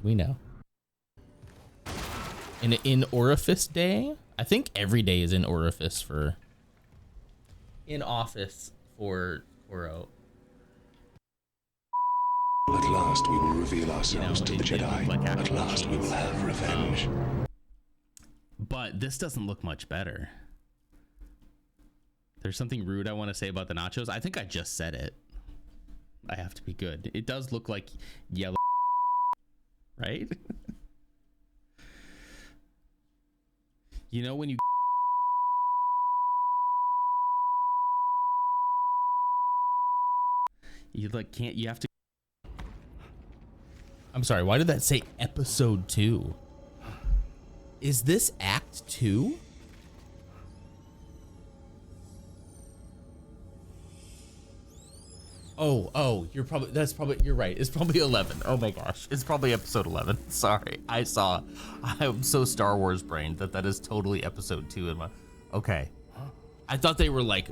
We know. In Orifice Day, I think every day is in Orifice for in office for Koro. At last we will reveal ourselves to the Jedi. Like At last we will have revenge. But this doesn't look much better. There's something rude I want to say about the nachos. I think I just said it. I have to be good. It does look like yellow, right? You know when you like can't, you have to. I'm sorry, why did that say episode 2? Is this act 2? Oh, you're right. It's probably 11. Oh my gosh. It's probably episode 11. Sorry. I'm so Star Wars brained that is totally episode 2 in my. Okay. I thought they were like,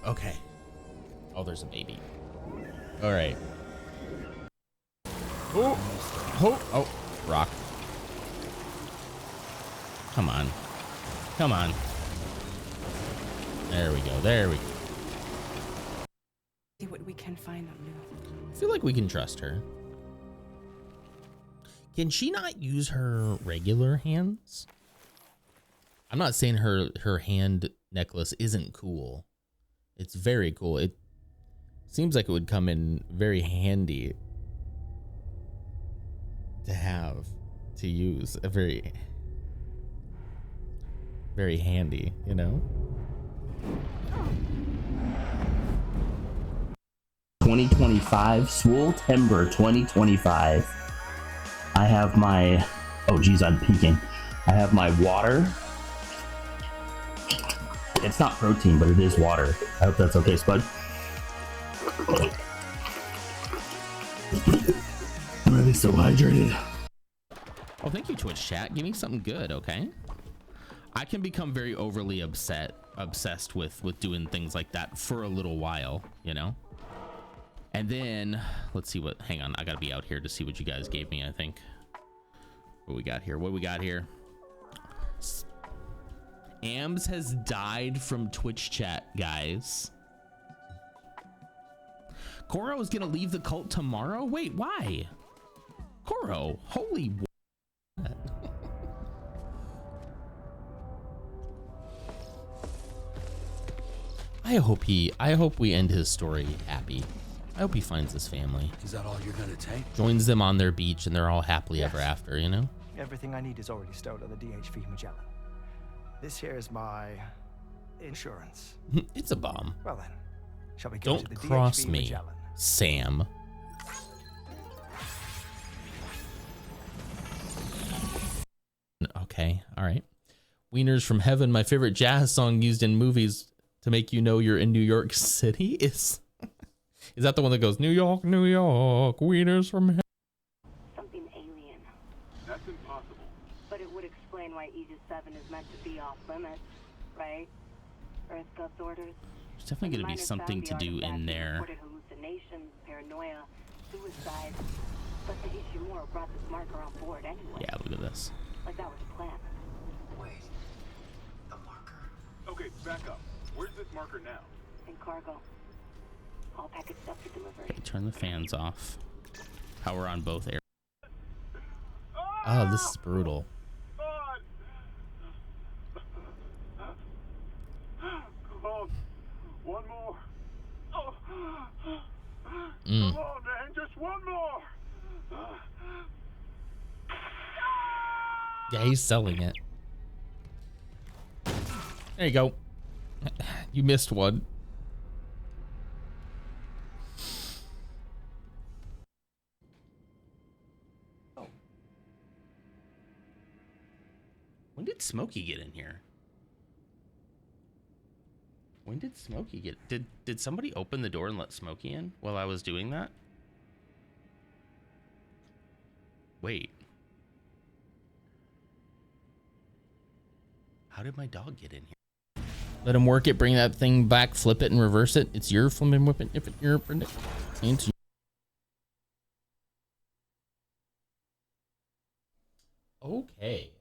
okay. Oh, there's a baby. All right. Oh, rock. Come on. There we go. See what we can find on you. I feel like we can trust her. Can she not use her regular hands? I'm not saying her hand necklace isn't cool. It's very cool. It seems like it would come in very handy to use. A very, very handy, you know? 2025, Swooltember 2025. I have my, oh geez, I'm peeking. I have my water. It's not protein, but it is water. I hope that's okay, Spud. I'm really so hydrated. Oh, thank you, Twitch chat. Give me something good, okay? I can become very overly obsessed with doing things like that for a little while, you know? And then let's see what, hang on, I gotta be out here to see what you guys gave me. I think what we got here. Ambs has died from Twitch chat, guys. Koro is gonna leave the cult tomorrow. Wait, why? Koro, holy I hope we end his story happy. I hope he finds his family. Is that all you're gonna take? Joins them on their beach and they're all happily ever after, you know? Everything I need is already stowed on the DHV Magellan. This here is my insurance. It's a bomb. Well then, shall we go to Don't the cross DHV me, Magellan? Sam. Okay, all right. Wieners from Heaven, my favorite jazz song used in movies to make you know you're in New York City is that the one that goes New York, New York, wieners from Heaven? Something alien. That's impossible. But it would explain why Aegis 7 is meant to be off limits, right? Earth God's orders. There's definitely gonna be something to do in there. Hallucinations, paranoia, suicide. But the Ishimura brought this marker on board anyway. Yeah, look at this. Like that was the plan. Wait. The marker? Okay, back up. Where's this marker now? In cargo. All packaged up for delivery. Turn the fans off. Power on both air. Oh, this is brutal. Come on. One more. Oh. Mm. Come on, man. Just one more. Yeah, he's selling it. There you go. You missed one. When did Smokey get in here? When did Smokey get? Did somebody open the door and let Smokey in while I was doing that? Wait. How did my dog get in here? Let him work it, bring that thing back, flip it and reverse it. It's your flipping whipping. If it, your it's Okay.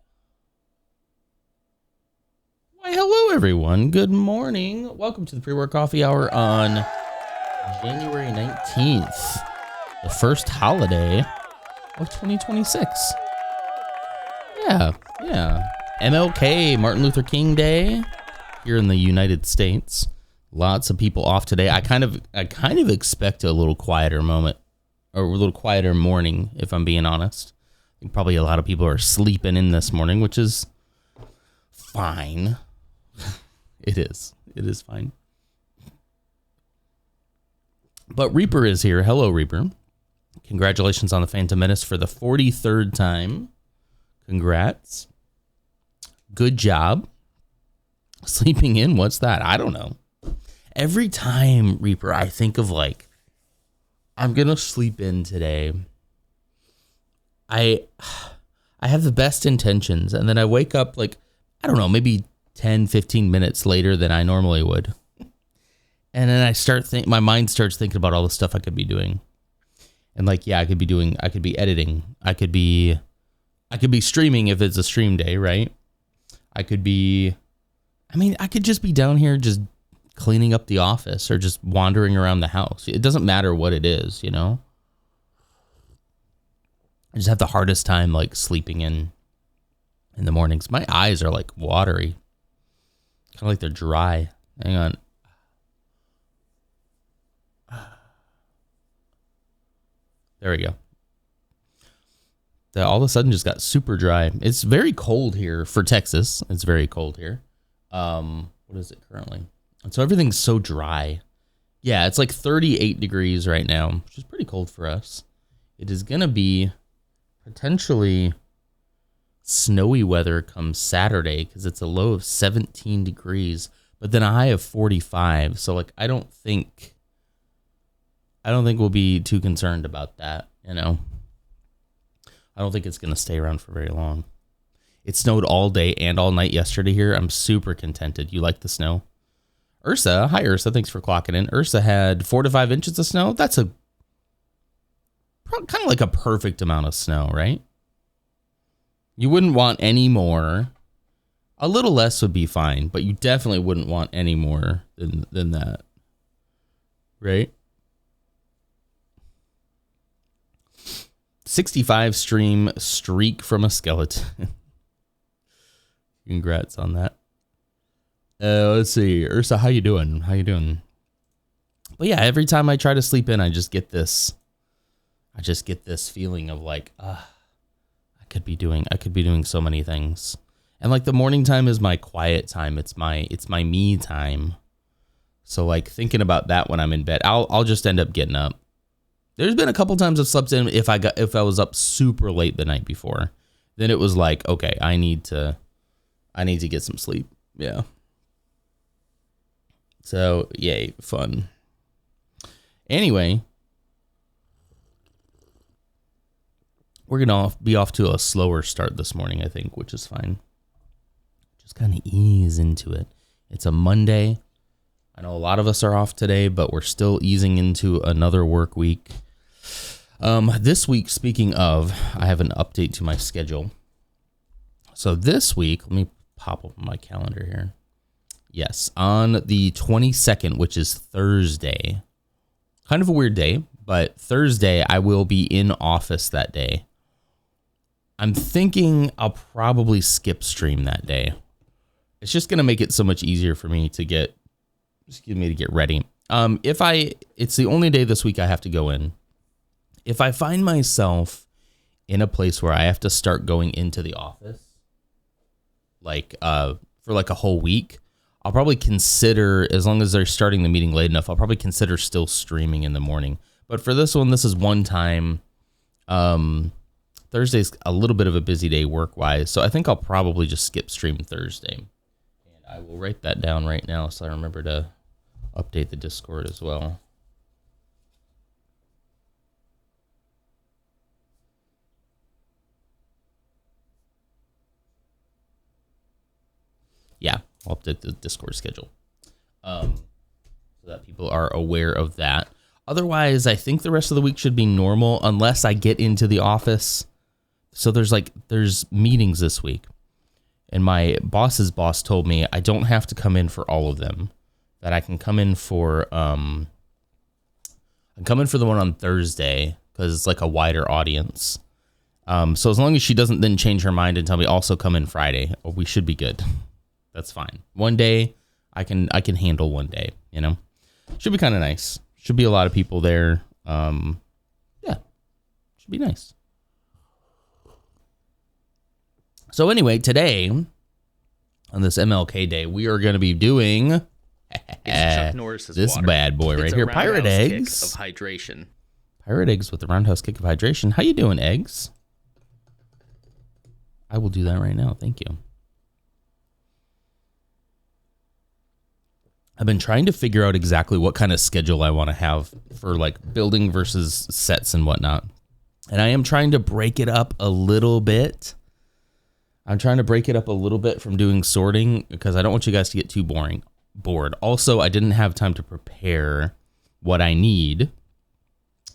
Why, hello, everyone. Good morning. Welcome to the Pre-Work Coffee Hour on January 19th, the first holiday of 2026. Yeah. MLK, Martin Luther King Day here in the United States. Lots of people off today. I kind of expect a little quieter moment, or a little quieter morning, if I'm being honest. I think probably a lot of people are sleeping in this morning, which is fine. It is fine. But Reaper is here. Hello, Reaper. Congratulations on the Phantom Menace for the 43rd time. Congrats. Good job. Sleeping in, what's that? I don't know. Every time, Reaper, I think of like, I'm gonna sleep in today. I have the best intentions, and then I wake up like, I don't know, maybe 10, 15 minutes later than I normally would. And then my mind starts thinking about all the stuff I could be doing. And like, yeah, I could be editing. I could be streaming if it's a stream day, right? I could just be down here just cleaning up the office or just wandering around the house. It doesn't matter what it is, you know? I just have the hardest time like sleeping in the mornings. My eyes are like watery. Kind of like they're dry. Hang on. There we go. All of a sudden just got super dry. It's very cold here for Texas. It's very cold here. What is it currently? And so everything's so dry. Yeah, it's like 38 degrees right now, which is pretty cold for us. It is going to be potentially snowy weather come Saturday because it's a low of 17 degrees, but then a high of 45. So like, I don't think we'll be too concerned about that, you know. I don't think it's going to stay around for very long. It snowed all day and all night yesterday here. I'm super contented. You like the snow? Ursa, hi Ursa, thanks for clocking in. Ursa had 4 to 5 inches of snow. That's kind of like a perfect amount of snow, right? You wouldn't want any more. A little less would be fine, but you definitely wouldn't want any more than that, right? 65 stream streak from a skeleton. Congrats on that. Let's see. Ursa, how you doing? But yeah, every time I try to sleep in, I just get this feeling of like, I could be doing so many things. And like the morning time is my quiet time. It's my me time. So like thinking about that when I'm in bed, I'll just end up getting up. There's been a couple times I've slept in if I was up super late the night before. Then it was like, okay, I need to get some sleep. Yeah. So, yay, fun. Anyway, we're going to be off to a slower start this morning, I think, which is fine. Just kind of ease into it. It's a Monday. I know a lot of us are off today, but we're still easing into another work week. This week, speaking of, I have an update to my schedule. So this week, let me pop up my calendar here. Yes, on the 22nd, which is Thursday. Kind of a weird day, but Thursday I will be in office that day. I'm thinking I'll probably skip stream that day. It's just going to make it so much easier for me to get ready. It's the only day this week I have to go in. If I find myself in a place where I have to start going into the office, like for like a whole week, I'll probably consider, as long as they're starting the meeting late enough, I'll probably consider still streaming in the morning. But for this one, this is one time. Thursday's a little bit of a busy day work-wise, so I think I'll probably just skip stream Thursday. And I will write that down right now so I remember to update the Discord as well. Yeah, I'll update the Discord schedule so that people are aware of that. Otherwise, I think the rest of the week should be normal unless I get into the office So there's meetings this week, and my boss's boss told me I don't have to come in for all of them, that I can come in for I'm coming for the one on Thursday because it's like a wider audience. So as long as she doesn't then change her mind and tell me also come in Friday, we should be good. That's fine. One day I can handle one day, you know. Should be kind of nice. Should be a lot of people there. Yeah, should be nice. So anyway, today on this MLK Day, we are going to be doing Chuck Norris's this water. bad boy It's right a here, Pirate roundhouse kick Eggs. of hydration. Pirate Eggs with the roundhouse kick of hydration. How you doing, Eggs? I will do that right now. Thank you. I've been trying to figure out exactly what kind of schedule I want to have for like building versus sets and whatnot. And I am trying to break it up a little bit. I'm trying to break it up a little bit from doing sorting because I don't want you guys to get too bored. Also, I didn't have time to prepare what I need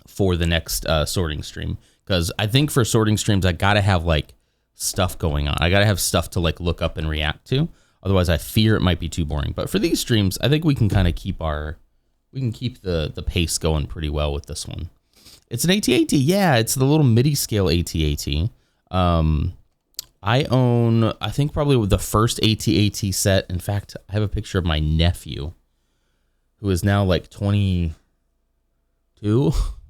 for the next sorting stream, because I think for sorting streams I gotta have like stuff going on. I gotta have stuff to like look up and react to. Otherwise, I fear it might be too boring. But for these streams, I think we can kind of keep the pace going pretty well with this one. It's an AT-AT. Yeah, it's the little MIDI scale AT-AT. I own, I think, probably the first AT-AT set. In fact, I have a picture of my nephew, who is now like 22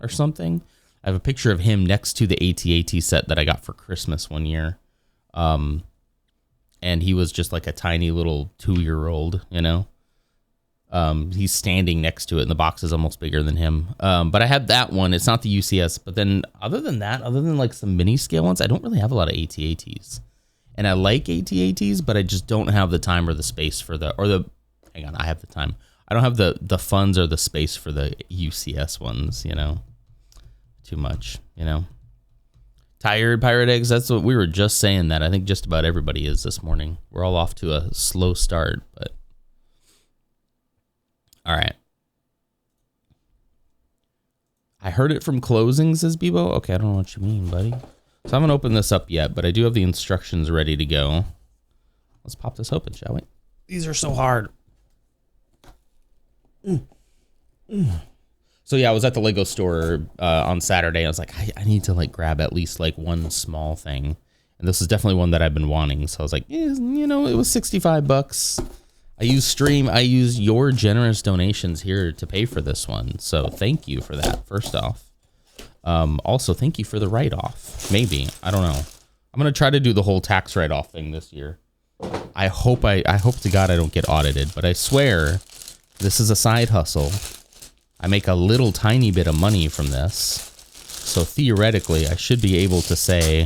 or something. I have a picture of him next to the AT-AT set that I got for Christmas one year. And he was just like a tiny little 2-year-old, you know. He's standing next to it, and the box is almost bigger than him. But I have that one. It's not the UCS. But then other than that, other than like some mini scale ones, I don't really have a lot of AT-ATs. And I like AT-ATs, but I just don't have the time or the space for hang on, I have the time. I don't have the funds or the space for the UCS ones, you know. Too much, you know. Tired, Pirate Eggs? That's what we were just saying that. I think just about everybody is this morning. We're all off to a slow start, but... All right. I heard it from closing, says Bebo. Okay, I don't know what you mean, buddy. So I haven't opened this up yet, but I do have the instructions ready to go. Let's pop this open, shall we? These are so hard. So yeah, I was at the Lego store on Saturday. I was like, I need to like grab at least like one small thing. And this is definitely one that I've been wanting. So I was like, you know, it was $65. I use your generous donations here to pay for this one. So thank you for that, first off. Also, thank you for the write-off. Maybe. I don't know. I'm going to try to do the whole tax write-off thing this year. I hope to God I don't get audited, but I swear this is a side hustle. I make a little tiny bit of money from this. So theoretically, I should be able to say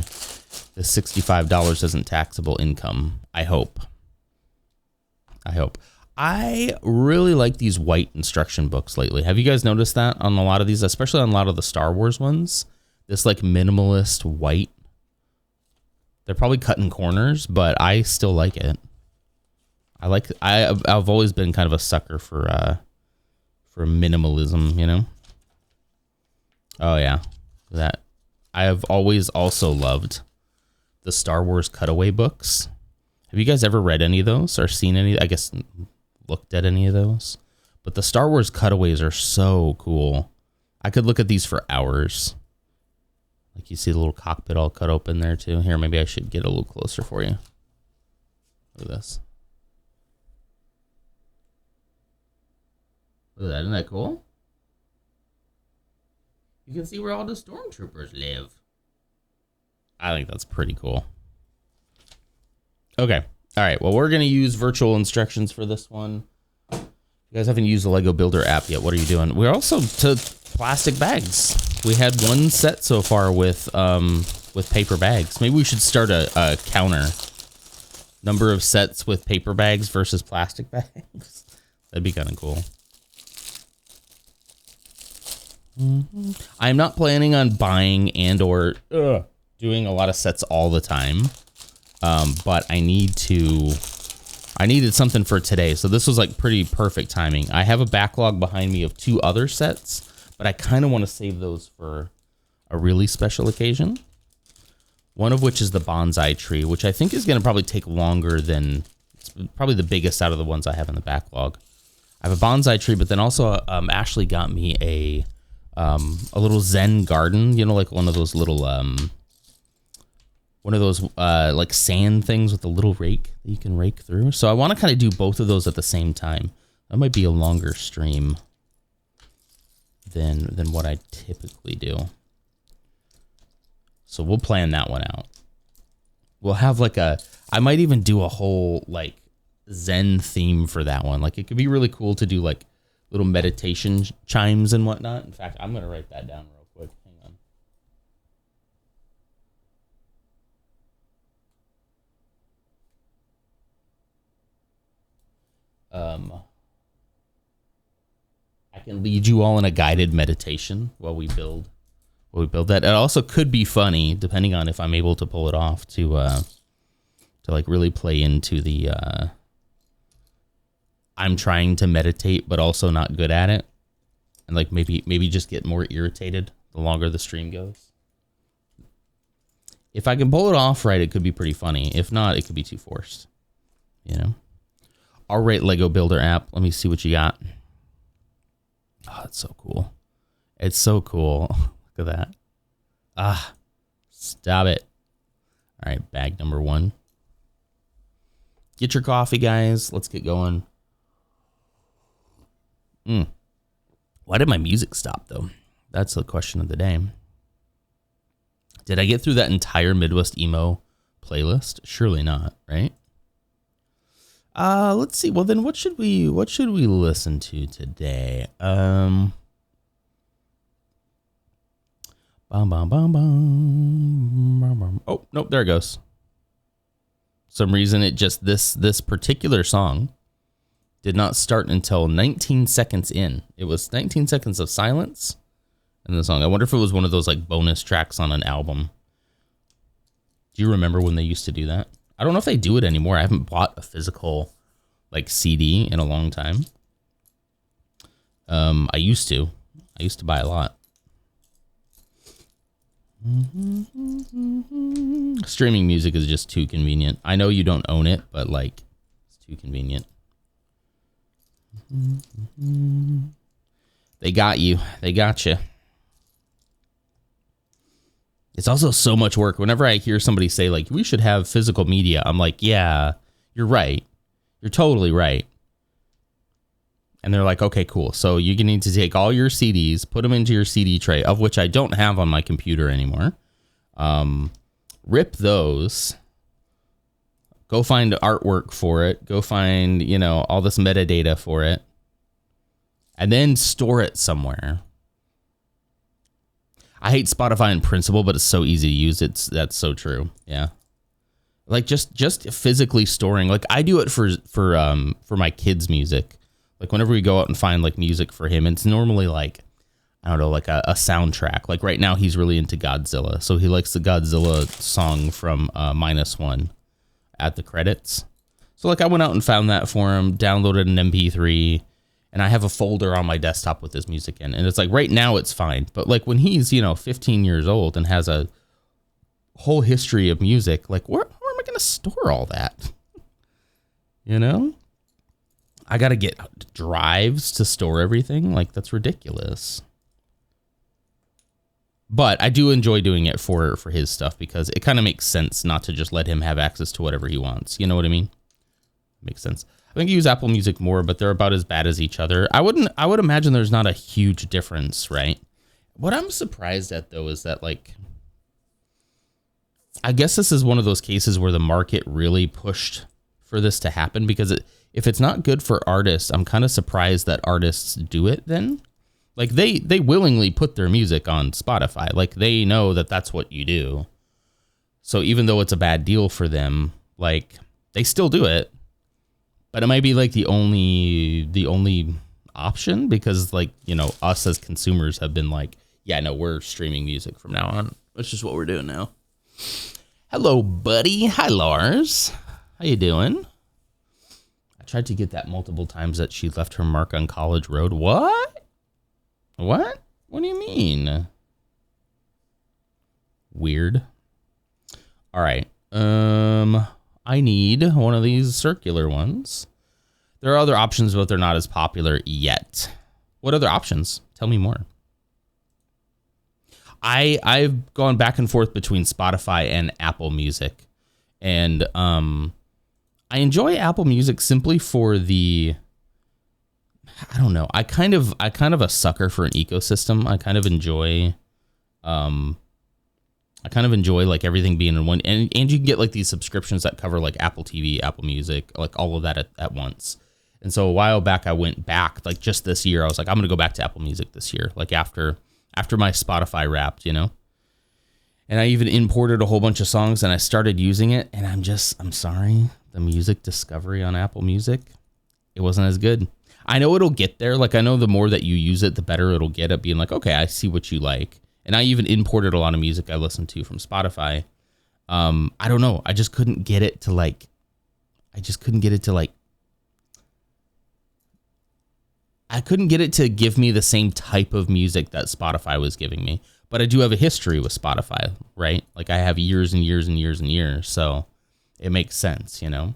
the $65 isn't taxable income. I hope. I really like these white instruction books lately. Have you guys noticed that on a lot of these, especially on a lot of the Star Wars ones? This like minimalist white. They're probably cutting corners, but I still like it. I've always been kind of a sucker for minimalism, you know? Oh yeah. That I have always also loved the Star Wars cutaway books. Have you guys ever read any of those or seen any? I guess looked at any of those. But the Star Wars cutaways are so cool. I could look at these for hours. Like you see the little cockpit all cut open there too. Here, maybe I should get a little closer for you. Look at this. Look at that. Isn't that cool? You can see where all the stormtroopers live. I think that's pretty cool. Okay. All right. Well, we're going to use virtual instructions for this one. You guys haven't used the Lego Builder app yet. What are you doing? We're also to plastic bags. We had one set so far with paper bags. Maybe we should start a counter. Number of sets with paper bags versus plastic bags. That'd be kind of cool. I'm not planning on buying and or doing a lot of sets all the time. But I needed something for today. So this was like pretty perfect timing. I have a backlog behind me of 2 other sets, but I kind of want to save those for a really special occasion. One of which is the bonsai tree, which I think is going to probably take longer than, it's probably the biggest out of the ones I have in the backlog. I have a bonsai tree, but then also Ashley got me a little Zen garden, you know, like one of those little like sand things with a little rake that you can rake through. So I want to kind of do both of those at the same time. That might be a longer stream than what I typically do. So we'll plan that one out. We'll have like I might even do a whole like Zen theme for that one. Like it could be really cool to do like little meditation chimes and whatnot. In fact, I'm going to write that down real quick. Hang on. I can lead you all in a guided meditation while we build that. It also could be funny, depending on if I'm able to pull it off, to like really play into the I'm trying to meditate but also not good at it, and like maybe just get more irritated the longer the stream goes. If I can pull it off right, it could be pretty funny. If not, it could be too forced, you know. All right, Lego Builder app, let me see what you got. Oh, it's so cool. It's so cool. Look at that. Ah, stop it. All right, bag number 1. Get your coffee, guys. Let's get going. Why did my music stop, though? That's the question of the day. Did I get through that entire Midwest emo playlist? Surely not, right? Let's see. Well, then what should we listen to today? Bum, bum, bum, bum, bum, bum. Oh, nope, there it goes. Some reason it just this particular song did not start until 19 seconds in. It was 19 seconds of silence in the song. I wonder if it was one of those like bonus tracks on an album. Do you remember when they used to do that? I don't know if they do it anymore. I haven't bought a physical like CD in a long time. I used to buy a lot. Streaming music is just too convenient. I know you don't own it, but like it's too convenient. They got you. They got you. It's also so much work. Whenever I hear somebody say like we should have physical media, I'm like, yeah, you're right. You're totally right. And they're like, okay, cool. So you need to take all your CDs, put them into your CD tray, of which I don't have on my computer anymore. Rip those. Go find artwork for it. Go find, you know, all this metadata for it. And then store it somewhere. I hate Spotify in principle, but it's so easy to use. That's so true. Yeah. Like just physically storing. Like I do it for my kids' music. Like whenever we go out and find like music for him, it's normally like, I don't know, like a soundtrack. Like right now he's really into Godzilla. So he likes the Godzilla song from -1 at the credits. So like I went out and found that for him, downloaded an MP3, and I have a folder on my desktop with his music in. And it's like right now it's fine. But like when he's, 15 years old and has a whole history of music, like where am I going to store all that? I got to get drives to store everything. Like that's ridiculous. But I do enjoy doing it for his stuff because it kind of makes sense not to just let him have access to whatever he wants. You know what I mean? Makes sense. I think I use Apple Music more, but they're about as bad as each other. I would imagine there's not a huge difference, right? What I'm surprised at though is that like, I guess this is one of those cases where the market really pushed for this to happen because if it's not good for artists, I'm kind of surprised that artists do it then. Like they willingly put their music on Spotify. Like they know that that's what you do. So even though it's a bad deal for them, like they still do it. But it might be like the only option because like, us as consumers have been like, yeah, no, we're streaming music from now on. That's just what we're doing now. Hello, buddy. Hi, Lars. How you doing? I tried to get that multiple times that she left her mark on College Road. What? What? What do you mean? Weird. All right. I need one of these circular ones. There are other options, but they're not as popular yet. What other options? Tell me more. I've gone back and forth between Spotify and Apple Music, and I enjoy Apple Music simply for the, I don't know. I kind of a sucker for an ecosystem. I kind of enjoy like everything being in one, and you can get like these subscriptions that cover like Apple TV, Apple Music, like all of that at once. And so a while back, I went back, like just this year, I was like, I'm going to go back to Apple Music this year. Like after my Spotify Wrapped, you know? And I even imported a whole bunch of songs and I started using it. And I'm sorry, the music discovery on Apple Music, it wasn't as good. I know it'll get there. Like I know the more that you use it, the better it'll get at being like, okay, I see what you like. And I even imported a lot of music I listened to from Spotify. I don't know. I just couldn't get it to like, I couldn't get it to give me the same type of music that Spotify was giving me. But I do have a history with Spotify, right? Like I have years and years and years and years. So it makes sense, you know?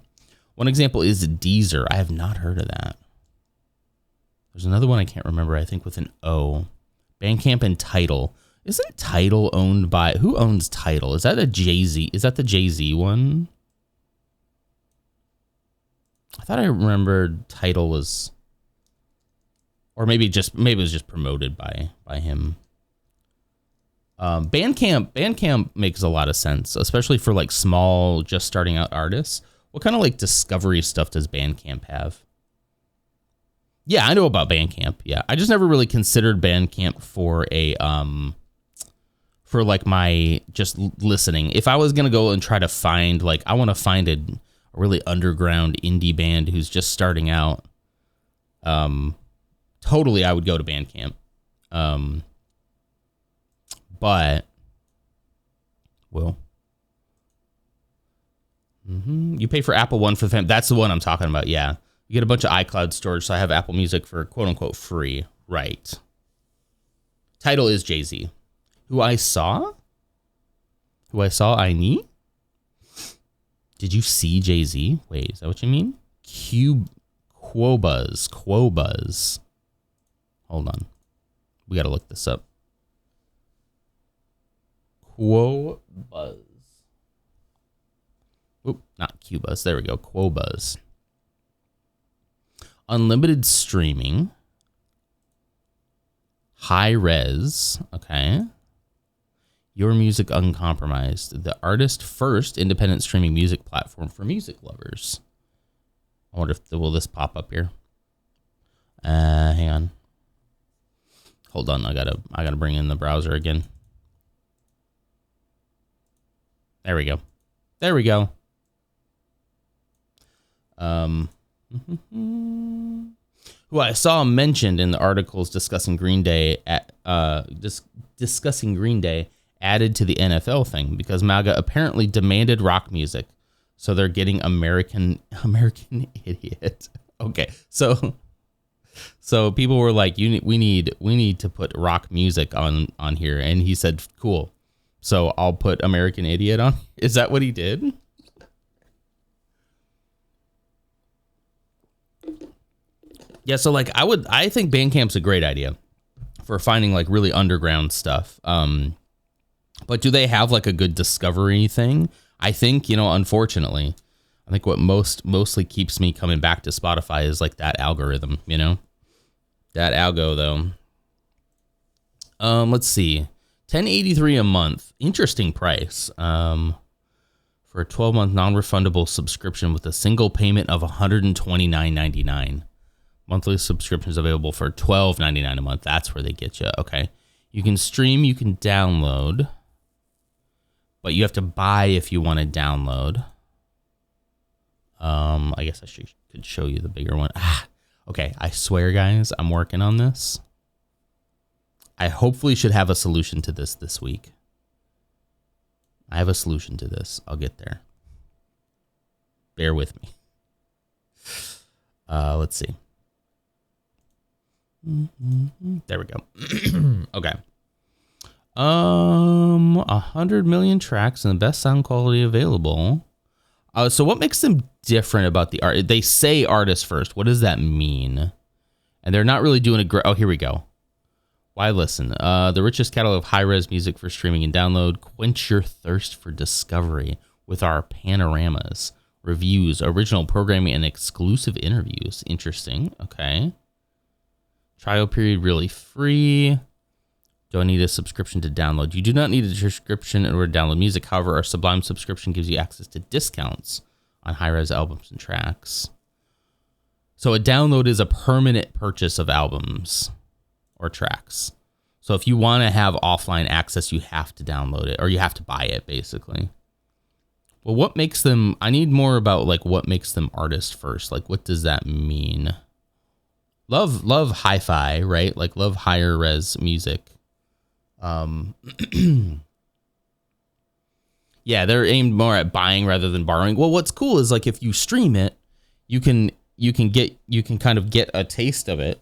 One example is Deezer. I have not heard of that. There's another one I can't remember, I think with an O. Bandcamp and Tidal. Isn't Tidal owned by, who owns Tidal? Is that a Jay-Z? Is that the Jay-Z one? I thought I remembered Tidal was, or maybe it was just promoted by him. Bandcamp makes a lot of sense, especially for like small, just starting out artists. What kind of like discovery stuff does Bandcamp have? Yeah, I know about Bandcamp. Yeah, I just never really considered Bandcamp for a for like my just listening. If I was gonna go and try to find, like, I want to find a really underground indie band who's just starting out, totally I would go to Bandcamp. But you pay for Apple One for the family. That's the one I'm talking about. Yeah, you get a bunch of iCloud storage, so I have Apple Music for quote unquote free. Right. Title is Jay-Z, who I saw. I need. Did you see Jay-Z? Wait, is that what you mean? Quobuz. Hold on. We got to look this up. Quobuz. Oop, not Qbuzz. There we go. Quobuz. Unlimited streaming. High res. Okay. Your Music Uncompromised. The artist first independent streaming music platform for music lovers. I wonder if will this pop up here. Hang on. Hold on. I gotta bring in the browser again. There we go. Who I saw mentioned in the articles discussing Green Day discussing Green Day added to the NFL thing because MAGA apparently demanded rock music, so they're getting American Idiot. Okay, so people were like, we need to put rock music on here, and he said, cool. So I'll put American Idiot on. Is that what he did? Yeah, so like I think Bandcamp's a great idea for finding like really underground stuff. But do they have like a good discovery thing? I think, unfortunately, I think what mostly keeps me coming back to Spotify is like that algorithm, that algo though. Let's see. $10.83 a month. Interesting price. For a 12-month non-refundable subscription with a single payment of $129.99. Monthly subscriptions available for $12.99 a month. That's where they get you. Okay. You can stream, you can download, but you have to buy if you want to download. I guess I could show you the bigger one. Okay. I swear, guys, I'm working on this. I hopefully should have a solution to this week. I have a solution to this. I'll get there. Bear with me. Let's see. There we go. Okay. 100 million tracks and the best sound quality available. So what makes them different about the art? They say artist first. What does that mean? And they're not really doing a great. Oh, here we go. Why listen? The richest catalog of high-res music for streaming and download. Quench your thirst for discovery with our panoramas, reviews, original programming, and exclusive interviews. Interesting. Okay. Trial period really free. Don't need a subscription to download. You do not need a subscription in order to download music. However, our Sublime subscription gives you access to discounts on high-res albums and tracks. So a download is a permanent purchase of albums or tracks. So if you want to have offline access, you have to download it or you have to buy it, basically. Well, what makes them, I need more about like what makes them artist first. Like, what does that mean? Love hi-fi, right? Like love higher res music. Yeah, they're aimed more at buying rather than borrowing. Well, what's cool is like if you stream it, you can kind of get a taste of it.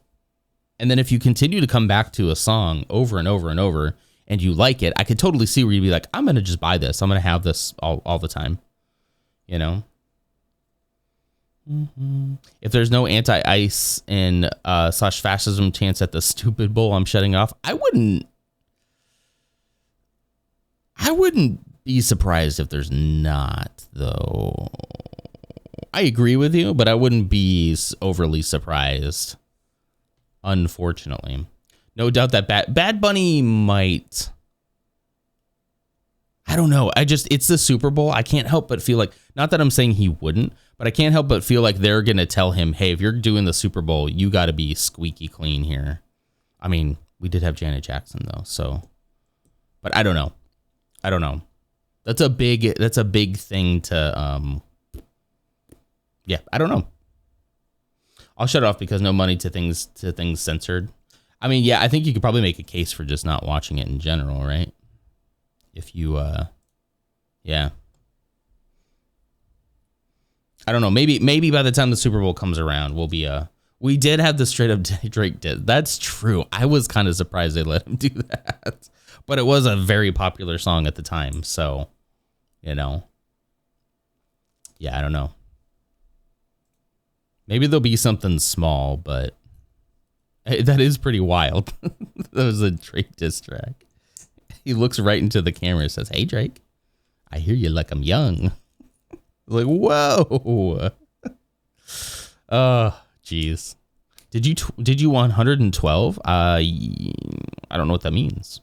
And then if you continue to come back to a song over and over and over and you like it, I could totally see where you'd be like, I'm going to just buy this. I'm going to have this all the time, you know? If there's no anti-ice and slash fascism chance at the stupid bowl, I'm shutting off. I wouldn't be surprised if there's not, though. I agree with you, but I wouldn't be overly surprised. Unfortunately, no doubt that Bad Bunny might. I don't know. It's the Super Bowl. I can't help but feel like, not that I'm saying he wouldn't, but I can't help but feel like they're going to tell him, hey, if you're doing the Super Bowl, you got to be squeaky clean here. I mean, we did have Janet Jackson though. So, but I don't know. That's a big thing to, yeah, I don't know. I'll shut it off because no money to things censored. I mean, yeah, I think you could probably make a case for just not watching it in general, right? If you, yeah. I don't know. Maybe by the time the Super Bowl comes around, we'll be, we did have the straight up Drake did. That's true. I was kind of surprised they let him do that, but it was a very popular song at the time. So, you know, yeah, I don't know. Maybe there'll be something small, but that is pretty wild. That was a Drake diss track. He looks right into the camera and says, hey, Drake, I hear you like I'm young. Like, whoa. Oh, geez. Did you 112? I don't know what that means.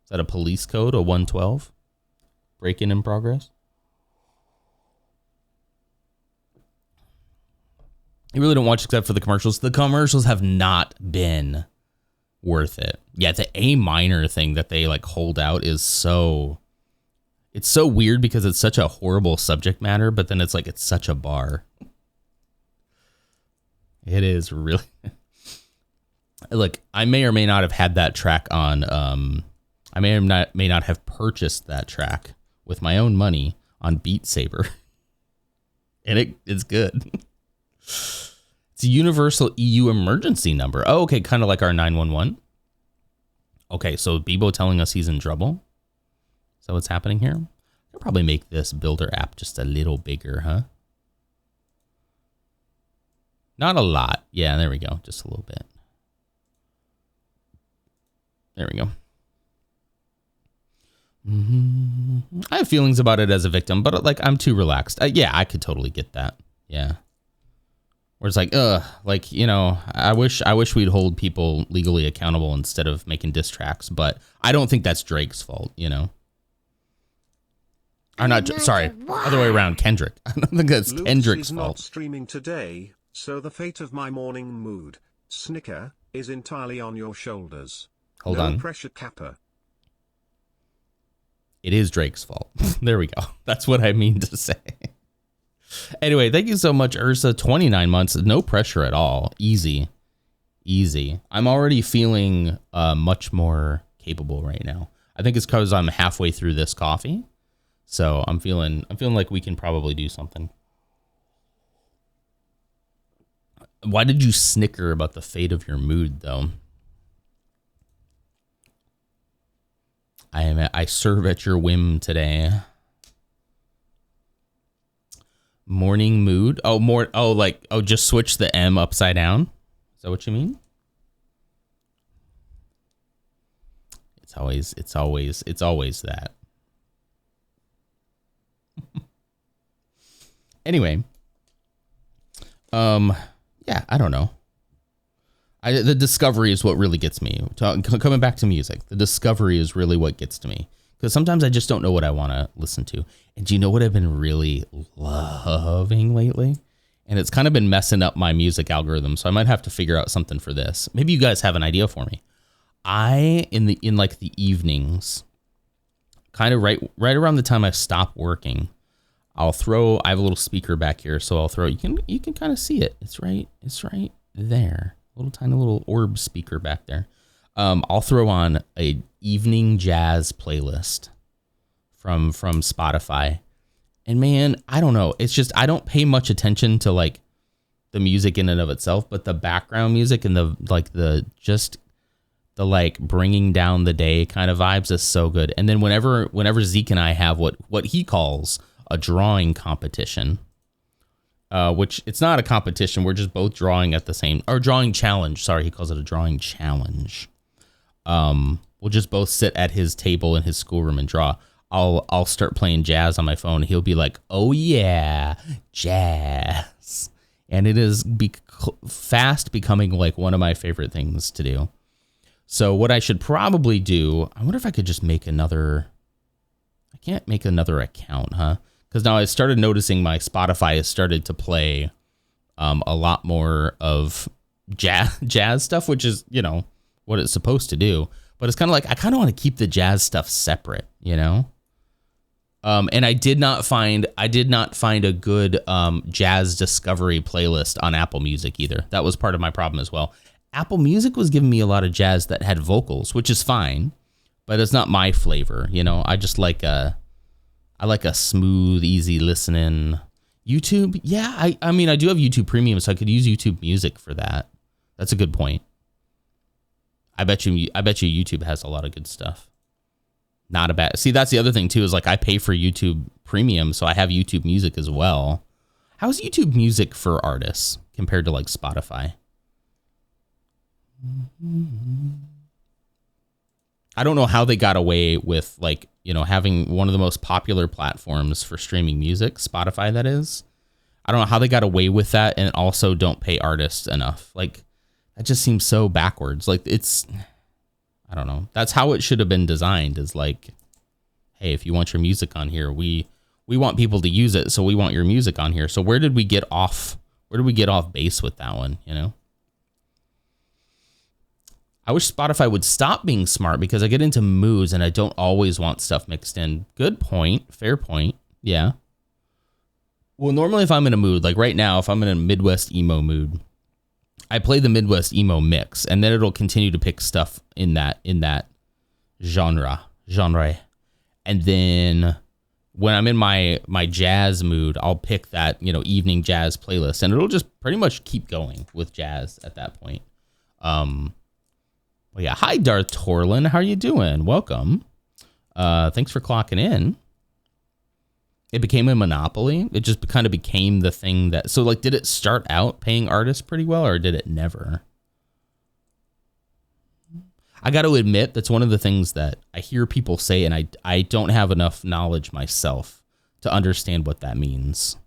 Is that a police code, a 112? Break-in in progress? You really don't watch except for the commercials. The commercials have not been worth it. Yeah, the A minor thing that they like hold out is so, it's so weird because it's such a horrible subject matter, but then it's like, it's such a bar. It is really. Look, I may or may not have had that track on, I may or may not have purchased that track with my own money on Beat Saber. And it's good. It's a universal EU emergency number. Oh, okay, kind of like our 911. Okay, so Bebo telling us he's in trouble. Is that what's happening here? I'll probably make this builder app just a little bigger, huh? Not a lot. Yeah, there we go. Just a little bit. There we go. I have feelings about it as a victim, but like I'm too relaxed. Yeah, I could totally get that. Yeah. Where it's like, like, you know, I wish we'd hold people legally accountable instead of making diss tracks, but I don't think that's Drake's fault, you know? Or not, sorry, other way around, Kendrick. I don't think that's Kendrick's fault. Not streaming today, so the fate of my morning mood, Snicker, is entirely on your shoulders. Hold no on. Pressure, Kappa. It is Drake's fault. There we go. That's what I mean to say. Anyway, thank you so much, Ursa. 29 months, no pressure at all. Easy. I'm already feeling much more capable right now. I think it's because I'm halfway through this coffee. So I'm feeling like we can probably do something. Why did you snicker about the fate of your mood, though? I serve at your whim today. Morning mood. Just switch the M upside down. Is that what you mean? It's always that. Anyway. Yeah, I don't know. The discovery is what really gets me. Coming back to music, the discovery is really what gets to me. Because sometimes I just don't know what I want to listen to. And do you know what I've been really loving lately? And it's kind of been messing up my music algorithm, so I might have to figure out something for this. Maybe you guys have an idea for me. In the evenings, kind of right around the time I stop working, I have a little speaker back here, so I'll throw, you can kind of see it. It's right there. Tiny little orb speaker back there. I'll throw on a evening jazz playlist from Spotify. And man, I don't know. It's just, I don't pay much attention to like the music in and of itself, but the background music and the bringing down the day kind of vibes is so good. And then whenever Zeke and I have what he calls a drawing competition, which it's not a competition. We're just both drawing at the same, or drawing challenge. Sorry, he calls it a drawing challenge. We'll just both sit at his table in his schoolroom and draw. I'll start playing jazz on my phone. He'll be like, "Oh yeah, jazz," and it is fast becoming like one of my favorite things to do. So what I should probably do, I wonder if I could just make another. I can't make another account, huh? Because now I started noticing my Spotify has started to play a lot more of jazz stuff, which is, what it's supposed to do. But it's kind of like, I kind of want to keep the jazz stuff separate, And I did not find a good jazz discovery playlist on Apple Music either. That was part of my problem as well. Apple Music was giving me a lot of jazz that had vocals, which is fine, but it's not my flavor. I just like a smooth, easy listening. YouTube, yeah. I mean, I do have YouTube Premium, so I could use YouTube Music for that. That's a good point. I bet you YouTube has a lot of good stuff. Not a bad. See, that's the other thing too, is like I pay for YouTube Premium, so I have YouTube Music as well. How's YouTube Music for artists compared to like Spotify? I don't know how they got away with like, having one of the most popular platforms for streaming music, Spotify that is. I don't know how they got away with that and also don't pay artists enough. Like, that just seems so backwards. Like, I don't know. That's how it should have been designed, is like, hey, if you want your music on here, we want people to use it, so we want your music on here. So where did we get off base with that one, I wish Spotify would stop being smart, because I get into moods and I don't always want stuff mixed in. Good point. Fair point. Yeah. Well, normally if I'm in a mood, like right now, if I'm in a Midwest emo mood, I play the Midwest emo mix, and then it'll continue to pick stuff in that genre. And then when I'm in my jazz mood, I'll pick that, evening jazz playlist, and it'll just pretty much keep going with jazz at that point. Well, yeah. Hi, Darth Torlin. How are you doing? Welcome. Thanks for clocking in. It became a monopoly. It just kind of became the thing that... So, like, did it start out paying artists pretty well, or did it never? I got to admit, that's one of the things that I hear people say, and I don't have enough knowledge myself to understand what that means.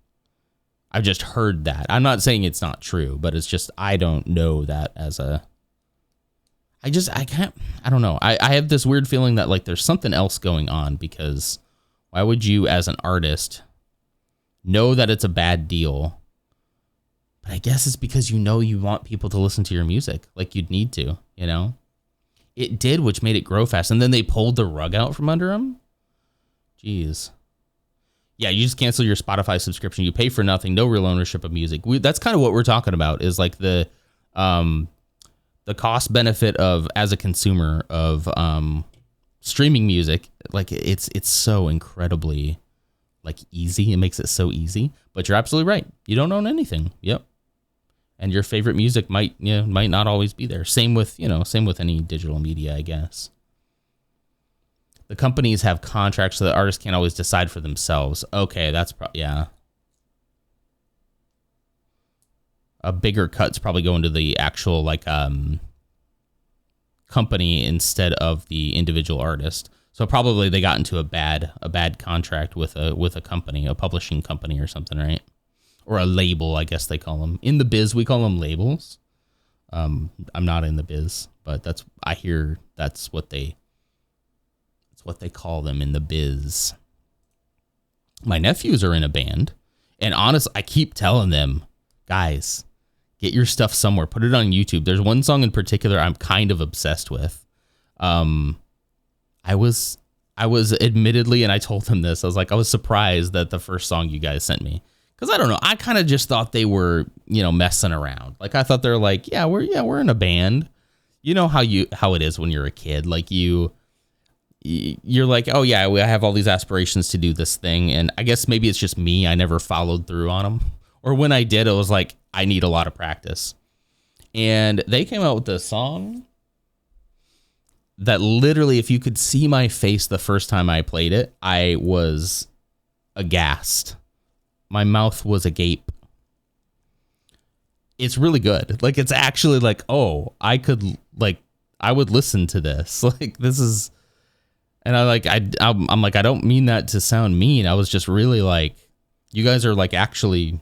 I've just heard that. I'm not saying it's not true, but it's just I don't know that as a... I don't know. I have this weird feeling that like there's something else going on, because why would you as an artist know that it's a bad deal? But I guess it's because you want people to listen to your music. Like you'd need to, It did, which made it grow fast. And then they pulled the rug out from under them. Jeez. Yeah, you just cancel your Spotify subscription. You pay for nothing, no real ownership of music. That's kind of what we're talking about, is like the cost benefit of, as a consumer of streaming music. Like it's so incredibly like easy. It makes it so easy, but you're absolutely right. You don't own anything. Yep. And your favorite music might not always be there. Same with any digital media, I guess. the companies have contracts so the artists can't always decide for themselves. Okay, that's yeah. A bigger cut's probably going to the actual like company instead of the individual artist. So probably they got into a bad contract with a company, a publishing company or something, right? Or a label, I guess they call them. In the biz, we call them labels. I'm not in the biz, but I hear that's what they call them in the biz. My nephews are in a band, and honestly, I keep telling them, guys, get your stuff somewhere. Put it on YouTube. There's one song in particular I'm kind of obsessed with. I was admittedly, and I told them this, I was like, I was surprised that the first song you guys sent me, because I don't know, I kind of just thought they were, messing around. Like I thought they're like, we're in a band. You know how it is when you're a kid. Like you're like, oh yeah, I have all these aspirations to do this thing, and I guess maybe it's just me. I never followed through on them, or when I did, it was like I need a lot of practice. And they came out with a song that literally, if you could see my face the first time I played it, I was aghast. My mouth was agape. It's really good. Like, it's actually like, oh, I would listen to this. Like, this is, and I'm like, I don't mean that to sound mean. I was just really like, you guys are like, actually,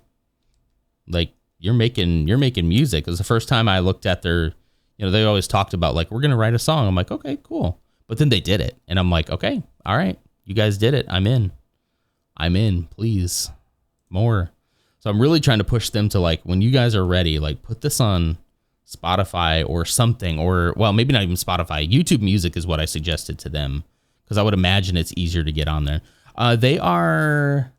like, you're making music. It was the first time I looked at their, they always talked about like, we're going to write a song. I'm like, okay, cool. But then they did it. And I'm like, okay, all right, you guys did it. I'm in, please, more. So I'm really trying to push them to like, when you guys are ready, like put this on Spotify or something, or, well, maybe not even Spotify. YouTube Music is what I suggested to them, because I would imagine it's easier to get on there. They are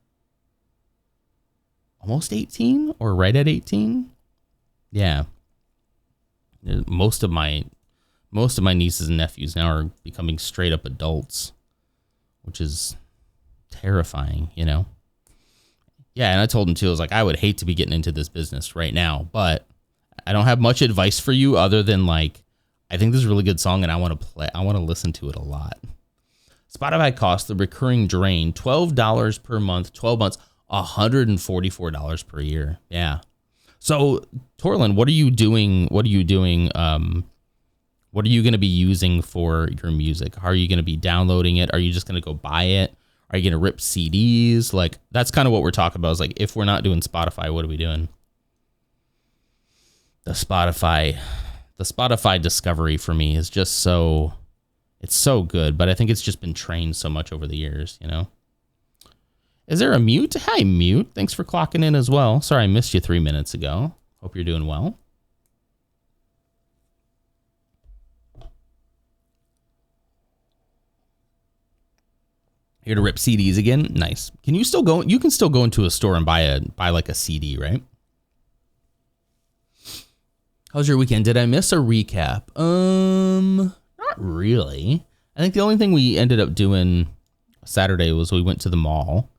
almost 18 or right at 18. Yeah. Most of my nieces and nephews now are becoming straight up adults, which is terrifying, Yeah, and I told him too, I was like, I would hate to be getting into this business right now, but I don't have much advice for you other than like, I think this is a really good song and I want to listen to it a lot. Spotify costs the recurring drain $12 per month, 12 months, $144 per year. Yeah. So Torlin, what are you doing? What are you going to be using for your music? How are you going to be downloading it? Are you just going to go buy it? Are you going to rip CDs? Like, that's kind of what we're talking about. Is like, if we're not doing Spotify, what are we doing? The Spotify discovery for me is just it's so good, but I think it's just been trained so much over the years, Is there a Mute? Hi, Mute. Thanks for clocking in as well. Sorry, I missed you 3 minutes ago. Hope you're doing well. Here to rip CDs again. Nice. Can you still go? You can still go into a store and buy like a CD, right? How's your weekend? Did I miss a recap? Not really. I think the only thing we ended up doing Saturday was we went to the mall.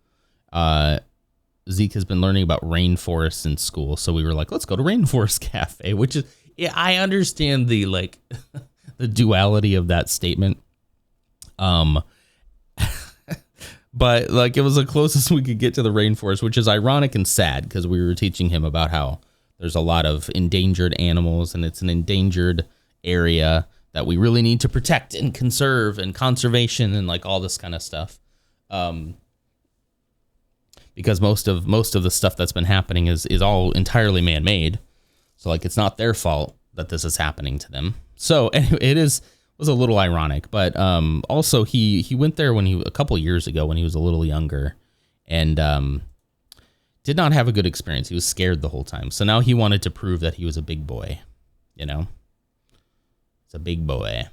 Zeke has been learning about rainforests in school, so we were like, let's go to Rainforest Cafe, which is, yeah, I understand the like the duality of that statement. But like, it was the closest we could get to the rainforest, which is ironic and sad, because we were teaching him about how there's a lot of endangered animals and it's an endangered area that we really need to protect and conserve, and conservation and like all this kind of stuff. Because most of the stuff that's been happening is all entirely man-made. So like, it's not their fault that this is happening to them. So anyway, it was a little ironic, but also he went there a couple years ago when he was a little younger, and did not have a good experience. He was scared the whole time. So now he wanted to prove that he was a big boy, It's a big boy.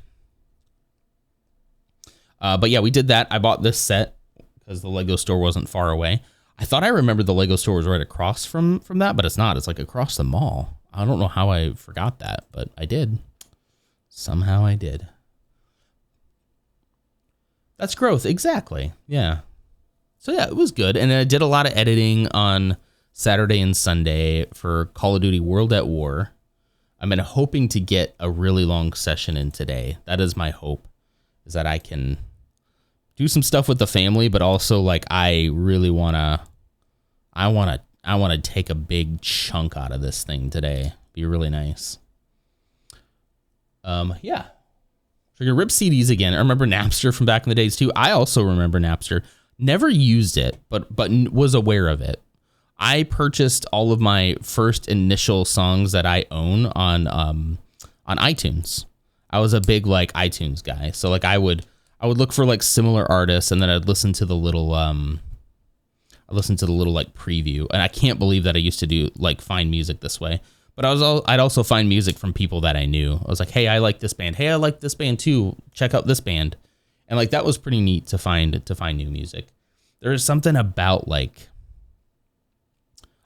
But yeah, we did that. I bought this set because the Lego store wasn't far away. I thought I remembered the Lego store was right across from that, but it's not. It's like across the mall. I don't know how I forgot that, but I did. Somehow I did. That's growth. Exactly. Yeah. So yeah, it was good. And I did a lot of editing on Saturday and Sunday for Call of Duty World at War. I'm hoping to get a really long session in today. That is my hope, is that I can do some stuff with the family, but also like I really wanna take a big chunk out of this thing today. Be really nice. Yeah. So your rip CDs again. I remember Napster from back in the days too. I also remember Napster. Never used it, but was aware of it. I purchased all of my first initial songs that I own on iTunes. I was a big like iTunes guy, so like I would look for like similar artists, and then I'd listen to the little like preview. And I can't believe that I used to do like find music this way. But I'd also find music from people that I knew. I was like, hey, I like this band. Hey, I like this band too. Check out this band. And like that was pretty neat to find new music. There's something about like,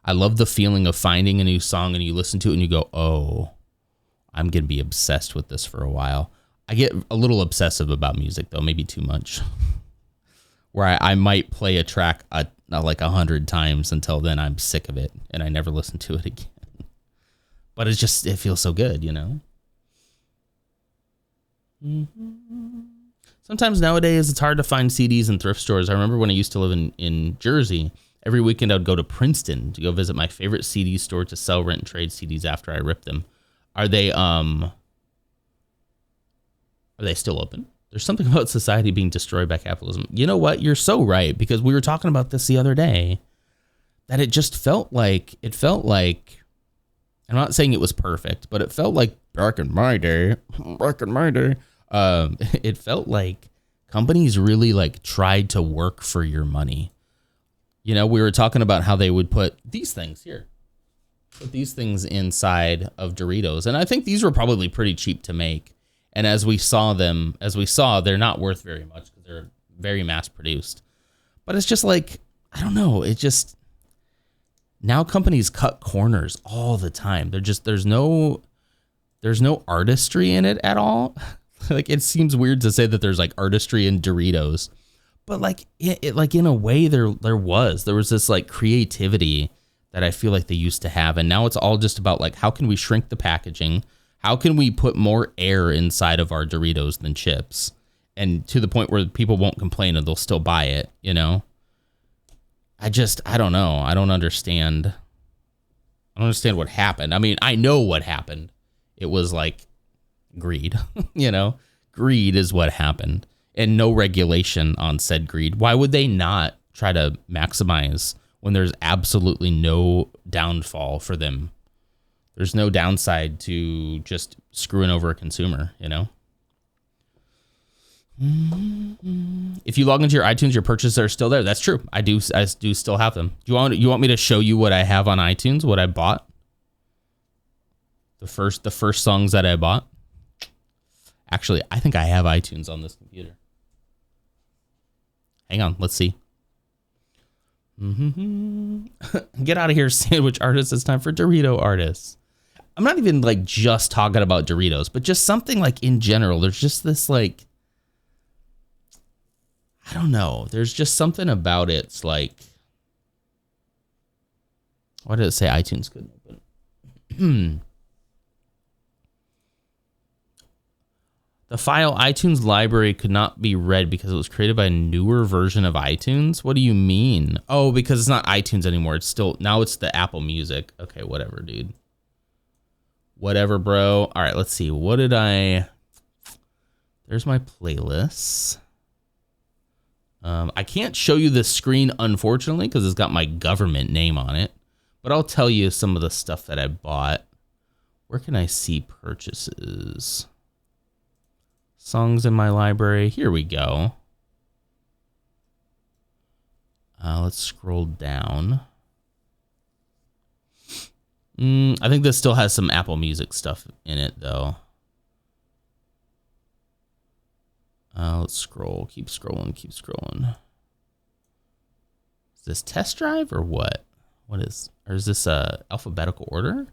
I love the feeling of finding a new song and you listen to it and you go, oh, I'm gonna be obsessed with this for a while. I get a little obsessive about music though, maybe too much. Where I might play a track like 100 times until then I'm sick of it and I never listen to it again. But it feels so good, you know? Sometimes nowadays it's hard to find CDs in thrift stores. I remember when I used to live in Jersey, every weekend I would go to Princeton to go visit my favorite CD store to sell, rent, and trade CDs after I ripped them. Are they still open? There's something about society being destroyed by capitalism. You know what? You're so right, because we were talking about this the other day, that it just felt like, I'm not saying it was perfect, but it felt like back in my day, it felt like companies really like tried to work for your money. You know, we were talking about how they would put these things inside of Doritos. And I think these were probably pretty cheap to make. And as we saw, they're not worth very much because they're very mass produced. But it's just like, I don't know. Now companies cut corners all the time. There's no artistry in it at all. Like, it seems weird to say that there's like artistry in Doritos, but like like in a way there was this like creativity that I feel like they used to have. And now it's all just about like, how can we shrink the packaging? How can we put more air inside of our Doritos than chips? And to the point where people won't complain and they'll still buy it, you know? I don't know. I don't understand what happened. I mean, I know what happened. It was like greed, you know? Greed is what happened, and no regulation on said greed. Why would they not try to maximize when there's absolutely no downfall for them? There's no downside to just screwing over a consumer, you know? If you log into your iTunes, your purchases are still there. That's true. I do still have them. You want me to show you what I have on iTunes, what I bought? The first songs that I bought. Actually, I think I have iTunes on this computer. Hang on, let's see. Get out of here, sandwich artists. It's time for Dorito artists. I'm not even like just talking about Doritos, but just something like in general. There's just this like, I don't know. There's just something about it. It's like, why did it say iTunes couldn't open? The file iTunes library could not be read because it was created by a newer version of iTunes. What do you mean? Oh, because it's not iTunes anymore. Now it's the Apple Music. Okay, whatever, dude. Whatever, bro. All right, let's see. There's my playlists. I can't show you the screen, unfortunately, because it's got my government name on it. But I'll tell you some of the stuff that I bought. Where can I see purchases? Songs in my library. Here we go. Let's scroll down. I think this still has some Apple Music stuff in it, though. Let's scroll. Keep scrolling. Is this test drive or what? Or is this alphabetical order?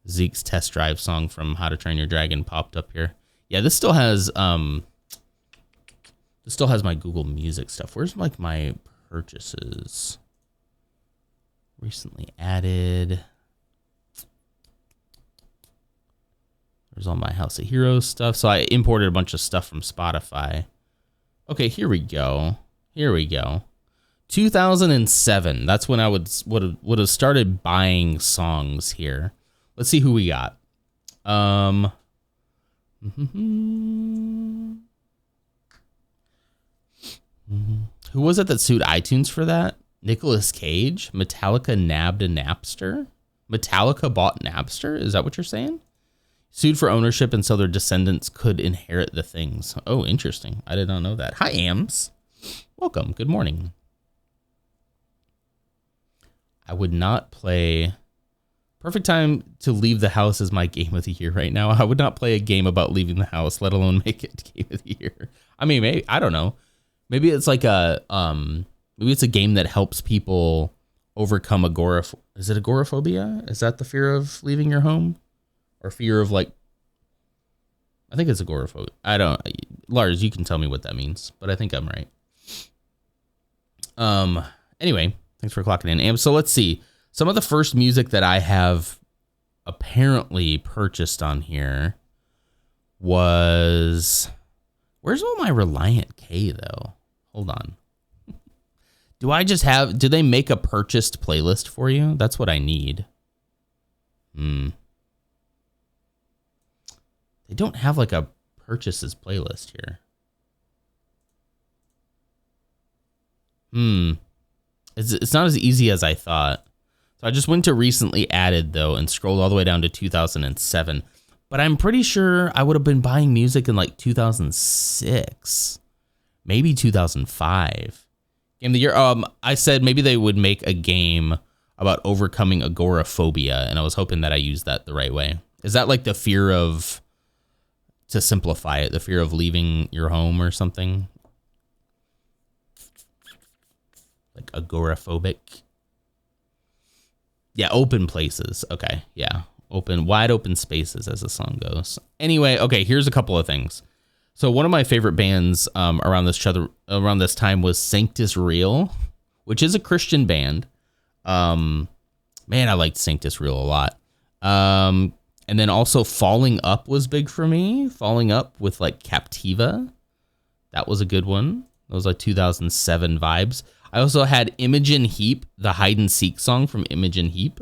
Zeke's test drive song from How to Train Your Dragon popped up here. Yeah, this still has my Google Music stuff. Where's like my purchases? Recently added. There's all my House of Heroes stuff. So I imported a bunch of stuff from Spotify. Okay, here we go. 2007. That's when I would have started buying songs here. Let's see who we got. Who was it that sued iTunes for that? Nicolas Cage? Metallica nabbed a Napster? Metallica bought Napster? Is that what you're saying? Sued for ownership and so their descendants could inherit the things. Oh, interesting. I did not know that. Hi, Ams. Welcome. Good morning. I would not play... Perfect time to leave the house is my game of the year right now. I would not play a game about leaving the house, let alone make it game of the year. I mean, maybe, I don't know. Maybe it's like a maybe it's a game that helps people overcome is it agoraphobia? Is that the fear of leaving your home? Or fear of like, I think it's agoraphobia. Lars, you can tell me what that means, but I think I'm right. Anyway, thanks for clocking in. So let's see. Some of the first music that I have apparently purchased on here was, where's all my Reliant K though? Hold on. Do they make a purchased playlist for you? That's what I need. They don't have like a purchases playlist here. It's not as easy as I thought. So I just went to recently added though and scrolled all the way down to 2007. But I'm pretty sure I would have been buying music in like 2006, maybe 2005. Game of the year. I said maybe they would make a game about overcoming agoraphobia, and I was hoping that I used that the right way. Is that like the fear of, to simplify it, the fear of leaving your home or something? Like agoraphobic? Yeah, open places. Okay, yeah. Wide open spaces, as the song goes. Anyway, okay, here's a couple of things. So one of my favorite bands around this time was Sanctus Real, which is a Christian band. Man, I liked Sanctus Real a lot. And then also Falling Up was big for me. Falling Up with like Captiva. That was a good one. Those like 2007 vibes. I also had Imogen Heap, the hide and seek song from Imogen Heap.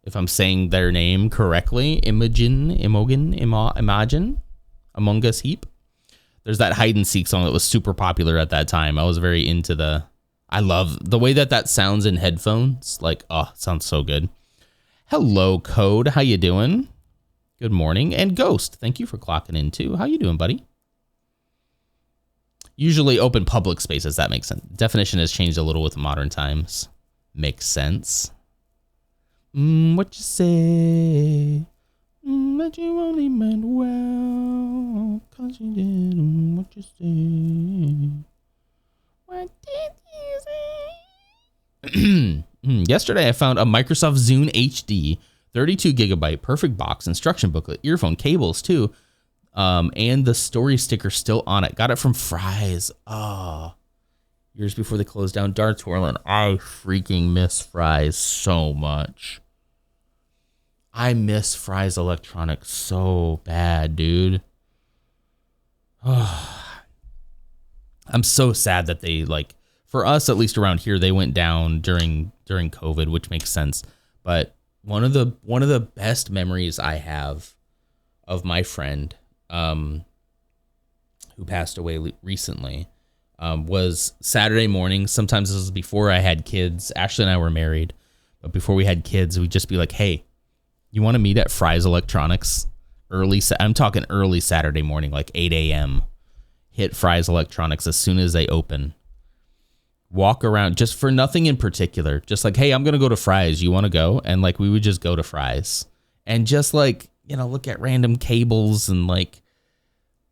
If I'm saying their name correctly, Imagine, Among Us Heap. There's that hide and seek song that was super popular at that time. I was very into I love the way that sounds in headphones. Like, oh, it sounds so good. Hello, Code. How you doing? Good morning. And Ghost, thank you for clocking in too. How you doing, buddy? Usually open public spaces. That makes sense. Definition has changed a little with modern times. Makes sense. What you say? That you only meant well, 'cause you did what you say. What did you say? Yesterday I found a Microsoft Zune HD 32 gigabyte perfect box, instruction booklet, earphone cables too. And the story sticker still on it. Got it from Fry's. Oh, years before they closed down Darts Whirling. I freaking miss Fry's so much. I miss Fry's Electronics so bad, dude. Oh, I'm so sad that they, like, for us, at least around here, they went down during COVID, which makes sense. But one of the best memories I have of my friend, who passed away recently, was Saturday morning. Sometimes this was before I had kids. Ashley and I were married, but before we had kids, we'd just be like, hey, you want to meet at Fry's Electronics I'm talking early Saturday morning, like 8 a.m. Hit Fry's Electronics as soon as they open. Walk around just for nothing in particular. Just like, hey, I'm going to go to Fry's. You want to go? And like, we would just go to Fry's and just like, you know, look at random cables and like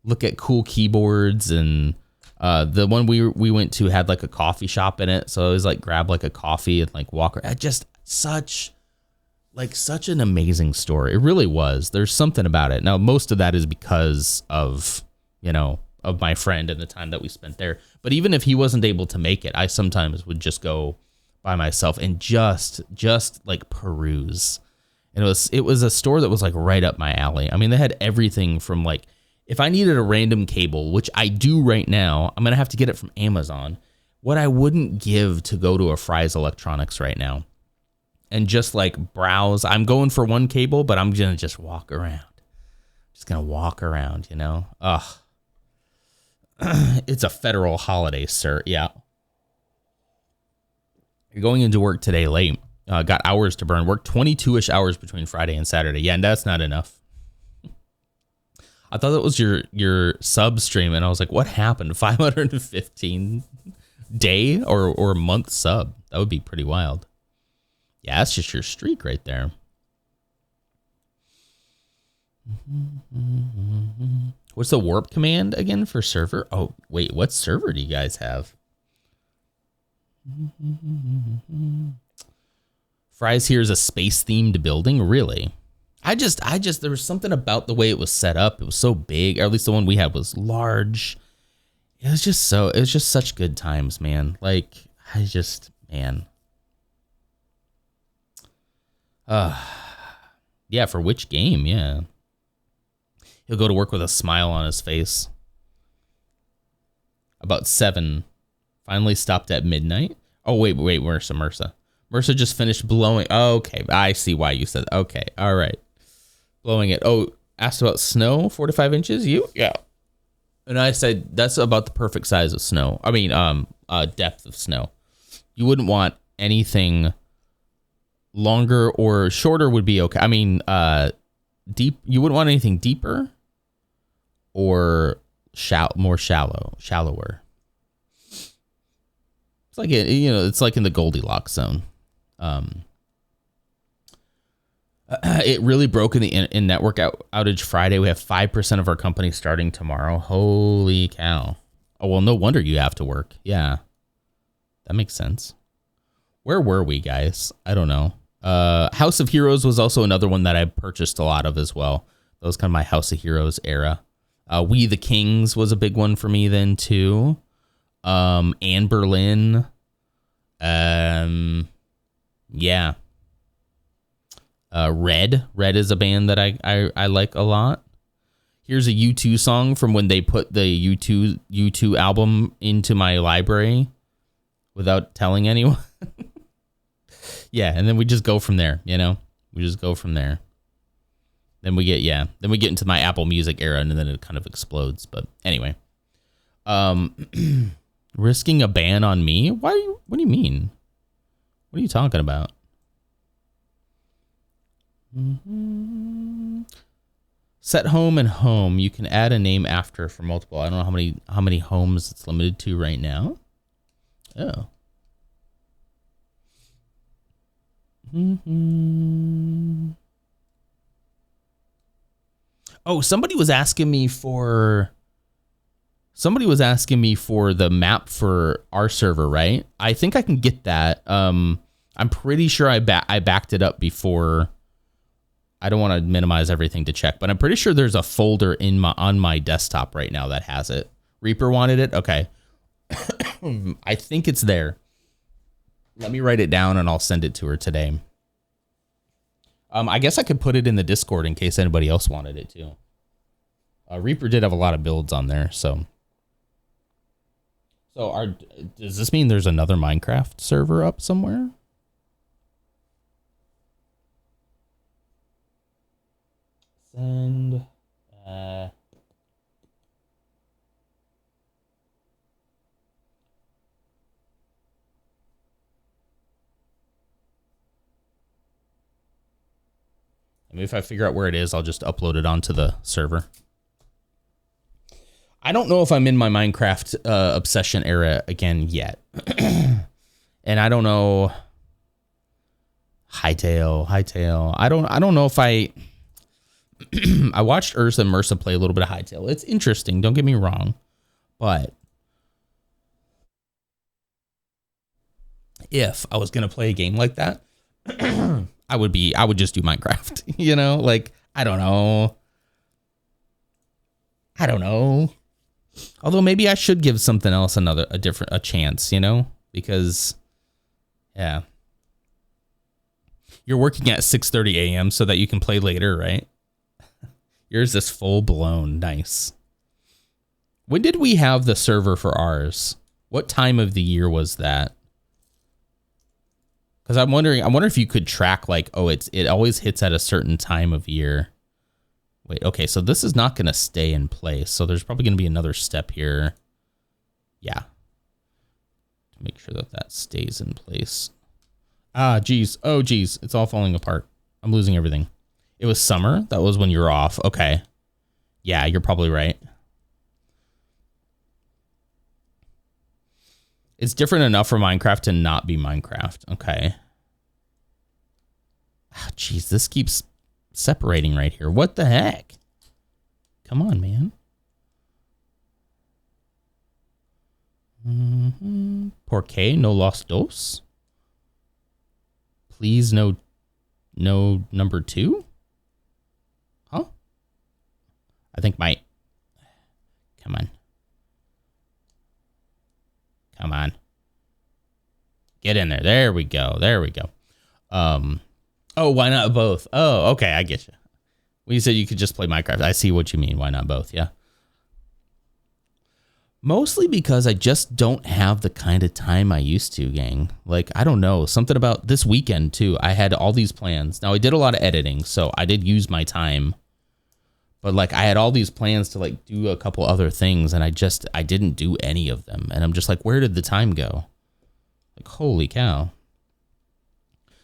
look at cool keyboards. And the one we went to had like a coffee shop in it. So I was like, grab like a coffee and like walk around. Just such an amazing store. It really was. There's something about it. Now, most of that is because of, you know, of my friend and the time that we spent there. But even if he wasn't able to make it, I sometimes would just go by myself and just like peruse. And it was a store that was like right up my alley. I mean, they had everything from like if I needed a random cable, which I do right now, I'm going to have to get it from Amazon. What I wouldn't give to go to a Fry's Electronics right now and just like browse. I'm going for one cable, but I'm going to just walk around. Just going to walk around, you know? Ugh. It's a federal holiday, sir. Yeah. You're going into work today late. Got hours to burn. Worked 22-ish hours between Friday and Saturday. Yeah, and that's not enough. I thought that was your sub stream, and I was like, what happened? 515 day or month sub? That would be pretty wild. Yeah, that's just your streak right there. What's the warp command again for server? Oh, wait, what server do you guys have? Fry's here is a space-themed building? Really? I just, there was something about the way it was set up. It was so big, or at least the one we had was large. It was just such good times, man. Like, man. Yeah, for which game? Yeah. He'll go to work with a smile on his face. About 7. Finally stopped at midnight. Oh, wait, where's Mercer? Mercer just finished blowing. Oh, okay, I see why you said. Okay, all right. Blowing it. Oh, asked about snow, 4 to 5 inches. Yeah. And I said that's about the perfect size of snow. I mean, depth of snow. You wouldn't want anything longer or shorter would be okay. I mean, deep. You wouldn't want anything deeper or shallower. It's like it's like in the Goldilocks zone. It really broke in the in-network outage Friday. We have 5% of our company starting tomorrow. Holy cow. Oh, well, no wonder you have to work. Yeah, that makes sense. Where were we, guys? I don't know. House of Heroes was also another one that I purchased a lot of as well. That was kind of my House of Heroes era. We the Kings was a big one for me then too. Anne Boleyn. Yeah. Red is a band that I like a lot. Here's a U2 song from when they put the U2 album into my library without telling anyone. Yeah, and then we just go from there, you know? We just go from there. Then we get into my Apple Music era, and then it kind of explodes. But anyway. Risking a ban on me? What do you mean? What are you talking about? Set home and home. You can add a name after for multiple. I don't know how many homes it's limited to right now. Oh. Oh, somebody was asking me for the map for our server, right? I think I can get that. I'm pretty sure I backed it up before. I don't want to minimize everything to check, but I'm pretty sure there's a folder on my desktop right now that has it. Reaper wanted it. Okay. I think it's there. Let me write it down and I'll send it to her today. I guess I could put it in the Discord in case anybody else wanted it too. Reaper did have a lot of builds on there, so. Does this mean there's another Minecraft server up somewhere? Send. Maybe if I figure out where it is, I'll just upload it onto the server. I don't know if I'm in my Minecraft obsession era again yet. And I don't know. Hightail. I don't know if I watched Ursa and Mersa play a little bit of Hightail. It's interesting, don't get me wrong. But if I was gonna play a game like that, I would just do Minecraft. You know, like I don't know. Although maybe I should give something else a chance, you know, because yeah. You're working at 6:30 a.m. so that you can play later, right? Yours is full blown. Nice. When did we have the server for ours? What time of the year was that? Because I'm wondering, I wonder if you could track like, oh, it always hits at a certain time of year. Wait, okay, so this is not going to stay in place. So there's probably going to be another step here. Yeah. To make sure that that stays in place. Ah, geez. Oh, geez. It's all falling apart. I'm losing everything. It was summer. That was when you were off. Okay. Yeah, you're probably right. It's different enough for Minecraft to not be Minecraft. Okay. Oh, geez, this keeps separating right here. What the heck? Come on, man. ¿Por qué no los dos? Please no number 2? Huh? I think my... Come on. Come on. Get in there. There we go. There we go. Oh, why not both? Oh, okay. I get you. When you said you could just play Minecraft, I see what you mean. Why not both? Yeah. Mostly because I just don't have the kind of time I used to, gang. Like, I don't know. Something about this weekend, too. I had all these plans. Now, I did a lot of editing, so I did use my time. But, like, I had all these plans to, like, do a couple other things, and I didn't do any of them. And I'm just like, where did the time go? Like, holy cow.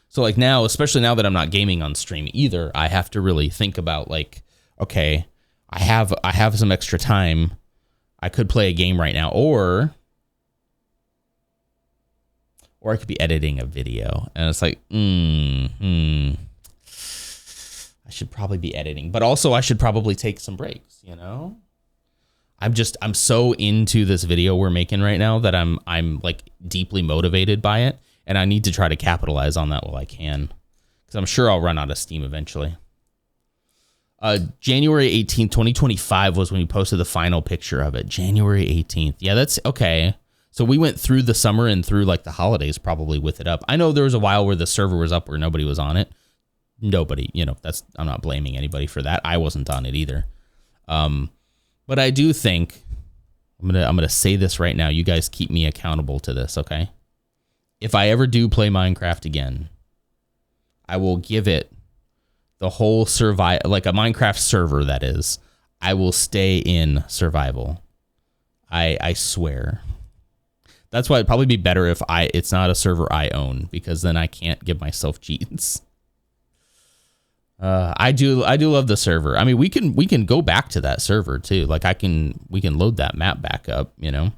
So, like, now, especially now that I'm not gaming on stream either, I have to really think about, like, okay, I have some extra time. I could play a game right now, or I could be editing a video, and it's like, I should probably be editing, but also I should probably take some breaks, you know? I'm so into this video we're making right now that I'm like deeply motivated by it, and I need to try to capitalize on that while I can, because I'm sure I'll run out of steam eventually. January 18th, 2025 was when we posted the final picture of it. January 18th. Yeah, that's okay. So we went through the summer and through like the holidays probably with it up. I know there was a while where the server was up where nobody was on it. Nobody, you know, I'm not blaming anybody for that. I wasn't on it either. But I do think I'm gonna say this right now. You guys keep me accountable to this, okay? If I ever do play Minecraft again, I will give it the whole like a Minecraft server, that is. I will stay in survival. I swear. That's why it'd probably be better if it's not a server I own, because then I can't give myself cheats. I do love the server. I mean, we can go back to that server too. Like we can load that map back up, you know.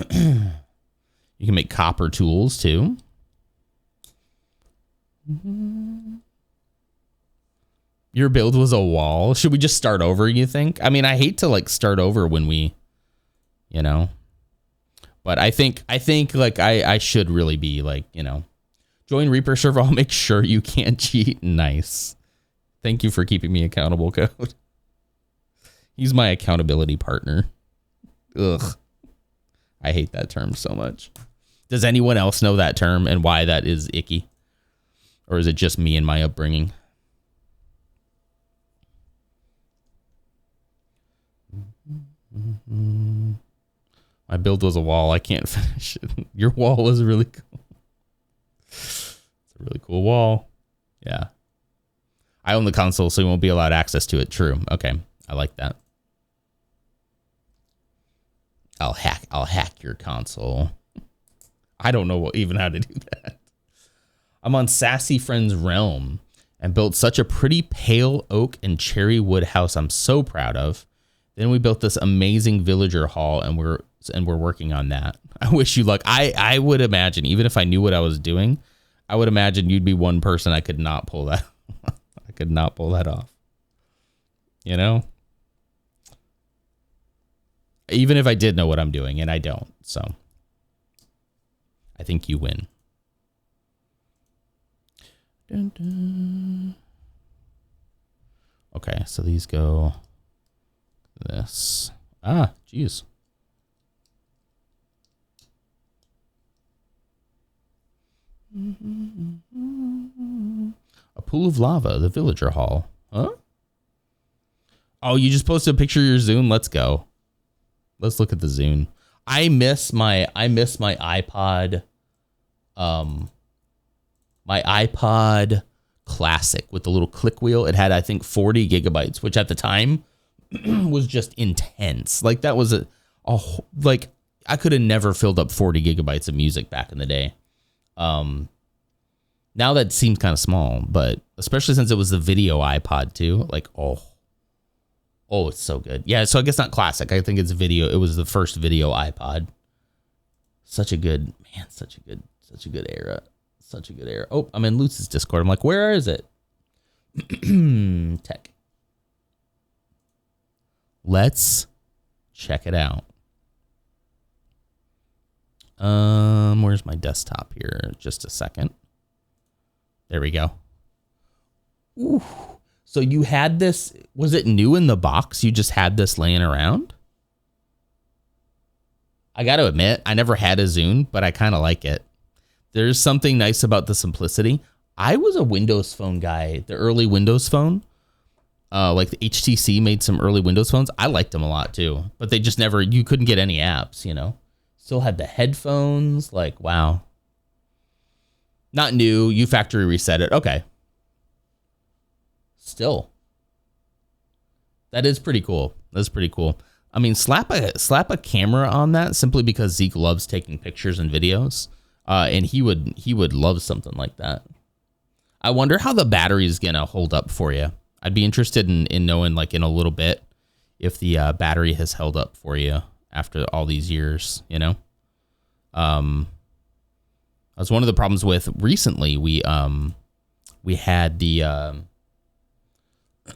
You can make copper tools too. Your build was a wall. Should we just start over, you think? I mean, I hate to like start over when we, you know, but I think like I should really be like, you know, join Reaper server. I'll make sure you can't cheat. Nice. Thank you for keeping me accountable, Code. He's my accountability partner. Ugh. I hate that term so much. Does anyone else know that term and why that is icky? Or is it just me and my upbringing? My build was a wall. I can't finish it. Your wall was really cool. It's a really cool wall. Yeah. I own the console, so you won't be allowed access to it. True. Okay. I like that. I'll hack your console. I don't know even how to do that. I'm on Sassy Friends Realm and built such a pretty pale oak and cherry wood house I'm so proud of. Then we built this amazing villager hall, and we're working on that. I wish you luck. I would imagine, even if I knew what I was doing, I would imagine you'd be one person I could not pull that. I could not pull that off. You know? Even if I did know what I'm doing, and I don't. So I think you win. Dun, dun. Okay, so these go this. Ah, geez. A pool of lava, the villager hall. Huh? Oh, you just posted a picture of your Zune? Let's go. Let's look at the Zune. I miss my iPod. My iPod Classic with the little click wheel. It had, I think, 40 gigabytes, which at the time was just intense. Like that was like I could have never filled up 40 gigabytes of music back in the day. Now that seems kind of small, but especially since it was the video iPod too. Like, oh, it's so good. Yeah, so I guess not classic. I think it's video. It was the first video iPod. Such a good era. Such a good era. Oh, I'm in Lutz's Discord. I'm like, where is it? Tech. Let's check it out. Where's my desktop here? Just a second. There we go. Ooh. So you had this, was it new in the box? You just had this laying around? I got to admit, I never had a Zune, but I kind of like it. There's something nice about the simplicity. I was a Windows Phone guy, the early Windows Phone. Like the HTC made some early Windows phones. I liked them a lot too, but they just never, you couldn't get any apps, you know? Still had the headphones, like, wow. Not new, you factory reset it. Okay. Still. That is pretty cool. That's pretty cool. I mean, slap a camera on that simply because Zeke loves taking pictures and videos. And he would love something like that. I wonder how the battery is gonna hold up for you. I'd be interested in knowing, like, in a little bit if the battery has held up for you after all these years, you know? That's one of the problems with recently. We had the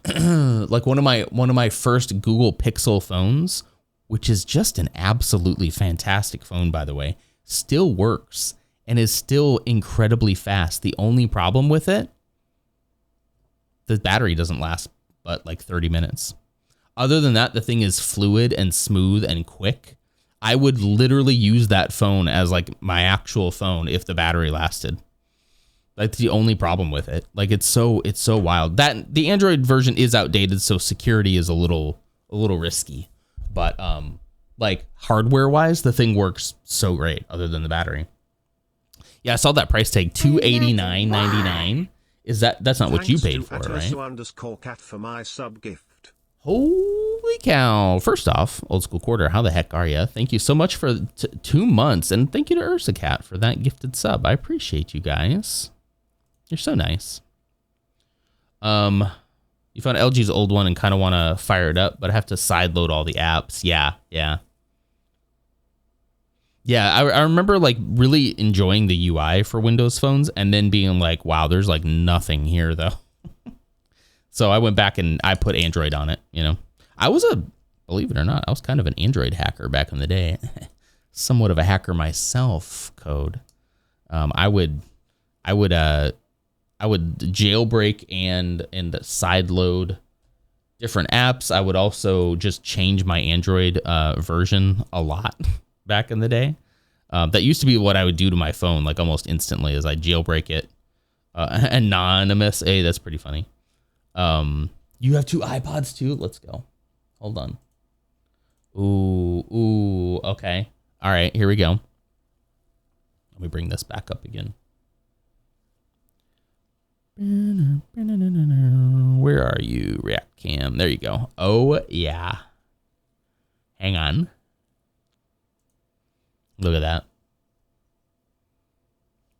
like one of my first Google Pixel phones, which is just an absolutely fantastic phone, by the way, still works and is still incredibly fast. The only problem with it, the battery doesn't last but like 30 minutes. Other than that, the thing is fluid and smooth and quick. I would literally use that phone as like my actual phone if the battery lasted. That's the only problem with it. Like it's so wild. That the Android version is outdated, so security is a little risky. But like hardware wise, the thing works so great other than the battery. Yeah, I saw that price tag, $289.99. Is that's not what you paid for, right? _cat for my sub gift. Holy cow. First off, Old School Quarter, how the heck are you? Thank you so much for 2 months. And thank you to Ursa Cat for that gifted sub. I appreciate you guys. You're so nice. You found LG's old one and kind of want to fire it up, but I have to sideload all the apps. Yeah. I remember like really enjoying the UI for Windows phones and then being like, wow, there's like nothing here though. So I went back and I put Android on it, you know. Believe it or not, I was kind of an Android hacker back in the day. Somewhat of a hacker myself, Code. I would jailbreak and sideload different apps. I would also just change my Android version a lot back in the day. That used to be what I would do to my phone, like almost instantly, as I jailbreak it. Anonymous. Hey, that's pretty funny. You have 2 iPods too? Let's go. Hold on. Ooh, okay. All right, here we go. Let me bring this back up again. Where are you, React Cam? There you go. Oh, yeah. Hang on. Look at that.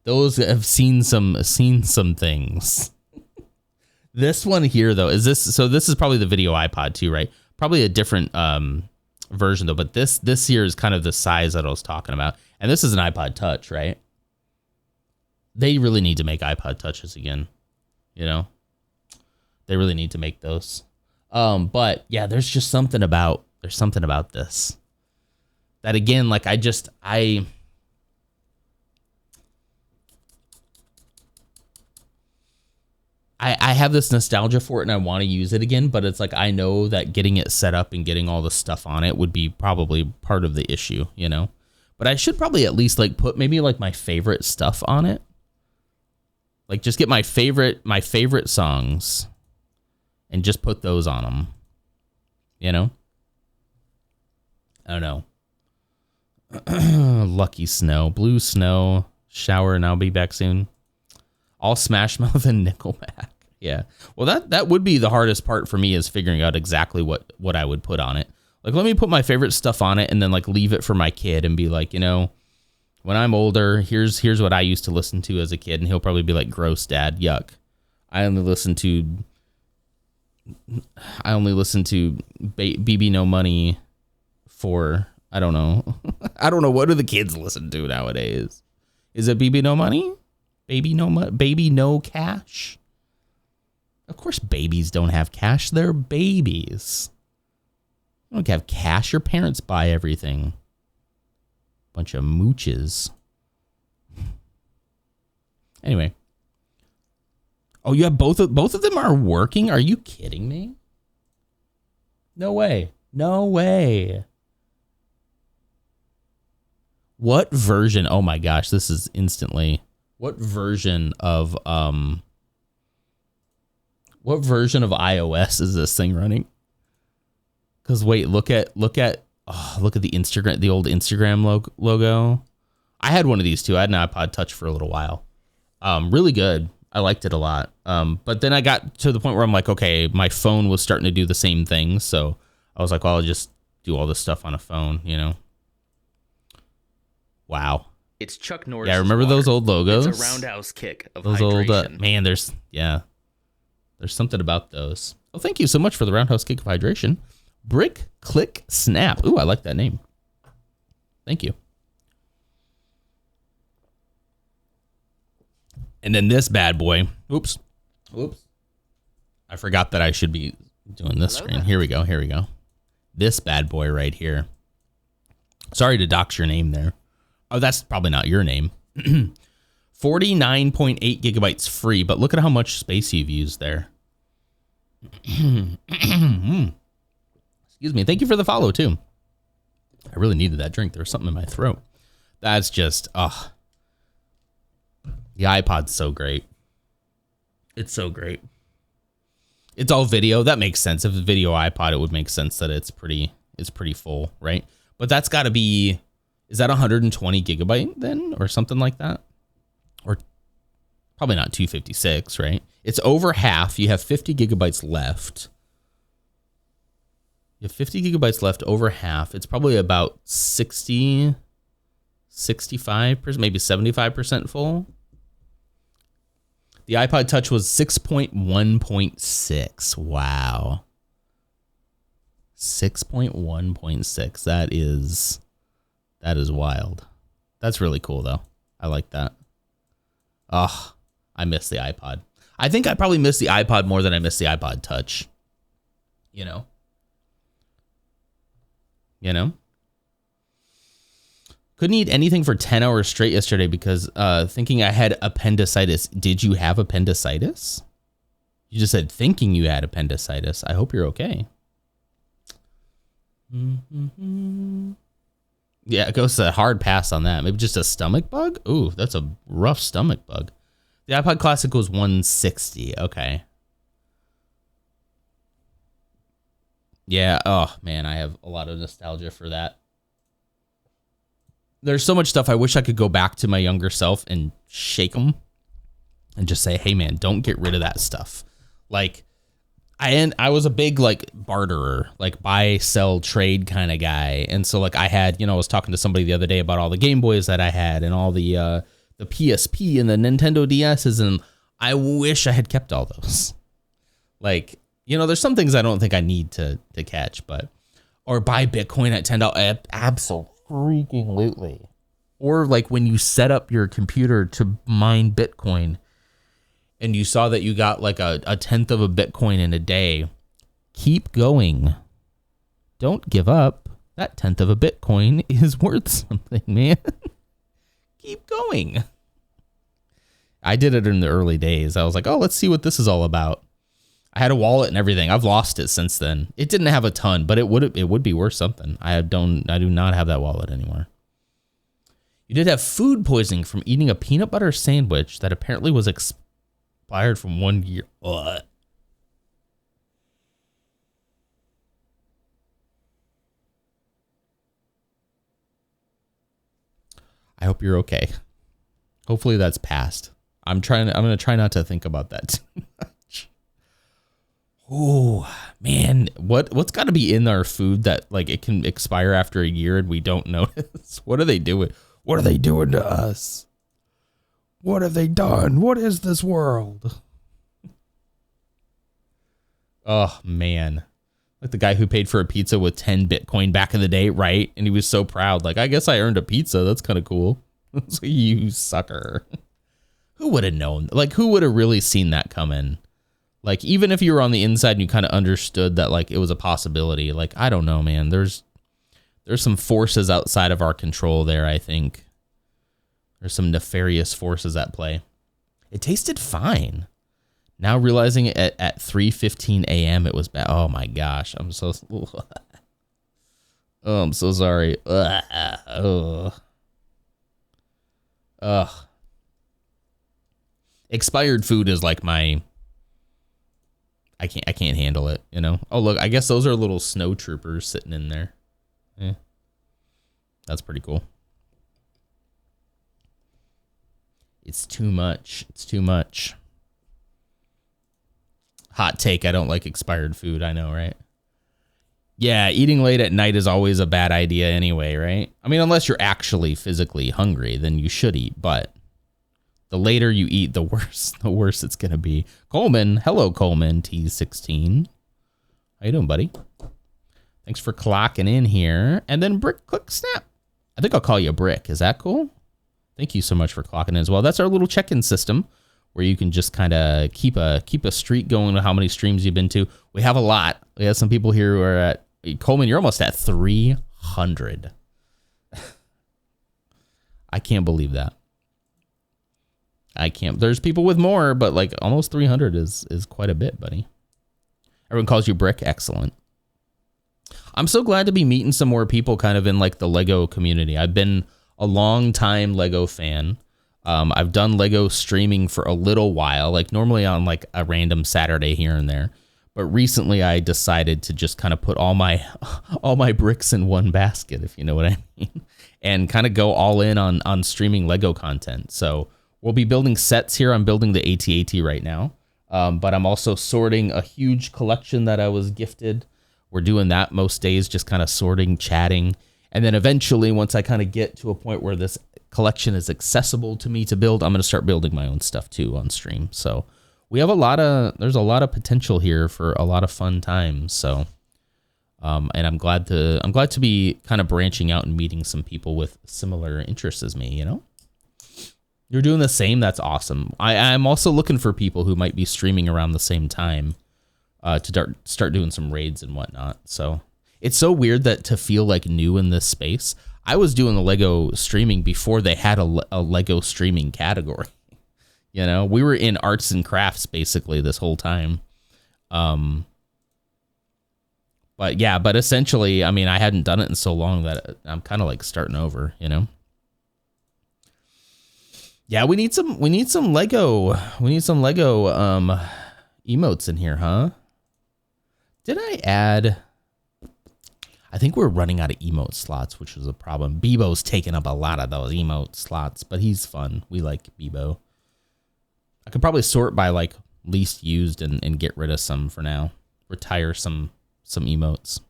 Those have seen some things. This one here though, this is probably the video iPod too, right? Probably a different version though, but this here is kind of the size that I was talking about. And this is an iPod Touch, right? They really need to make iPod Touches again, you know? They really need to make those. But yeah, there's something about this. That again, like I have this nostalgia for it and I want to use it again, but it's like I know that getting it set up and getting all the stuff on it would be probably part of the issue, you know? But I should probably at least like put maybe like my favorite stuff on it. Like just get my favorite songs and just put those on them. You know? I don't know. Lucky Snow, Blue Snow, shower, and I'll be back soon. All Smash Mouth and Nickelback. Yeah. Well, that would be the hardest part for me, is figuring out exactly what I would put on it. Like, let me put my favorite stuff on it and then like leave it for my kid and be like, you know, when I'm older, here's what I used to listen to as a kid, and he'll probably be like, gross, Dad, yuck. I only listen to BB No Money for, I don't know. I don't know, what do the kids listen to nowadays? Is it BB No Money? Baby No Cash? Of course babies don't have cash. They're babies. You don't have cash. Your parents buy everything. Bunch of mooches. Anyway. Oh, you have both of them are working? Are you kidding me? No way. No way. What version? Oh my gosh, this is instantly. What version of iOS is this thing running? Because wait, look at the Instagram, the old Instagram logo. I had one of these too. I had an iPod Touch for a little while. Really good. I liked it a lot. But then I got to the point where I'm like, okay, my phone was starting to do the same thing. So I was like, well, I'll just do all this stuff on a phone, you know? Wow. It's Chuck Norris. Yeah, remember those old logos? It's a roundhouse kick of those hydration. old, man, there's something about those. Oh, thank you so much for the roundhouse kick of hydration. Brick, Click, Snap. Ooh, I like that name. Thank you. And then this bad boy. Oops. I forgot that I should be doing this screen. Here we go. This bad boy right here. Sorry to dox your name there. Oh, that's probably not your name. 49.8 gigabytes free, but look at how much space you've used there. Excuse me. Thank you for the follow, too. I really needed that drink. There was something in my throat. That's just, the iPod's so great. It's so great. It's all video. That makes sense. If it's a video iPod, it would make sense that it's pretty full, right? But that's got to be, is that 120 gigabyte then, or something like that? Or probably not 256, right? It's over half. You have 50 gigabytes left. You have 50 gigabytes left, over half. It's probably about 60, 65%, maybe 75% full. The iPod Touch was 6.1.6. Wow. 6.1.6. That is wild. That's really cool though. I like that. Oh, I miss the iPod. I think I probably miss the iPod more than I miss the iPod Touch. You know? Couldn't eat anything for 10 hours straight yesterday because thinking I had appendicitis. Did you have appendicitis? You just said thinking you had appendicitis. I hope you're okay. Yeah, it goes a hard pass on that. Maybe just a stomach bug? Ooh, that's a rough stomach bug. The iPod Classic was 160. Okay. Yeah, oh man, I have a lot of nostalgia for that. There's so much stuff I wish I could go back to my younger self and shake them and just say, hey man, don't get rid of that stuff. Like, I was a big like barterer, like buy, sell, trade kind of guy. And so like I had, I was talking to somebody the other day about all the Game Boys that I had and all the PSP and the Nintendo DSs, and I wish I had kept all those. Like, there's some things I don't think I need to catch, or buy Bitcoin at $10. Absolutely. Or like when you set up your computer to mine Bitcoin and you saw that you got like a tenth of a Bitcoin in a day, keep going. Don't give up. That tenth of a Bitcoin is worth something, man. Keep going. I did it in the early days. I was like, oh, let's see what this is all about. I had a wallet and everything. I've lost it since then. It didn't have a ton, but it would be worth something. I do not have that wallet anymore. You did have food poisoning from eating a peanut butter sandwich that apparently was expired from 1 year. Ugh. I hope you're okay. Hopefully that's passed. I'm gonna try not to think about that too much. Oh man, what's got to be in our food that like it can expire after a year and we don't notice? What are they doing? What are they doing to us? What have they done? What is this world? Oh man, like the guy who paid for a pizza with 10 Bitcoin back in the day, right? And he was so proud, like, I guess I earned a pizza. That's kind of cool. It's like, you sucker. Who would have known? Like, who would have really seen that coming? Like, even if you were on the inside and you kind of understood that, like, it was a possibility. Like, I don't know, man. There's some forces outside of our control there, I think. There's some nefarious forces at play. It tasted fine. Now realizing it at 3:15 a.m. it was bad. Oh my gosh, I'm so oh, I'm so sorry. Ugh. Expired food is like my I can't handle it, you know. Oh look, I guess those are little snow troopers sitting in there. Yeah. That's pretty cool. It's too much. It's too much. Hot take, I don't like expired food. I know, right? Yeah, eating late at night is always a bad idea anyway, right? I mean, unless you're actually physically hungry, then you should eat. But the later you eat, the worse it's going to be. Coleman, hello, Coleman, T16. How you doing, buddy? Thanks for clocking in here. And then Brick Click Snap. I think I'll call you Brick. Is that cool? Thank you so much for clocking in as well. That's our little check-in system, where you can just kind of keep a streak going with how many streams you've been to. We have a lot. We have some people here who are at, Coleman, you're almost at 300. I can't believe that. I can't. There's people with more, but like almost 300 is quite a bit, buddy. Everyone calls you Brick. Excellent. I'm so glad to be meeting some more people kind of in like the Lego community. I've been a long time Lego fan. I've done Lego streaming for a little while, like normally on like a random Saturday here and there. But recently I decided to just kind of put all my bricks in one basket, if you know what I mean, and kind of go all in on streaming Lego content. So we'll be building sets here. I'm building the AT-AT right now, but I'm also sorting a huge collection that I was gifted. We're doing that most days, just kind of sorting, chatting. And then eventually, once I kind of get to a point where this collection is accessible to me to build, I'm going to start building my own stuff too on stream. So we have there's a lot of potential here for a lot of fun times. So, and I'm glad to be kind of branching out and meeting some people with similar interests as me, you know? You're doing the same. That's awesome. I'm also looking for people who might be streaming around the same time, to start doing some raids and whatnot. So it's so weird that to feel like new in this space. I was doing the Lego streaming before they had a Lego streaming category. You know, we were in arts and crafts basically this whole time. But essentially, I mean, I hadn't done it in so long that I'm kind of like starting over, you know? Yeah, we need some Lego. We need some Lego emotes in here, huh? Did I add? I think we're running out of emote slots, which was a problem. Bebo's taking up a lot of those emote slots, but he's fun. We like Bebo. I could probably sort by like least used and get rid of some for now. Retire some emotes.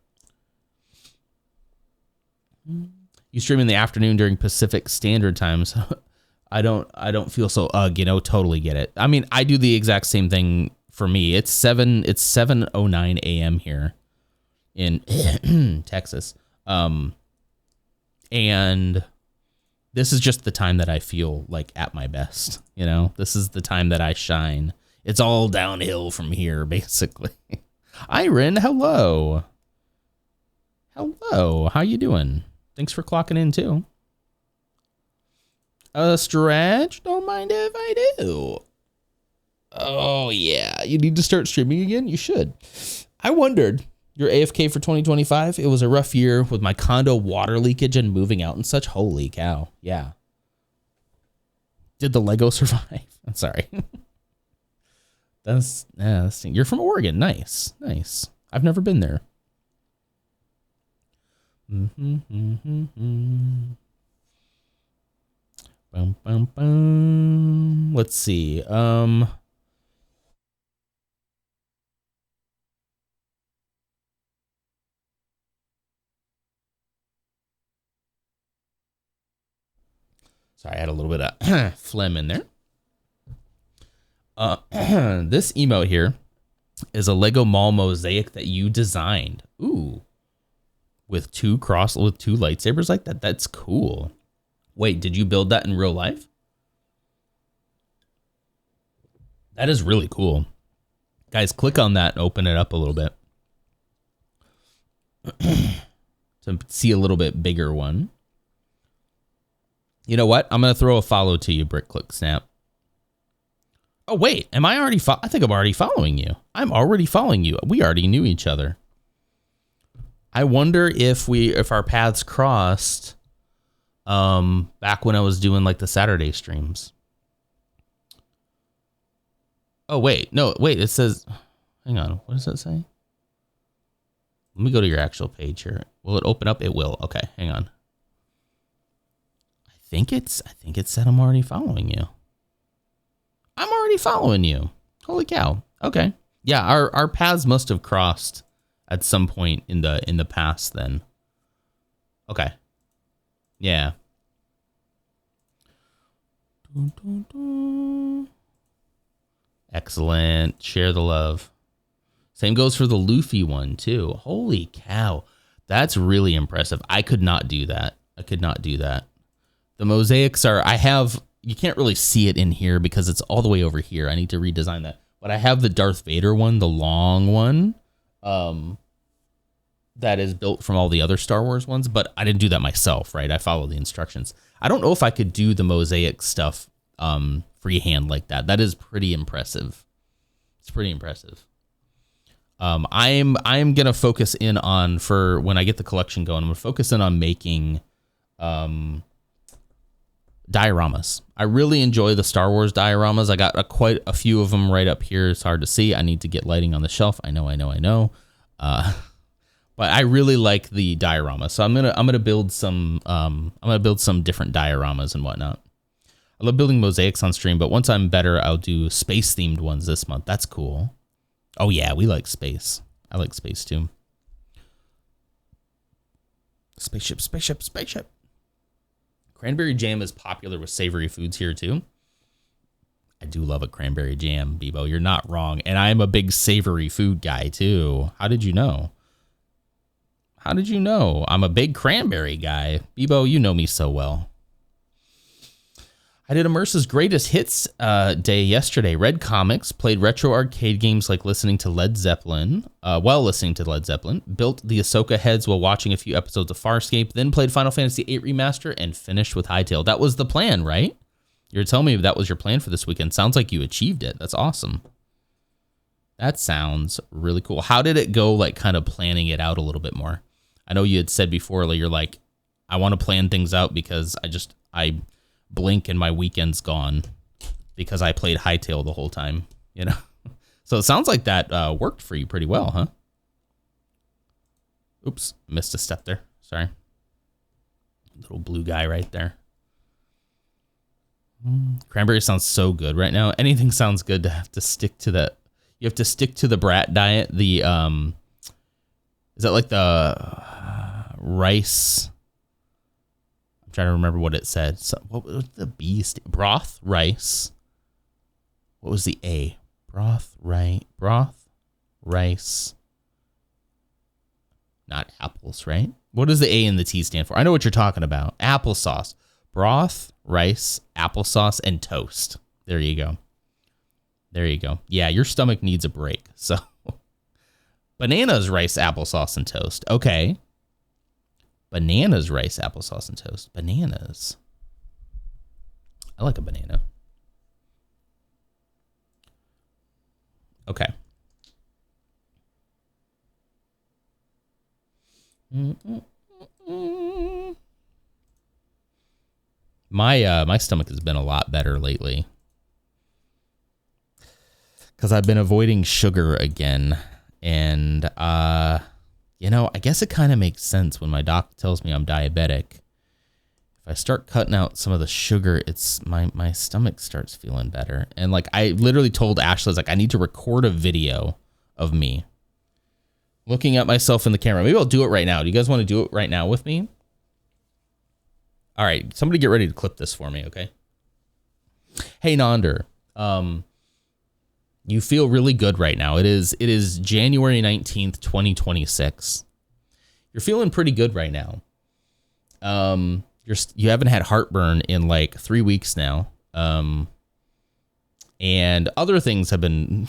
You stream in the afternoon during Pacific Standard Time, so I don't feel so you know, totally get it. I mean, I do the exact same thing for me. It's 7:09 a.m. here in Texas. And this is just the time that I feel like at my best, you know? This is the time that I shine. It's all downhill from here, basically. Iron, hello. Hello, how you doing? Thanks for clocking in too. Stretch, don't mind if I do. Oh yeah, you need to start streaming again? You should. I wondered, you're AFK for 2025? It was a rough year with my condo water leakage and moving out and such. Holy cow, yeah. Did the Lego survive? I'm sorry. That's you're from Oregon. Nice. I've never been there. Bum, bum, bum. Let's see. Sorry, I had a little bit of phlegm in there. This emote here is a Lego Mall mosaic that you designed. Ooh. With two lightsabers like that. That's cool. Wait, did you build that in real life? That is really cool. Guys, click on that and open it up a little bit. To see a little bit bigger one. You know what? I'm going to throw a follow to you, Brick Click Snap. Oh, wait. Am I already... I think I'm already following you. I'm already following you. We already knew each other. I wonder if our paths crossed back when I was doing like the Saturday streams. Oh, wait. No, wait. It says... Hang on. What does that say? Let me go to your actual page here. Will it open up? It will. Okay, hang on. I think it said I'm already following you. I'm already following you. Holy cow. Okay. Yeah, our paths must have crossed at some point in the past then. Okay. Yeah. Excellent. Share the love. Same goes for the Luffy one too. Holy cow. That's really impressive. I could not do that. The mosaics are, you can't really see it in here because it's all the way over here. I need to redesign that. But I have the Darth Vader one, the long one, that is built from all the other Star Wars ones, but I didn't do that myself, right? I followed the instructions. I don't know if I could do the mosaic stuff freehand like that. That is pretty impressive. It's pretty impressive. I'm going to focus in on, for when I get the collection going, I'm going to focus in on making dioramas. I really enjoy the Star Wars dioramas. I got quite a few of them right up here. It's hard to see. I need to get lighting on the shelf. I know. But I really like the diorama. So I'm gonna build some different dioramas and whatnot. I love building mosaics on stream, but once I'm better, I'll do space themed ones this month. That's cool. Oh yeah, we like space. I like space too. Spaceship. Cranberry jam is popular with savory foods here too. I do love a cranberry jam, Bebo. You're not wrong. And I'm a big savory food guy too. How did you know? I'm a big cranberry guy. Bebo, you know me so well. I did Immerse's greatest hits day yesterday. Read comics, played retro arcade games like listening to Led Zeppelin, built the Ahsoka heads while watching a few episodes of Farscape, then played Final Fantasy VIII Remaster, and finished with Hytale. That was the plan, right? You're telling me that was your plan for this weekend. Sounds like you achieved it. That's awesome. That sounds really cool. How did it go, like, kind of planning it out a little bit more? I know you had said before, like, you're like, I want to plan things out because I blink and my weekend's gone because I played Hytale the whole time, you know? So it sounds like that worked for you pretty well, huh? Oops, missed a step there. Sorry. Little blue guy right there. Cranberry sounds so good right now. Anything sounds good to have to stick to that. You have to stick to the brat diet. The, is that like the rice? I'm trying to remember what it said. So, what was the B? Broth, rice. What was the A? Broth, rice. Not apples, right? What does the A and the T stand for? I know what you're talking about. Applesauce. Broth, rice, applesauce, and toast. There you go. Yeah, your stomach needs a break. So, bananas, rice, applesauce, and toast. Okay. Bananas, rice, applesauce, and toast. Bananas. I like a banana. Okay. My stomach has been a lot better lately because I've been avoiding sugar again, and you know, I guess it kind of makes sense when my doc tells me I'm diabetic. if I start cutting out some of the sugar, it's my stomach starts feeling better. And like I literally told Ashley, I was like, I need to record a video of me looking at myself in the camera. Maybe I'll do it right now. Do you guys want to do it right now with me? All right, somebody get ready to clip this for me, okay? Hey Nonder, you feel really good right now. It is January 19th, 2026. You're feeling pretty good right now. You haven't had heartburn in like 3 weeks now. And other things have been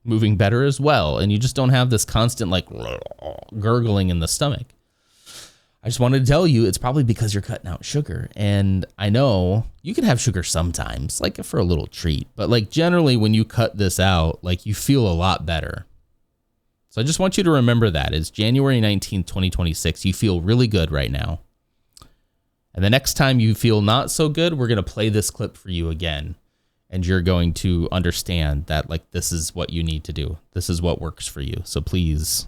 moving better as well. And you just don't have this constant like gurgling in the stomach. I just wanted to tell you it's probably because you're cutting out sugar. And I know you can have sugar sometimes, like for a little treat, but like generally when you cut this out, like you feel a lot better. So I just want you to remember that it's January 19th, 2026. You feel really good right now. And the next time you feel not so good, we're going to play this clip for you again. And you're going to understand that like this is what you need to do. This is what works for you. So please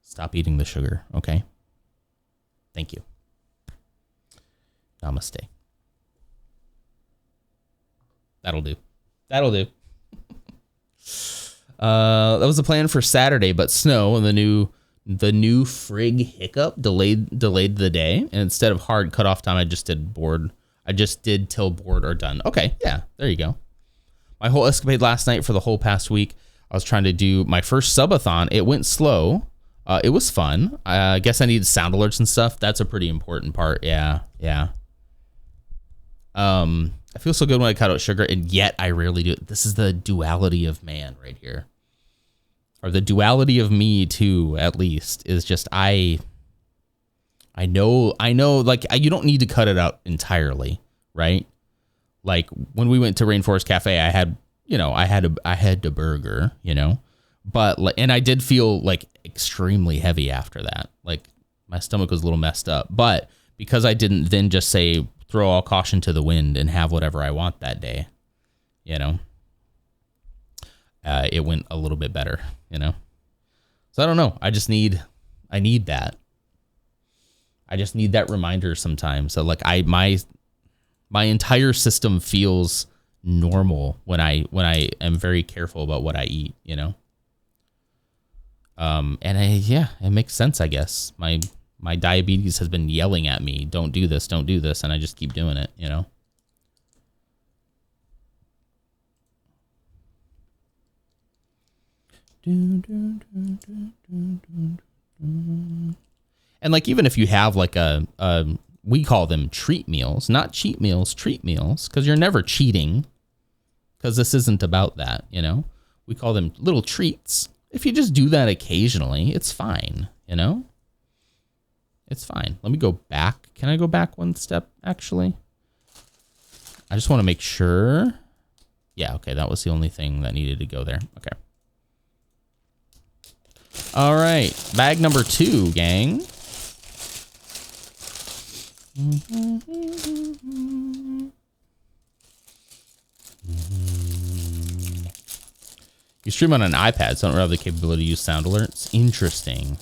stop eating the sugar, okay? Thank you. Namaste. That'll do. That'll do. That was the plan for Saturday, but snow and the new Frigg hiccup delayed the day. And instead of hard cutoff time, I just did till bored or done. Okay, yeah, there you go. My whole escapade last night for the whole past week, I was trying to do my first subathon. It went slow. It was fun. I guess I needed sound alerts and stuff. That's a pretty important part. Yeah. I feel so good when I cut out sugar, and yet I rarely do it. This is the duality of man right here. Or the duality of me too, at least, is just I know, like, you don't need to cut it out entirely, right? Like, when we went to Rainforest Cafe, I had the burger, but, and I did feel, like, extremely heavy after that. Like, my stomach was a little messed up, but because I didn't then just say, throw all caution to the wind and have whatever I want that day, it went a little bit better, So I don't know. I need that. I just need that reminder sometimes. So like my entire system feels normal when I am very careful about what I eat, it makes sense, I guess. My diabetes has been yelling at me, don't do this, and I just keep doing it, And like, even if you have like we call them treat meals, not cheat meals, treat meals, because you're never cheating, because this isn't about that, we call them little treats. If you just do that occasionally, it's fine, it's fine. Let me go back. Can I go back one step, actually? I just want to make sure. Yeah, okay, that was the only thing that needed to go there. Okay. All right, bag number 2, gang. You stream on an iPad, so I don't have the capability to use sound alerts. Interesting.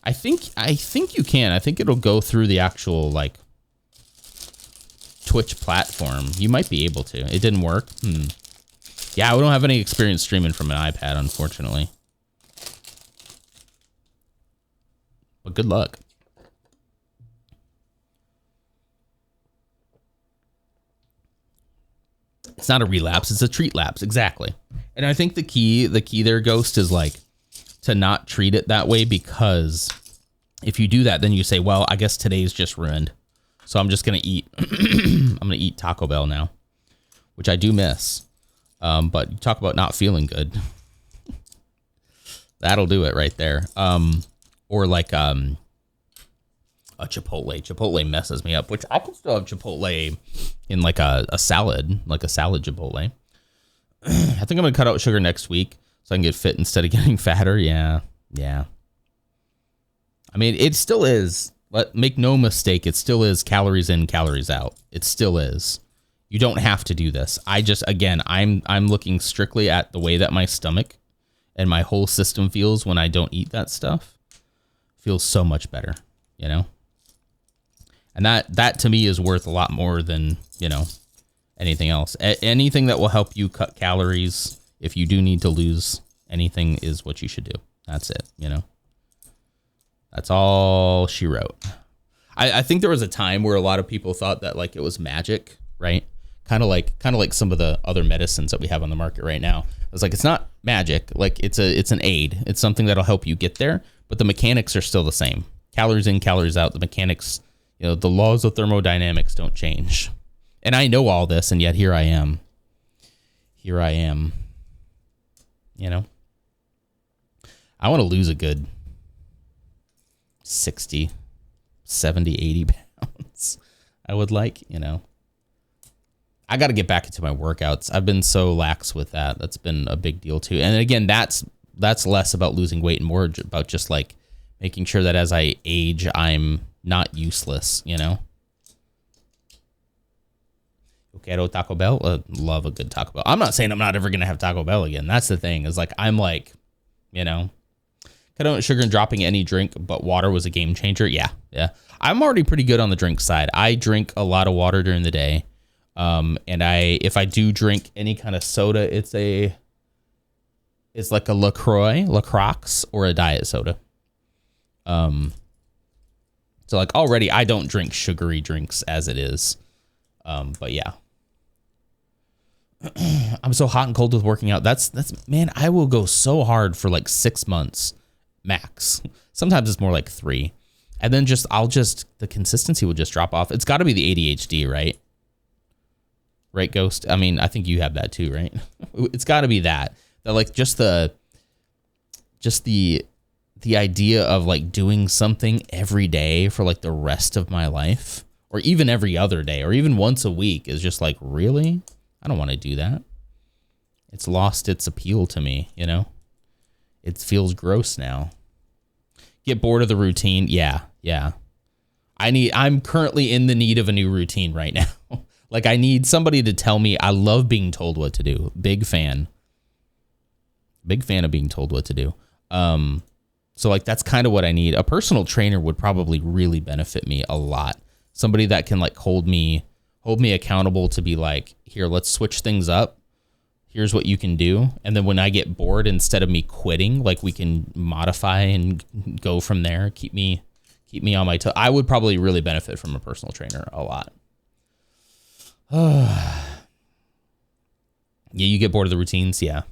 I think you can. I think it'll go through the actual like Twitch platform. You might be able to. It didn't work. Yeah, we don't have any experience streaming from an iPad, unfortunately. But good luck. It's not a relapse, it's a treat lapse. Exactly. And I think the key there, Ghost, is like to not treat it that way, because if you do that, then you say, well, I guess today's just ruined. So I'm just going to eat. I'm going to eat Taco Bell now, which I do miss. But you talk about not feeling good. That'll do it right there. Or like a Chipotle. Chipotle messes me up, which I can still have Chipotle in like a salad, like a salad Chipotle. I think I'm going to cut out sugar next week so I can get fit instead of getting fatter. Yeah. I mean, it still is. Make no mistake, it still is calories in, calories out. It still is. You don't have to do this. I'm looking strictly at the way that my stomach and my whole system feels when I don't eat that stuff. Feels so much better, And that to me is worth a lot more than, anything else. Anything that will help you cut calories, if you do need to lose anything, is what you should do. That's it, That's all she wrote. I think there was a time where a lot of people thought that like it was magic, right? Kind of like some of the other medicines that we have on the market right now. It's like, it's not magic. Like it's an aid. It's something that'll help you get there, but the mechanics are still the same. Calories in, calories out. The mechanics, the laws of thermodynamics don't change. And I know all this, and yet here I am. I want to lose a good 60, 70, 80 pounds. I would like, I got to get back into my workouts. I've been so lax with that. That's been a big deal too. And again, that's less about losing weight and more about just like making sure that as I age, I'm not useless, Quiero Taco Bell. Love a good Taco Bell. I'm not saying I'm not ever going to have Taco Bell again. That's the thing, is like, I'm like, cut out sugar and dropping any drink, but water was a game changer. Yeah. I'm already pretty good on the drink side. I drink a lot of water during the day. And if I do drink any kind of soda, it's like a LaCroix, or a diet soda. So like already I don't drink sugary drinks as it is. But yeah. I'm so hot and cold with working out. That's man, I will go so hard for like 6 months max. Sometimes it's more like 3. And then the consistency will just drop off. It's got to be the ADHD, right? Right, Ghost? I mean, I think you have that too, right? It's got to be that like just the idea of like doing something every day for like the rest of my life, or even every other day, or even once a week, is just like, really? I don't want to do that. It's lost its appeal to me, It feels gross now. Get bored of the routine. Yeah. I'm currently in the need of a new routine right now. Like, I need somebody to tell me. I love being told what to do. Big fan of being told what to do. So like, that's kind of what I need. A personal trainer would probably really benefit me a lot. Somebody that can like hold me accountable to be like, here, let's switch things up. Here's what you can do. And then when I get bored, instead of me quitting, like, we can modify and go from there. Keep me on my toe. I would probably really benefit from a personal trainer a lot. Yeah, you get bored of the routines. Yeah,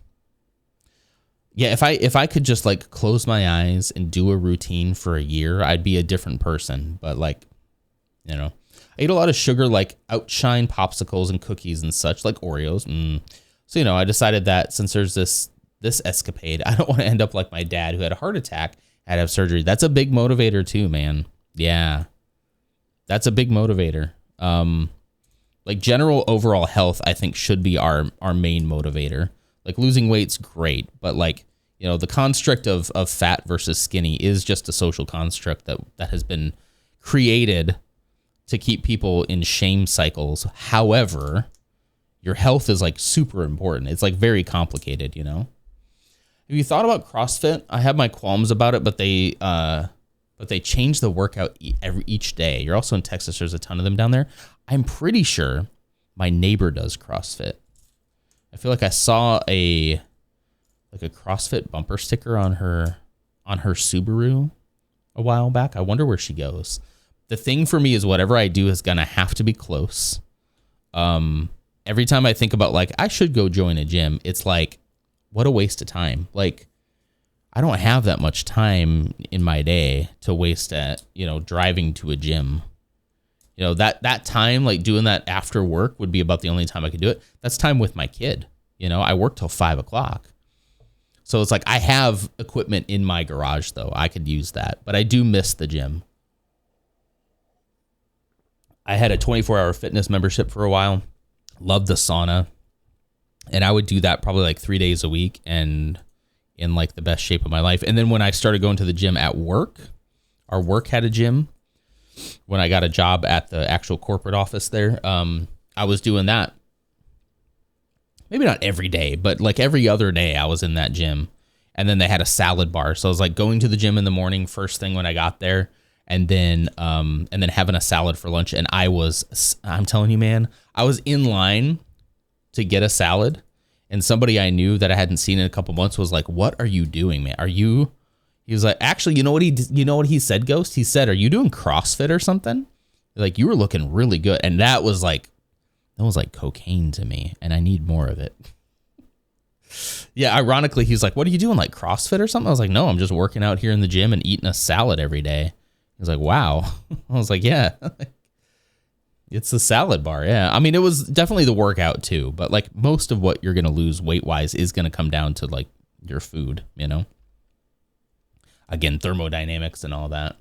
if I could just like close my eyes and do a routine for a year, I'd be a different person. But like, I ate a lot of sugar, like Outshine popsicles and cookies and such, like Oreos. So, I decided that since there's this escapade, I don't want to end up like my dad, who had a heart attack, had to have surgery. That's a big motivator too, man. Yeah, that's a big motivator. Like, general overall health, I think, should be our main motivator. Like, losing weight's great, but like, the construct of fat versus skinny is just a social construct that has been created to keep people in shame cycles. However, your health is like super important. It's like very complicated, Have you thought about CrossFit? I have my qualms about it, but they change the workout each day. You're also in Texas. There's a ton of them down there. I'm pretty sure my neighbor does CrossFit. I feel like I saw a CrossFit bumper sticker on her Subaru a while back. I wonder where she goes. The thing for me is whatever I do is gonna have to be close. Every time I think about like, I should go join a gym, it's like, what a waste of time. Like, I don't have that much time in my day to waste at, driving to a gym. That time, like doing that after work, would be about the only time I could do it. That's time with my kid. I work till 5 o'clock. So it's like, I have equipment in my garage though. I could use that, but I do miss the gym. I had a 24-hour fitness membership for a while. Loved the sauna. And I would do that probably like 3 days a week and in like the best shape of my life. And then when I started going to the gym at work, our work had a gym. When I got a job at the actual corporate office there, I was doing that. Maybe not every day, but like every other day I was in that gym. And then they had a salad bar. So I was like going to the gym in the morning, first thing when I got there. and then having a salad for lunch. And I'm telling you, man, I was in line to get a salad, and somebody I knew that I hadn't seen in a couple months was like, "What are you doing, man? He was like, actually, you know what he said, Ghost? He said, "Are you doing CrossFit or something? Like, you were looking really good." And that was like cocaine to me, and I need more of it. Yeah, ironically, he's like, "What are you doing, like CrossFit or something?" I was like, "No, I'm just working out here in the gym and eating a salad every day." He was like, "Wow." I was like, "Yeah." It's the salad bar. Yeah. I mean, it was definitely the workout too, but like most of what you're going to lose weight wise is going to come down to like your food, you know? Again, thermodynamics and all that.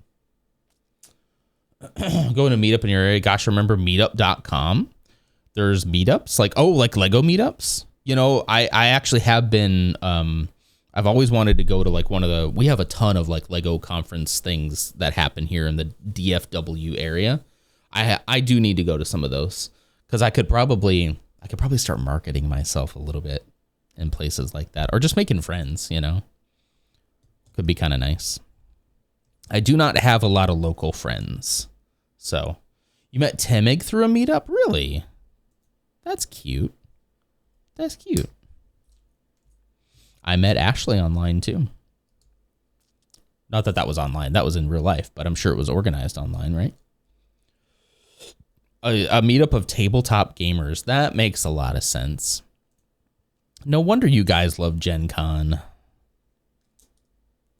Going to meetup in your area. Gosh, remember meetup.com? There's meetups like Lego meetups. You know, I actually have been, I've always wanted to go to like we have a ton of like Lego conference things that happen here in the DFW area. I do need to go to some of those because I could probably start marketing myself a little bit in places like that, or just making friends, you know, could be kind of nice. I do not have a lot of local friends. So you met Temig through a meetup? Really? That's cute. That's cute. I met Ashley online too. Not that was online. That was in real life, but I'm sure it was organized online, right? A meetup of tabletop gamers. That makes a lot of sense. No wonder you guys love Gen Con.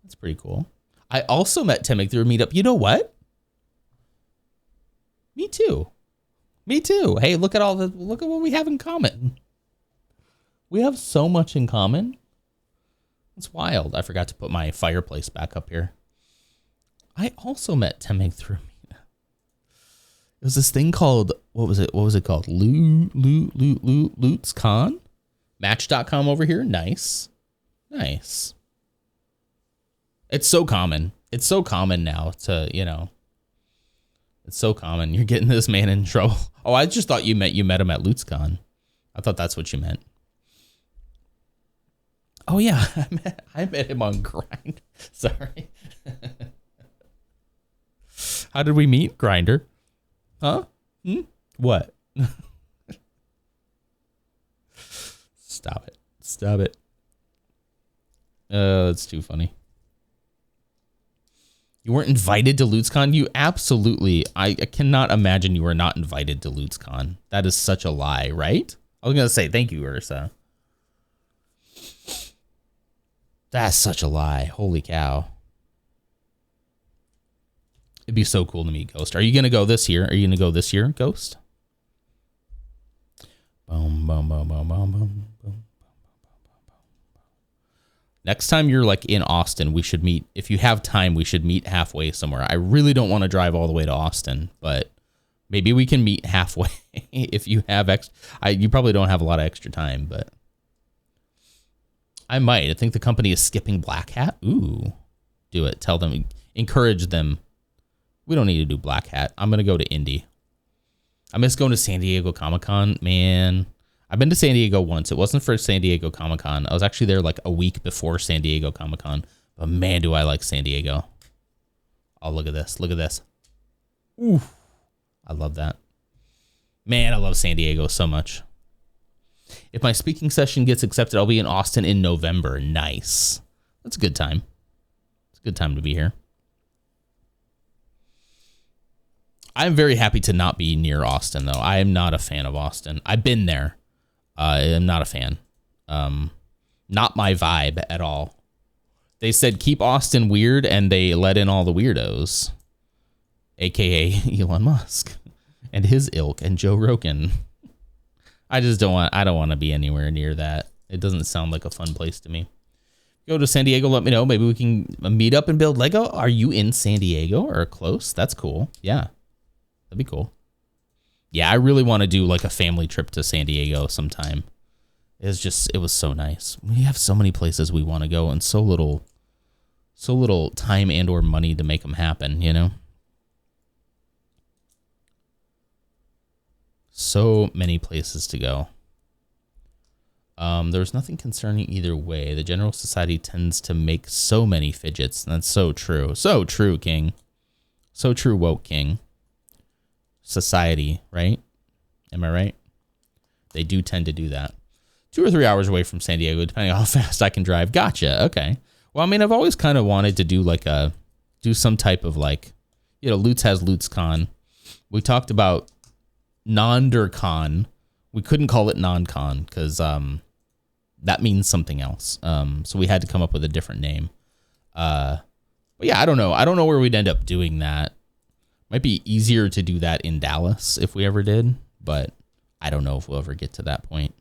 That's pretty cool. I also met Temig through a meetup. You know what? Me too. Me too. Hey, look at what we have in common. We have so much in common. It's wild. I forgot to put my fireplace back up here. I also met Temig through a meetup. It was this thing called, what was it called? LootsCon? Match.com over here. Nice. Nice. It's so common. It's so common now to, you know, it's so common. You're getting this man in trouble. Oh, I just thought you met him at LootsCon. I thought that's what you meant. Oh yeah, I met him on Grind. Sorry. How did we meet? Grindr. Huh? What? Stop it. Stop it. That's too funny. You weren't invited to LootsCon? You absolutely, I cannot imagine you were not invited to LootsCon. That is such a lie, right? I was going to say, thank you, Ursa. That's such a lie. Holy cow. It'd be so cool to meet Ghost. Are you going to go this year? Are you going to go this year, Ghost? Boom, boom, boom, boom, boom, boom, boom. Next time you're like in Austin, we should meet. If you have time, we should meet halfway somewhere. I really don't want to drive all the way to Austin, but maybe we can meet halfway if you have you probably don't have a lot of extra time, but I might. I think the company is skipping Black Hat. Ooh, do it. Tell them, encourage them. We don't need to do Black Hat. I'm going to go to Indy. I miss going to San Diego Comic-Con. Man, I've been to San Diego once. It wasn't for San Diego Comic-Con. I was actually there like a week before San Diego Comic-Con. But man, do I like San Diego. Oh, look at this. Look at this. Ooh, I love that. Man, I love San Diego so much. If my speaking session gets accepted, I'll be in Austin in November. Nice. That's a good time. It's a good time to be here. I'm very happy to not be near Austin, though. I am not a fan of Austin. I've been there. I am not a fan. Not my vibe at all. They said keep Austin weird, and they let in all the weirdos, aka Elon Musk and his ilk and Joe Rogan. I don't want to be anywhere near that. It doesn't sound like a fun place to me. Go to San Diego, let me know. Maybe we can meet up and build Lego. Are you in San Diego or close? That's cool. Yeah. That'd be cool. Yeah, I really want to do like a family trip to San Diego sometime. It was so nice. We have so many places we want to go and so little time and or money to make them happen, you know? So many places to go. There's nothing concerning either way. The general society tends to make so many fidgets. And that's so true. So true, King. So true, woke king. Society, right? Am I right? They do tend to do that. 2 or 3 hours away from San Diego, depending on how fast I can drive. Gotcha. Okay. Well, I mean, I've always kind of wanted to do like do some type of like, you know, Lutz has LutzCon. We talked about NonderCon. We couldn't call it non-con because that means something else. So we had to come up with a different name. But yeah, I don't know. I don't know where we'd end up doing that. Might be easier to do that in Dallas if we ever did, but I don't know if we'll ever get to that point.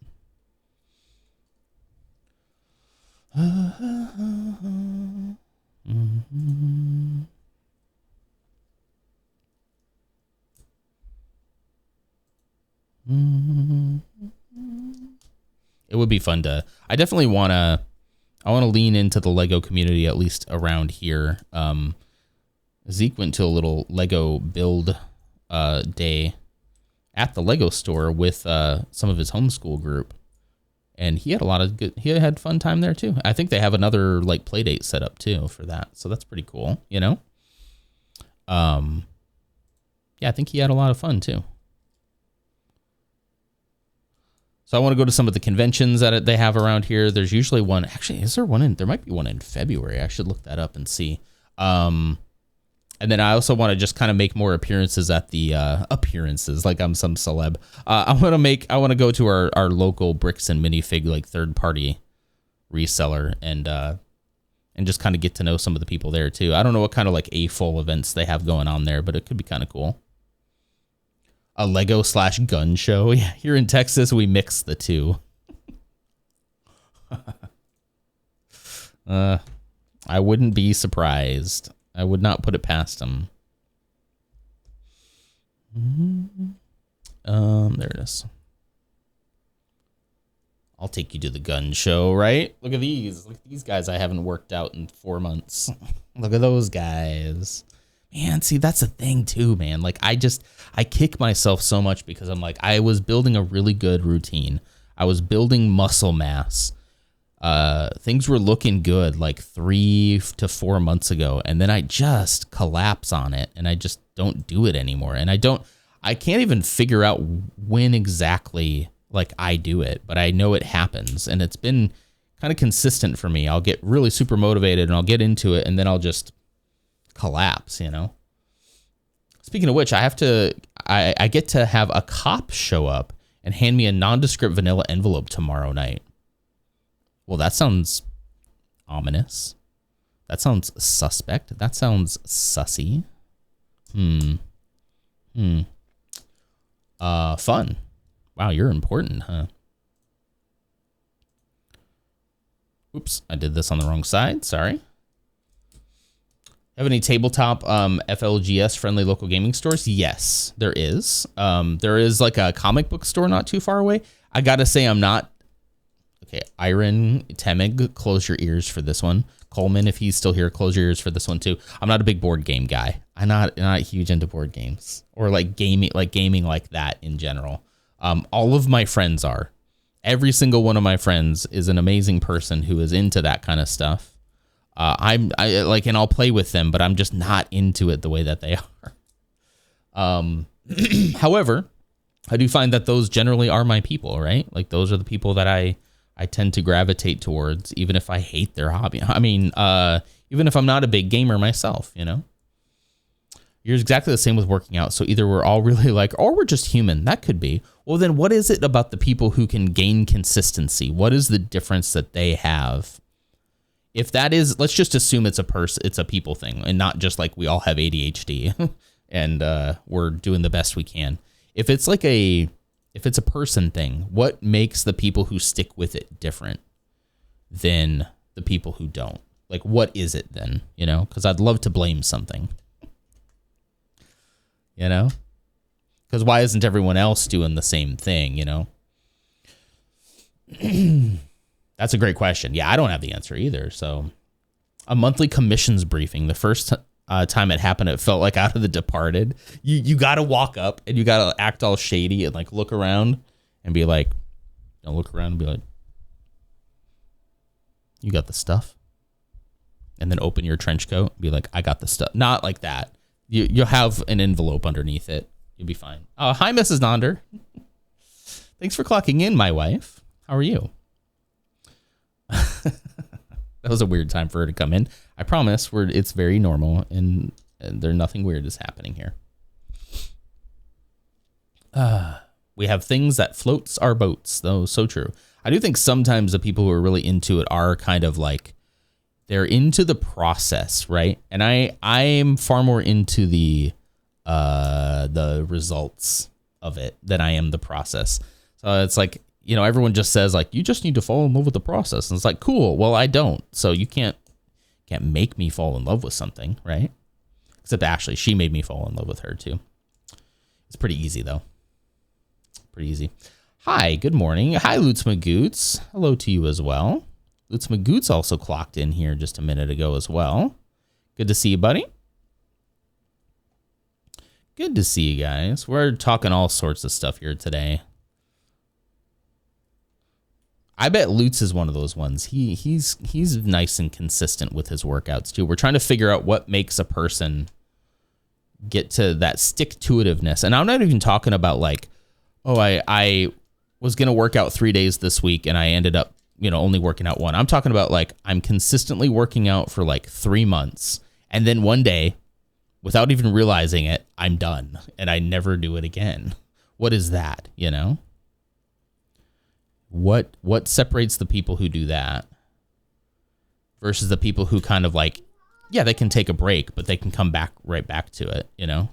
It would be fun to, I definitely want to, lean into the Lego community, at least around here. Zeke went to a little Lego build day at the Lego store with some of his homeschool group, and he had fun time there too. I think they have another like play date set up too for that, so that's pretty cool, you know. Yeah, I think he had a lot of fun too. So I want to go to some of the conventions that they have around here. There's usually one. Actually, is there one there might be one in February. I should look that up and see. And then I also want to just kind of make more appearances at the appearances, like I'm some celeb. I want to go to our local Bricks and Minifig like third party reseller and just kind of get to know some of the people there too. I don't know what kind of like full events they have going on there, but it could be kind of cool. A Lego / gun show. Yeah, here in Texas, we mix the two. I wouldn't be surprised. I would not put it past them. There it is. I'll take you to the gun show, right? Look at these. Look at these guys I haven't worked out in 4 months. Look at those guys. Man, see, that's the thing too, man. Like I kick myself so much because I'm like, I was building a really good routine. I was building muscle mass. Things were looking good like 3 to 4 months ago, and then I just collapse on it and I just don't do it anymore. And I can't even figure out when exactly like I do it, but I know it happens, and it's been kind of consistent for me. I'll get really super motivated and I'll get into it, and then I'll just collapse, you know. Speaking of which, I get to have a cop show up and hand me a nondescript vanilla envelope tomorrow night. Well, that sounds ominous. That sounds suspect. That sounds sussy. Fun. Wow, you're important, huh? Oops, I did this on the wrong side. Sorry. Have any tabletop FLGS friendly local gaming stores? Yes, there is. There is like a comic book store not too far away. I gotta say, I'm not. Okay, Iron Temig, close your ears for this one. Coleman, if he's still here, close your ears for this one too. I'm not a big board game guy. I'm not huge into board games or like gaming like that in general. All of my friends are. Every single one of my friends is an amazing person who is into that kind of stuff. I like, and I'll play with them, but I'm just not into it the way that they are. However, I do find that those generally are my people, right? Like those are the people that I tend to gravitate towards, even if I hate their hobby. I mean, even if I'm not a big gamer myself, you know? You're exactly the same with working out. So either we're all really like, or we're just human. That could be. Well, then what is it about the people who can gain consistency? What is the difference that they have? If that is, let's just assume it's a people thing and not just like we all have ADHD and we're doing the best we can. If it's a person thing, what makes the people who stick with it different than the people who don't? Like, what is it then? You know, because I'd love to blame something. You know, because why isn't everyone else doing the same thing? You know, that's a great question. Yeah, I don't have the answer either. So a monthly commissions briefing. The first time it happened, it felt like Out of The Departed. You got to walk up and you got to act all shady and like look around and be like, don't look around and be like, you got the stuff. And then open your trench coat and be like, I got the stuff. Not like that. You'll have an envelope underneath it. You'll be fine. Hi, Mrs. Nonder. Thanks for clocking in, my wife. How are you? That was a weird time for her to come in. I promise it's very normal and there's nothing weird is happening here. We have things that floats our boats, though. So true. I do think sometimes the people who are really into it are kind of like, they're into the process, right? And I'm far more into the results of it than I am the process. So it's like, you know, everyone just says like, you just need to fall in love with the process. And it's like, cool. Well, I don't. So you can't make me fall in love with something, right? Except Ashley, she made me fall in love with her too. It's pretty easy though. Pretty easy. Hi, good morning. Hi, Lutz Magoots. Hello to you as well. Lutz Magoots also clocked in here just a minute ago as well. Good to see you, buddy. Good to see you guys. We're talking all sorts of stuff here today. I bet Lutz is one of those ones. He's nice and consistent with his workouts too. We're trying to figure out what makes a person get to that stick-to-itiveness. And I'm not even talking about like, oh, I was going to work out 3 days this week and I ended up, you know, only working out one. I'm talking about like, I'm consistently working out for like 3 months. And then one day, without even realizing it, I'm done and I never do it again. What is that, you know? What separates the people who do that versus the people who kind of like, yeah, they can take a break, but they can come back right back to it, you know?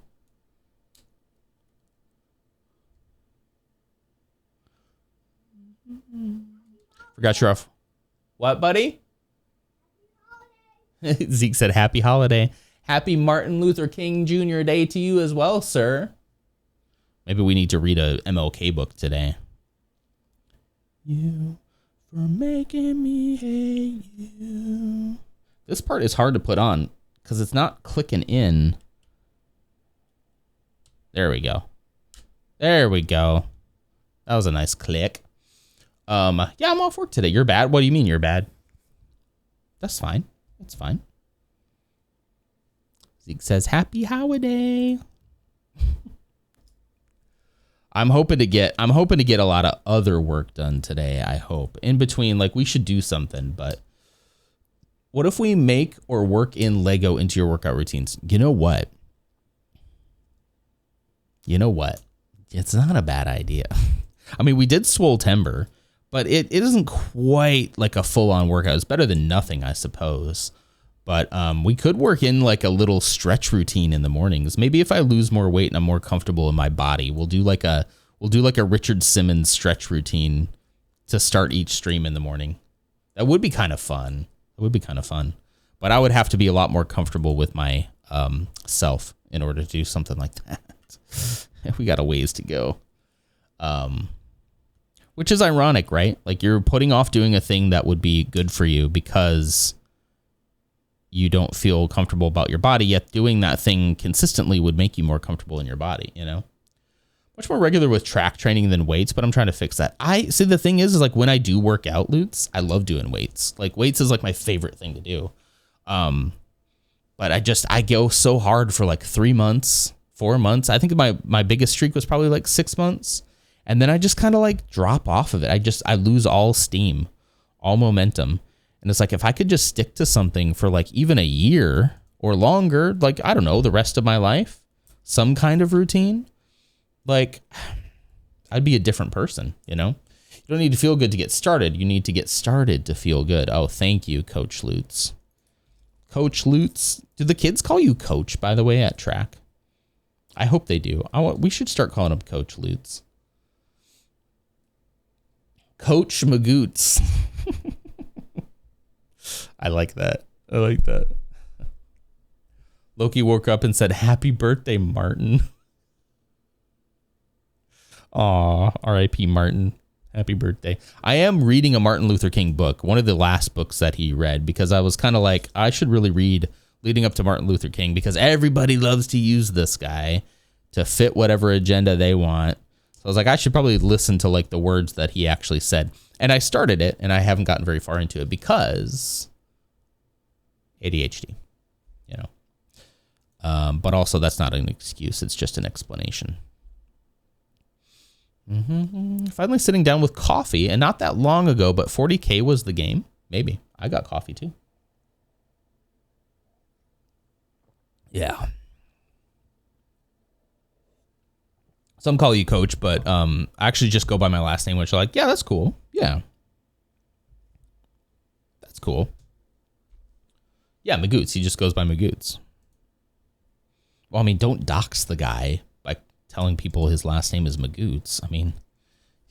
Forgot you're off. What, buddy? Zeke said, happy holiday. Happy Martin Luther King Jr. Day to you as well, sir. Maybe we need to read a MLK book today. You for making me hate you. This part is hard to put on because it's not clicking in. There we go. There we go. That was a nice click. Yeah, I'm off work today. You're bad. What do you mean you're bad? That's fine. That's fine. Zeke says, happy holiday. I'm hoping to get a lot of other work done today, I hope. In between, like, we should do something, but what if we make or work in Lego into your workout routines? You know what? It's not a bad idea. I mean, we did Swole Timber, but it isn't quite like a full-on workout. It's better than nothing, I suppose. But we could work in like a little stretch routine in the mornings. Maybe if I lose more weight and I'm more comfortable in my body, we'll do like a Richard Simmons stretch routine to start each stream in the morning. That would be kind of fun. But I would have to be a lot more comfortable with my self in order to do something like that. We got a ways to go. Which is ironic, right? Like you're putting off doing a thing that would be good for you because you don't feel comfortable about your body, yet doing that thing consistently would make you more comfortable in your body, you know? Much more regular with track training than weights, but I'm trying to fix that. I see the thing is like when I do work out, Lutz, I love doing weights. Like weights is like my favorite thing to do. But I go so hard for like 3 months, 4 months. I think my biggest streak was probably like 6 months. And then I just kind of like drop off of it. I lose all steam, all momentum. And it's like, if I could just stick to something for like even a year or longer, like, I don't know, the rest of my life, some kind of routine, like I'd be a different person, you know? You don't need to feel good to get started. You need to get started to feel good. Oh, thank you, Coach Lutz. Coach Lutz. Do the kids call you Coach, by the way, at track? I hope they do. We should start calling him Coach Lutz. Coach Magoots. I like that. Loki woke up and said, happy birthday, Martin. Aw, R.I.P. Martin. Happy birthday. I am reading a Martin Luther King book, one of the last books that he read, because I was kind of like, I should really read leading up to Martin Luther King, because everybody loves to use this guy to fit whatever agenda they want. So I was like, I should probably listen to like the words that he actually said. And I started it, and I haven't gotten very far into it because ADHD, you know. But also that's not an excuse. It's just an explanation. Finally sitting down with coffee, and not that long ago, but 40K was the game. Maybe. I got coffee too. Yeah. Some call you coach, but I actually just go by my last name, which are like, yeah, that's cool. Yeah. That's cool. Yeah, Magoots. He just goes by Magoots. Well, I mean, don't dox the guy by telling people his last name is Magoots. I mean,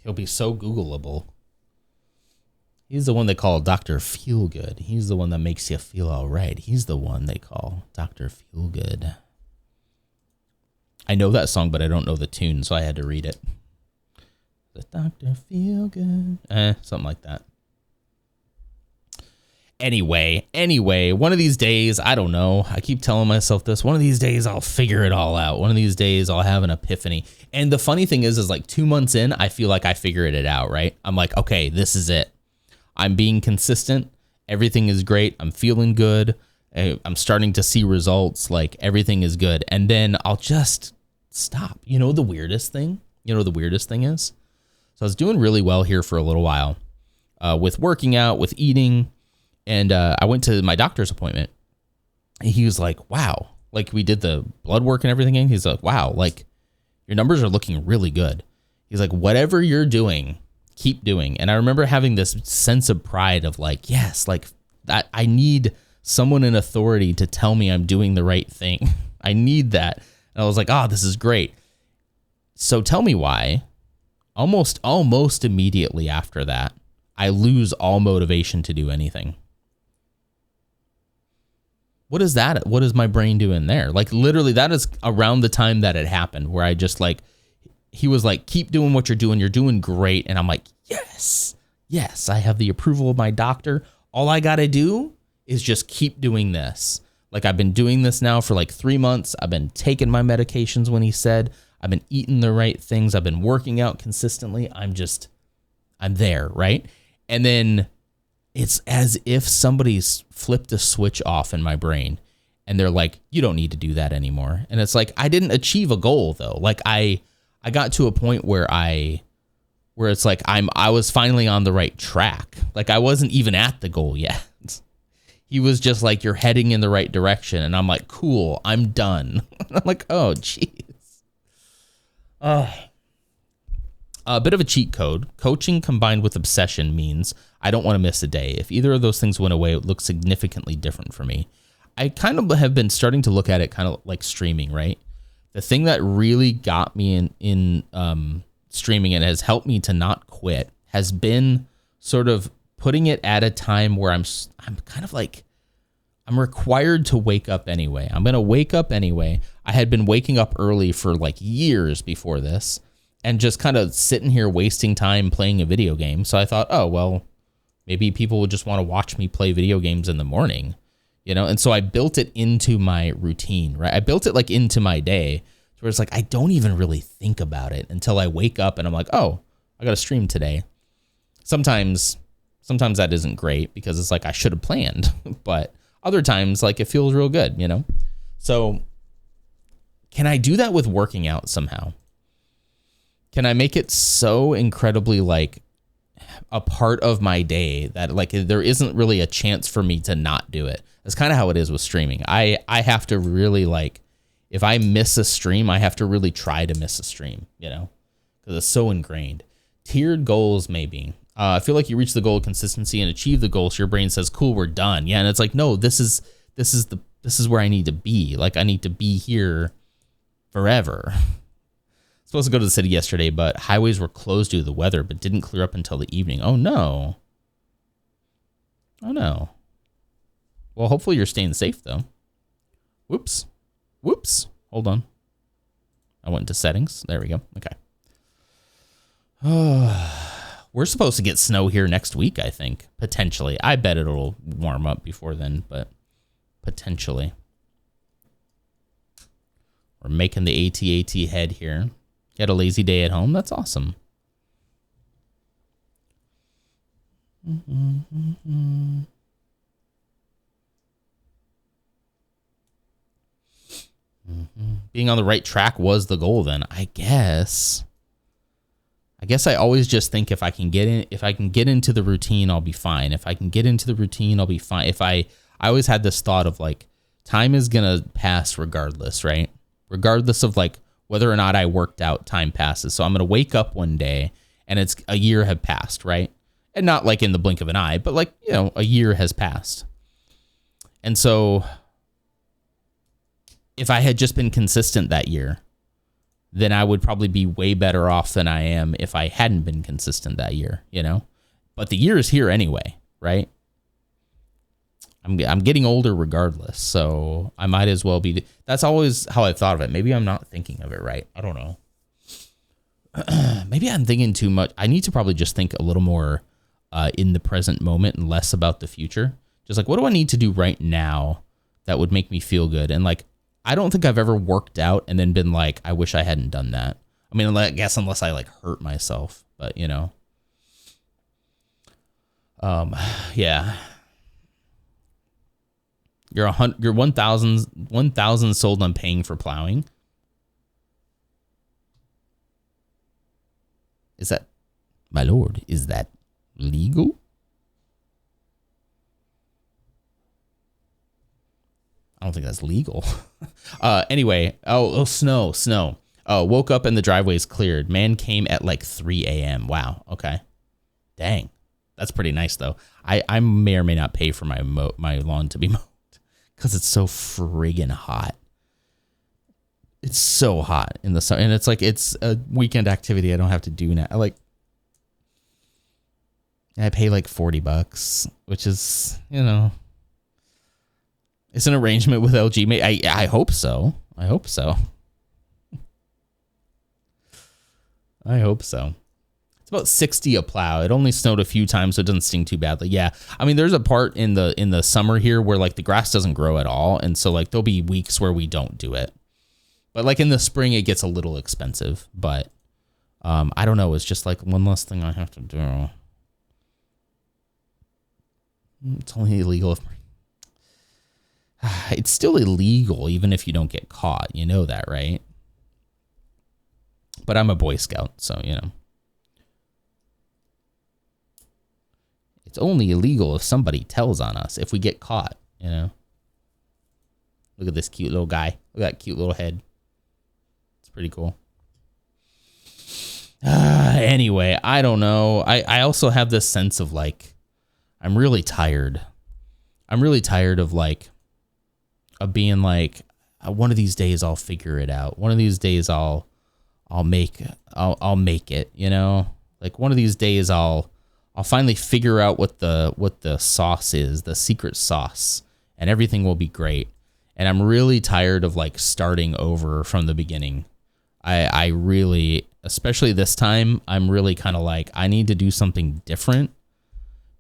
he'll be so Googleable. He's the one they call Dr. Feelgood. He's the one that makes you feel all right. He's the one they call Dr. Feelgood. I know that song, but I don't know the tune, so I had to read it. The Dr. Feelgood. Something like that. Anyway, one of these days, I don't know. I keep telling myself this. One of these days, I'll figure it all out. One of these days, I'll have an epiphany. And the funny thing is like 2 months in, I feel like I figured it out, right? I'm like, okay, this is it. I'm being consistent. Everything is great. I'm feeling good. I'm starting to see results. Like everything is good. And then I'll just stop. You know the weirdest thing? You know what the weirdest thing is? So I was doing really well here for a little while with working out, with eating. And I went to my doctor's appointment. And he was like, wow. Like we did the blood work and everything. And he's like, wow, like your numbers are looking really good. He's like, whatever you're doing, keep doing. And I remember having this sense of pride of like, yes, like that I need someone in authority to tell me I'm doing the right thing. I need that. And I was like, oh, this is great. So tell me why. Almost immediately after that, I lose all motivation to do anything. What is that? What is my brain doing there? Like literally that is around the time that it happened where I just like, he was like, keep doing what you're doing. You're doing great. And I'm like, yes, I have the approval of my doctor. All I got to do is just keep doing this. Like I've been doing this now for like 3 months. I've been taking my medications when he said, I've been eating the right things. I've been working out consistently. I'm there. Right. And then it's as if somebody's flipped a switch off in my brain and they're like, you don't need to do that anymore. And it's like, I didn't achieve a goal though. Like I got to a point where it's like I was finally on the right track. Like I wasn't even at the goal yet. He was just like, you're heading in the right direction. And I'm like, cool, I'm done. I'm like, oh, geez. A bit of a cheat code. Coaching combined with obsession means I don't want to miss a day. If either of those things went away, it would look significantly different for me. I kind of have been starting to look at it kind of like streaming, right? The thing that really got me in streaming and has helped me to not quit has been sort of putting it at a time where I'm kind of like, I'm required to wake up anyway. I'm going to wake up anyway. I had been waking up early for like years before this and just kind of sitting here wasting time playing a video game. So I thought, oh, well, maybe people would just want to watch me play video games in the morning, you know? And so I built it into my routine, right? I built it like into my day where it's like, I don't even really think about it until I wake up and I'm like, oh, I got to stream today. Sometimes that isn't great because it's like I should have planned, but other times like it feels real good, you know? So can I do that with working out somehow? Can I make it so incredibly like a part of my day that like there isn't really a chance for me to not do it? That's kind of how it is with streaming. I have to really like, if I miss a stream, I have to really try to miss a stream, you know, because it's so ingrained. Tiered goals, maybe. I feel like you reach the goal of consistency and achieve the goal. So your brain says, cool, we're done. Yeah. And it's like, no, this is where I need to be. Like I need to be here forever. Supposed to go to the city yesterday, but highways were closed due to the weather, but didn't clear up until the evening. Oh no. Oh no. Well, hopefully you're staying safe though. Whoops. Hold on. I went into settings. There we go. Okay. We're supposed to get snow here next week, I think. Potentially. I bet it'll warm up before then, but potentially. We're making the AT-AT head here. You had a lazy day at home? That's awesome. being on the right track was the goal then. I guess I always just think if I can get into the routine, I'll be fine. If I can get into the routine, I'll be fine. I always had this thought of like, time is going to pass regardless, right? Regardless of like whether or not I worked out, time passes. So I'm going to wake up one day and it's a year have passed, right? And not like in the blink of an eye, but like, you know, a year has passed. And so if I had just been consistent that year, then I would probably be way better off than I am if I hadn't been consistent that year, you know? But the year is here anyway, right? I'm getting older regardless, so I might as well be. That's always how I thought of it. Maybe I'm not thinking of it right. I don't know. Maybe I'm thinking too much. I need to probably just think a little more in the present moment and less about the future. Just like, what do I need to do right now that would make me feel good? And like, I don't think I've ever worked out and then been like, I wish I hadn't done that. I mean, I guess unless I like hurt myself, but you know. Yeah. You're 1,000 sold on paying for plowing. Is that, my lord, is that legal? I don't think that's legal. Anyway, snow. Woke up and the driveway's cleared. Man came at like 3 a.m. Wow. Okay. Dang. That's pretty nice though. I may or may not pay for my lawn to be mowed because it's so friggin' hot. It's so hot in the summer, and it's like it's a weekend activity I don't have to do now. I pay like $40, which is, you know, it's an arrangement with LG. I hope so. I hope so. It's about 60 a plow. It only snowed a few times, so it doesn't sting too badly. Yeah, I mean, there's a part in the summer here where like the grass doesn't grow at all, and so like there'll be weeks where we don't do it. But like in the spring, it gets a little expensive. But I don't know. It's just like one less thing I have to do. It's only illegal if it's still illegal even if you don't get caught. You know that, right? But I'm a Boy Scout, so you know. It's only illegal if somebody tells on us, if we get caught, you know. Look at this cute little guy. Look at that cute little head. It's pretty cool. Anyway, I don't know. I also have this sense of like, I'm really tired. I'm really tired of like, of being like, one of these days I'll figure it out. One of these days I'll make it, you know? Like one of these days I'll finally figure out what the sauce is, the secret sauce, and everything will be great. And I'm really tired of like starting over from the beginning. I really, especially this time, I'm really kind of like, I need to do something different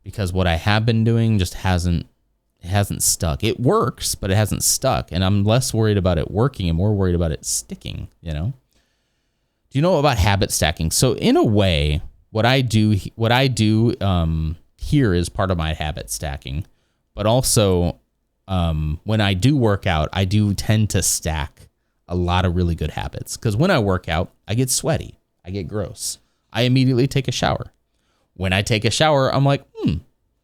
because what I have been doing just hasn't stuck. It works, but it hasn't stuck. And I'm less worried about it working and more worried about it sticking, you know? Do you know about habit stacking? So in a way, what I do here is part of my habit stacking, but also when I do work out, I do tend to stack a lot of really good habits because when I work out, I get sweaty, I get gross. I immediately take a shower. When I take a shower, I'm like,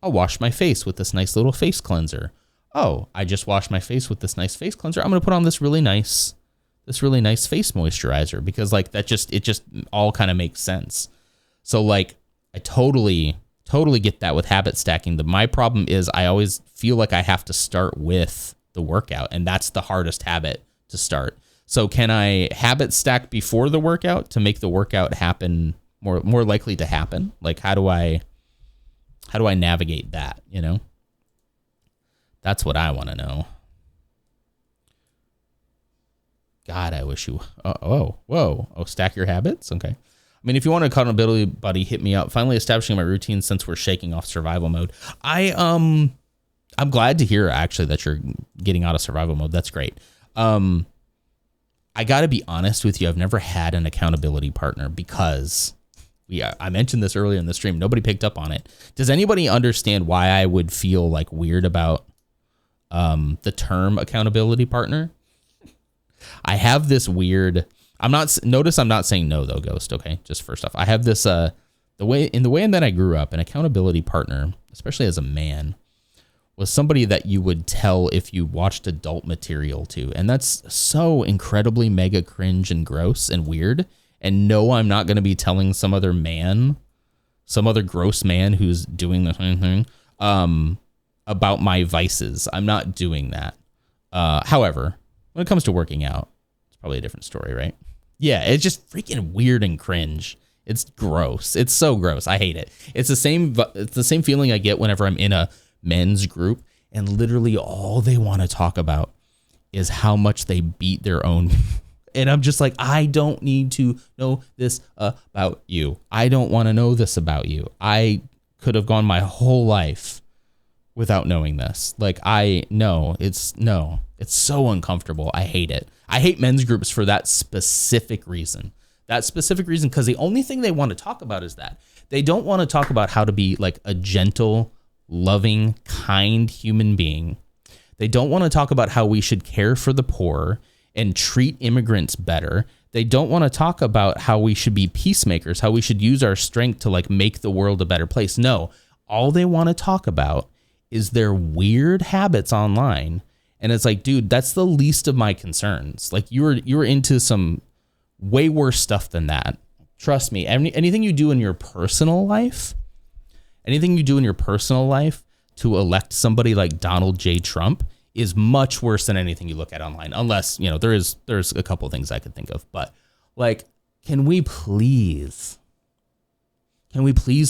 I'll wash my face with this nice little face cleanser. Oh, I just washed my face with this nice face cleanser. I'm going to put on this really nice face moisturizer because like it just all kind of makes sense. So like I totally get that with habit stacking. My problem is I always feel like I have to start with the workout, and that's the hardest habit to start. So can I habit stack before the workout to make the workout happen more likely to happen? Like how do I navigate that, you know? That's what I want to know. God, I wish you stack your habits. Okay. I mean, if you want an accountability buddy, hit me up. Finally establishing my routine since we're shaking off survival mode. I'm glad to hear actually that you're getting out of survival mode. That's great. I got to be honest with you. I've never had an accountability partner because I mentioned this earlier in the stream. Nobody picked up on it. Does anybody understand why I would feel like weird about the term accountability partner? I have this weird. I'm not saying no though, Ghost. Okay, just first off, I have this the way that I grew up, an accountability partner, especially as a man, was somebody that you would tell if you watched adult material to, and that's so incredibly mega cringe and gross and weird. And no, I'm not going to be telling some other gross man who's doing the same thing about my vices. I'm not doing that. However, when it comes to working out, it's probably a different story, right? Yeah, it's just freaking weird and cringe. It's gross. It's so gross. I hate it. It's the same feeling I get whenever I'm in a men's group and literally all they want to talk about is how much they beat their own. And I'm just like, I don't need to know this about you. I don't want to know this about you. I could have gone my whole life without knowing this. Like, it's so uncomfortable. I hate it. I hate men's groups for that specific reason. Because the only thing they want to talk about is that. They don't want to talk about how to be like a gentle, loving, kind human being. They don't want to talk about how we should care for the poor and treat immigrants better. They don't want to talk about how we should be peacemakers, how we should use our strength to like make the world a better place. No, all they want to talk about is their weird habits online. And it's like, dude, that's the least of my concerns. Like you were into some way worse stuff than that. Trust me. Anything you do in your personal life to elect somebody like Donald J. Trump is much worse than anything you look at online. Unless, there's a couple of things I could think of, but like, can we please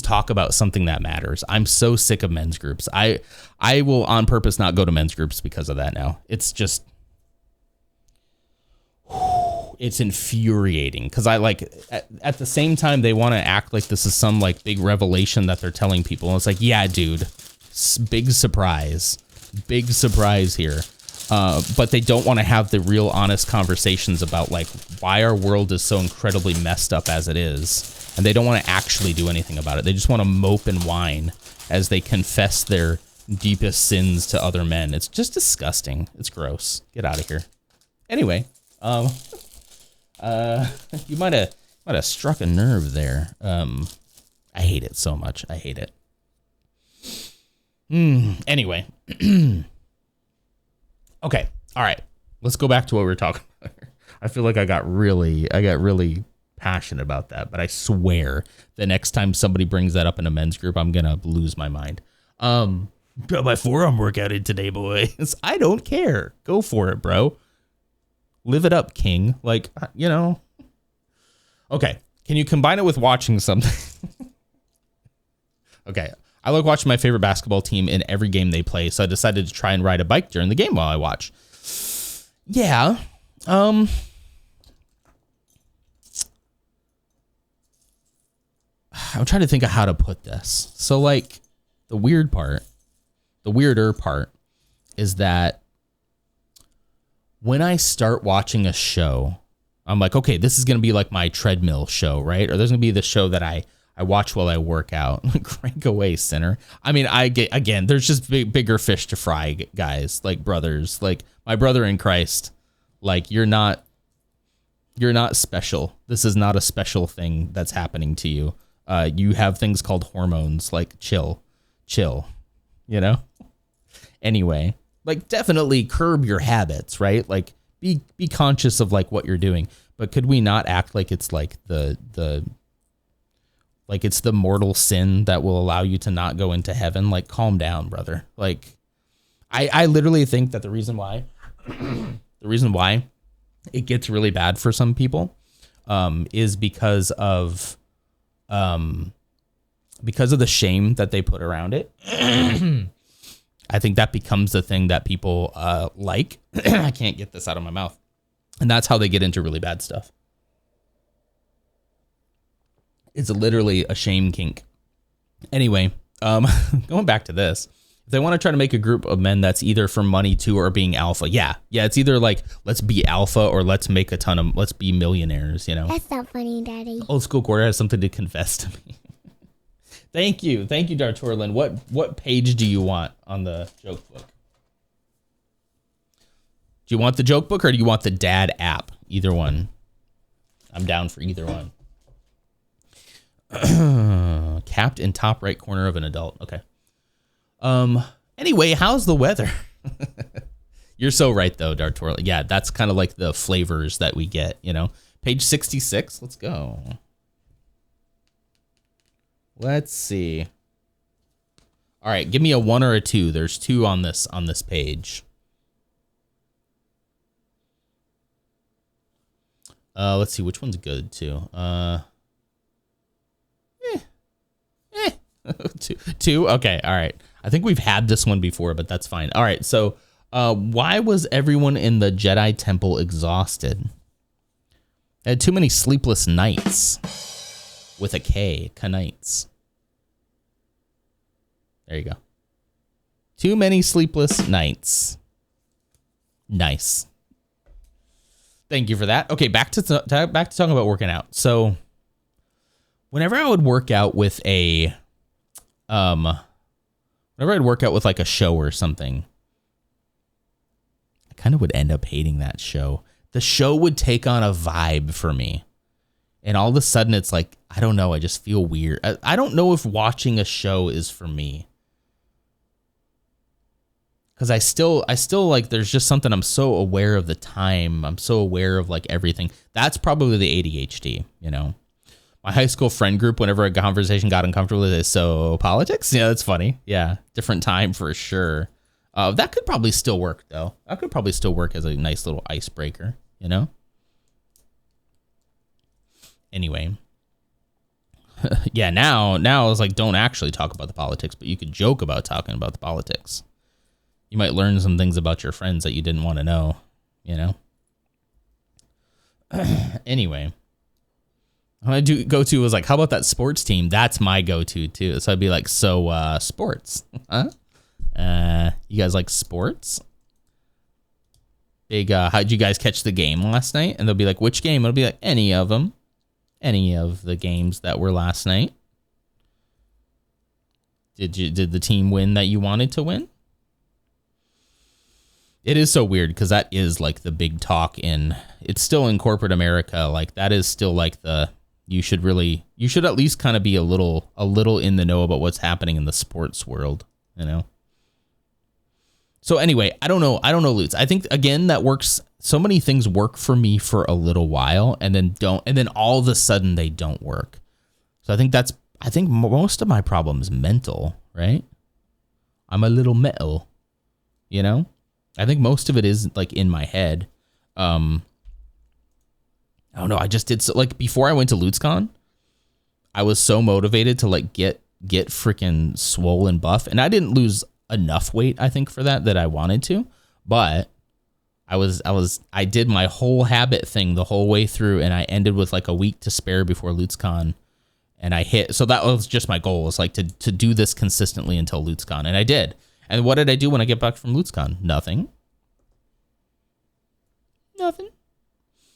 talk about something that matters? I'm so sick of men's groups. I will on purpose not go to men's groups because of that now. It's just, it's infuriating because I like at the same time they want to act like this is some like big revelation that they're telling people. And it's like, yeah, dude, big surprise here. But they don't want to have the real honest conversations about like why our world is so incredibly messed up as it is. And they don't want to actually do anything about it. They just want to mope and whine as they confess their deepest sins to other men. It's just disgusting. It's gross. Get out of here. Anyway, you might have struck a nerve there. I hate it so much. I hate it. Anyway. Okay. All right. Let's go back to what we were talking about. I feel like I got really passionate about that, but I swear the next time somebody brings that up in a men's group, I'm gonna lose my mind. Got my forearm workout in today, boys. I don't care. Go for it, bro. Live it up, king. Like, Okay. Can you combine it with watching something? Okay. I like watching my favorite basketball team in every game they play, so I decided to try and ride a bike during the game while I watch. Yeah. I'm trying to think of how to put this. So like the weirder part is that when I start watching a show, I'm like, okay, this is going to be like my treadmill show, right? Or there's going to be the show that I watch while I work out. Crank away, sinner. I mean, there's just bigger fish to fry, guys, like brothers, like my brother in Christ. Like you're not special. This is not a special thing that's happening to you. You have things called hormones. Like chill, Anyway, like definitely curb your habits, right? Like be conscious of like what you're doing. But could we not act like it's like like it's the mortal sin that will allow you to not go into heaven? Like, calm down, brother. Like, I literally think that the reason why it gets really bad for some people is because of the shame that they put around it. I think that becomes the thing that people like. I can't get this out of my mouth. And that's how they get into really bad stuff. It's literally a shame kink. Anyway, going back to this. If they want to try to make a group of men that's either for money too or being alpha. Yeah, it's either like let's be alpha or let's be millionaires, That's not funny, Daddy. Old School Quarter has something to confess to me. Thank you, Dartorlin. What page do you want on the joke book? Do you want the joke book or do you want the dad app? Either one. I'm down for either one. Capped in top right corner of an adult. Okay. Anyway, how's the weather? You're so right though, Dartor. Yeah, that's kind of like the flavors that we get, you know. Page 66. Let's go. Let's see. All right, give me a 1 or a 2. There's 2 on this page. Let's see which one's good too. Two. Okay, all right. I think we've had this one before, but that's fine. All right, so why was everyone in the Jedi Temple exhausted? They had too many sleepless nights. With a K, Knights. There you go. Too many sleepless nights. Nice. Thank you for that. Okay, back to talking about working out. So, whenever I would work out with a, whenever I'd work out with like a show or something, I kind of would end up hating that show. The show would take on a vibe for me, and all of a sudden it's like, I don't know, I just feel weird. I don't know if watching a show is for me. Because I still like, there's just something, I'm so aware of the time. I'm so aware of like everything. That's probably the ADHD, you know. My high school friend group, whenever a conversation got uncomfortable with it, so politics? Yeah, that's funny. Yeah, different time for sure. That could probably still work though. That could probably still work as a nice little icebreaker, you know. Anyway. Yeah, now it's like, don't actually talk about the politics, but you could joke about talking about the politics. You might learn some things about your friends that you didn't want to know, you know? Anyway, what I do go to was like, how about that sports team? That's my go-to too. So I'd be like, so sports, huh? You guys like sports? Big, how'd you guys catch the game last night? And they'll be like, which game? It'll be like, any of them. Any of the games that were last night. Did the team win that you wanted to win? It is so weird because that is like the big talk it's still in corporate America. Like that is still like you should at least kind of be a little in the know about what's happening in the sports world, you know? So anyway, I don't know, Lutz. I think again, that works. So many things work for me for a little while and then don't, and then all of a sudden they don't work. So I think most of my problem is mental, right? I'm a little metal, you know? I think most of it is like in my head. I don't know. I just did so, like before I went to LutzCon, I was so motivated to like get freaking swole and buff, and I didn't lose enough weight, I think, for that I wanted to, but I did my whole habit thing the whole way through, and I ended with like a week to spare before LutzCon, and I hit. So that was just my goal, was like to do this consistently until LutzCon, and I did. And what did I do when I get back from LutzCon? Nothing.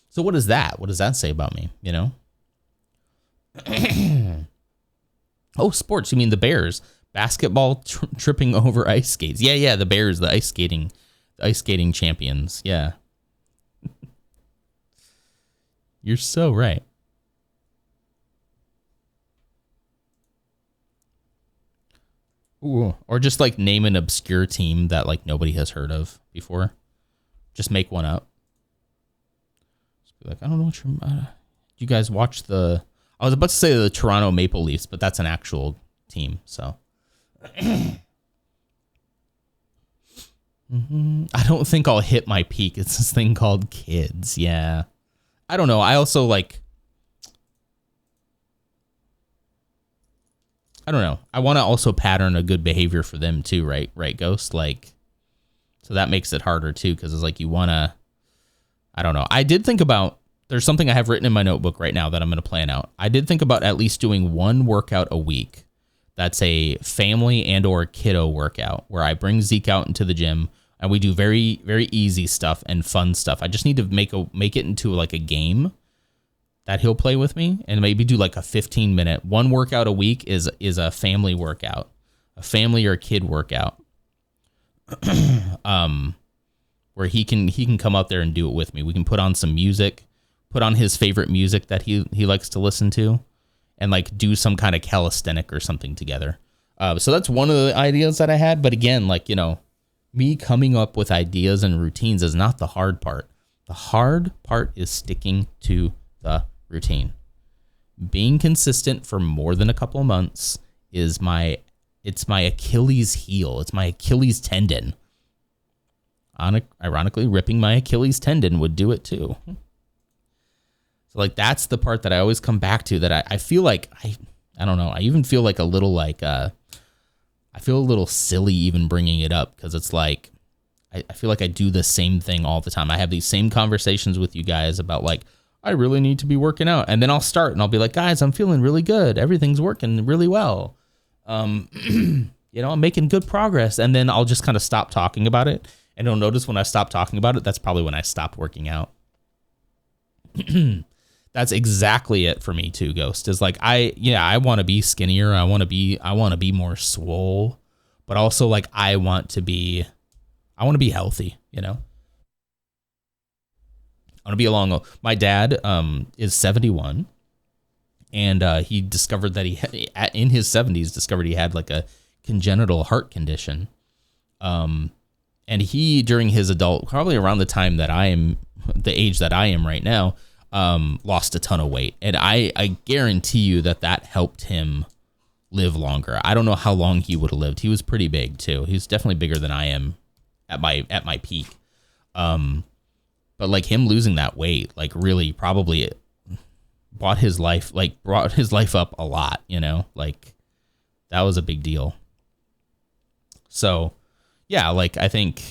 So what is that? What does that say about me, you know? Oh, sports. You mean the Bears? Basketball tripping over ice skates. Yeah, the Bears, the ice skating champions. Yeah. You're so right. Ooh, or just like name an obscure team that like nobody has heard of before. Just make one up. Just be like, I don't know what you guys watch I was about to say the Toronto Maple Leafs, but that's an actual team. So I don't think I'll hit my peak. It's this thing called kids. Yeah. I don't know. I also like, I don't know. I want to also pattern a good behavior for them too, right? Right, Ghost? Like, so that makes it harder too, because it's like you want to, I don't know. I did think about, there's something I have written in my notebook right now that I'm going to plan out. I did think about at least doing one workout a week. That's a family and or kiddo workout where I bring Zeke out into the gym and we do very, very easy stuff and fun stuff. I just need to make it into like a game that he'll play with me, and maybe do like a 15-minute, one workout a week is a family workout, a family or kid workout. where he can come out there and do it with me. We can put on some music, put on his favorite music that he likes to listen to, and like do some kind of calisthenic or something together. So that's one of the ideas that I had. But again, like, you know, me coming up with ideas and routines is not the hard part. The hard part is sticking to the routine. Being consistent for more than a couple of months is my Achilles heel. It's my Achilles tendon. Ironically, ripping my Achilles tendon would do it too. So like, that's the part that I always come back to, that I feel like, I don't know. I even feel like a little like, I feel a little silly even bringing it up, because it's like, I feel like I do the same thing all the time. I have these same conversations with you guys about like, I really need to be working out. And then I'll start and I'll be like, guys, I'm feeling really good. Everything's working really well. You know, I'm making good progress. And then I'll just kind of stop talking about it. And you'll notice when I stop talking about it, that's probably when I stopped working out. That's exactly it for me too, Ghost. Is like, I want to be skinnier. I want to be more swole, but also like, I want to be healthy, you know? I want to be along. My dad is 71, and he discovered that in his 70s, discovered he had like a congenital heart condition. And he, during his adult, probably around the time that I am, the age that I am right now, lost a ton of weight. And I guarantee you that helped him live longer. I don't know how long he would have lived. He was pretty big too. He's definitely bigger than I am at my peak. But like, him losing that weight, like, really probably brought his life up a lot, you know, like, that was a big deal. So yeah, like, I think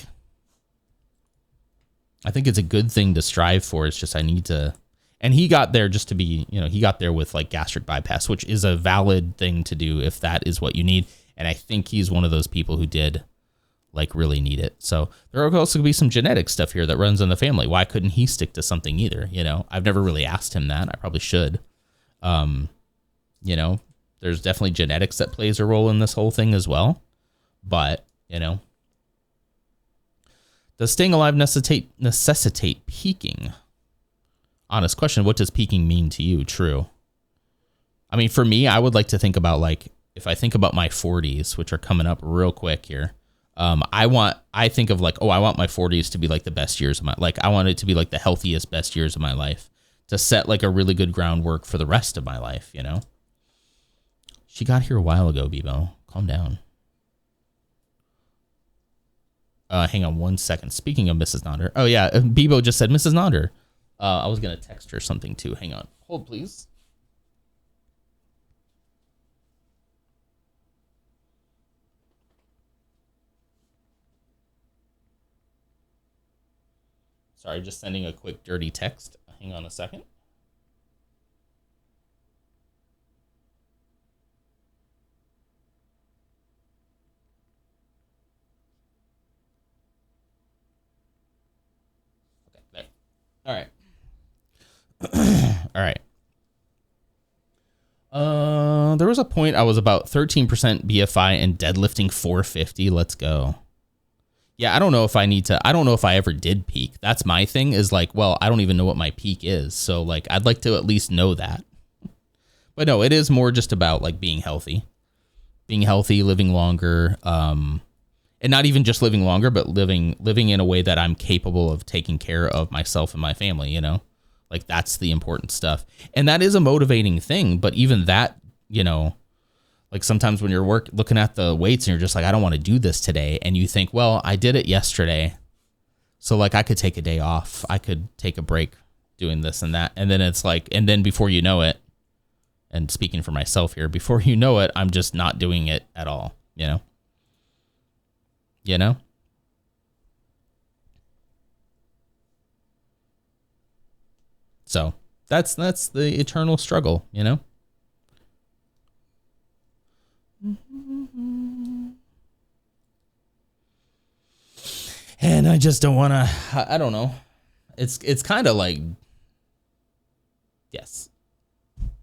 it's a good thing to strive for. It's just, I need to, and he got there just to be, you know, he got there with like gastric bypass, which is a valid thing to do if that is what you need. And I think he's one of those people who did like really need it. So there also could be some genetic stuff here that runs in the family. Why couldn't he stick to something either? You know, I've never really asked him that. I probably should. You know, there's definitely genetics that plays a role in this whole thing as well. But, you know, does staying alive necessitate peaking? Honest question. What does peaking mean to you? True. I mean, for me, I would like to think about, like, if I think about my 40s, which are coming up real quick here, I think of like, I want my 40s to be like the best years of I want it to be like the healthiest, best years of my life, to set like a really good groundwork for the rest of my life, you know? She got here a while ago, Bebo. Calm down. Hang on one second. Speaking of Mrs. Nonder. Oh yeah, Bebo just said Mrs. Nonder. I was going to text her something too. Hang on. Hold, please. Sorry, just sending a quick dirty text. Hang on a second. Okay, there. All right. All right. There was a point I was about 13% BFI and deadlifting 450. Let's go. Yeah, I don't know if I ever did peak. That's my thing, is like, well, I don't even know what my peak is. So like, I'd like to at least know that. But no, it is more just about like being healthy, living longer. And not even just living longer, but living in a way that I'm capable of taking care of myself and my family, you know, like, that's the important stuff. And that is a motivating thing. But even that, you know, like, sometimes when you're looking at the weights and you're just like, I don't want to do this today. And you think, well, I did it yesterday, so like, I could take a day off. I could take a break doing this and that. And then it's like, and then before you know it, and speaking for myself here, before you know it, I'm just not doing it at all, you know? You know? So that's the eternal struggle, you know? And I just don't want to, I don't know. It's kind of like, yes.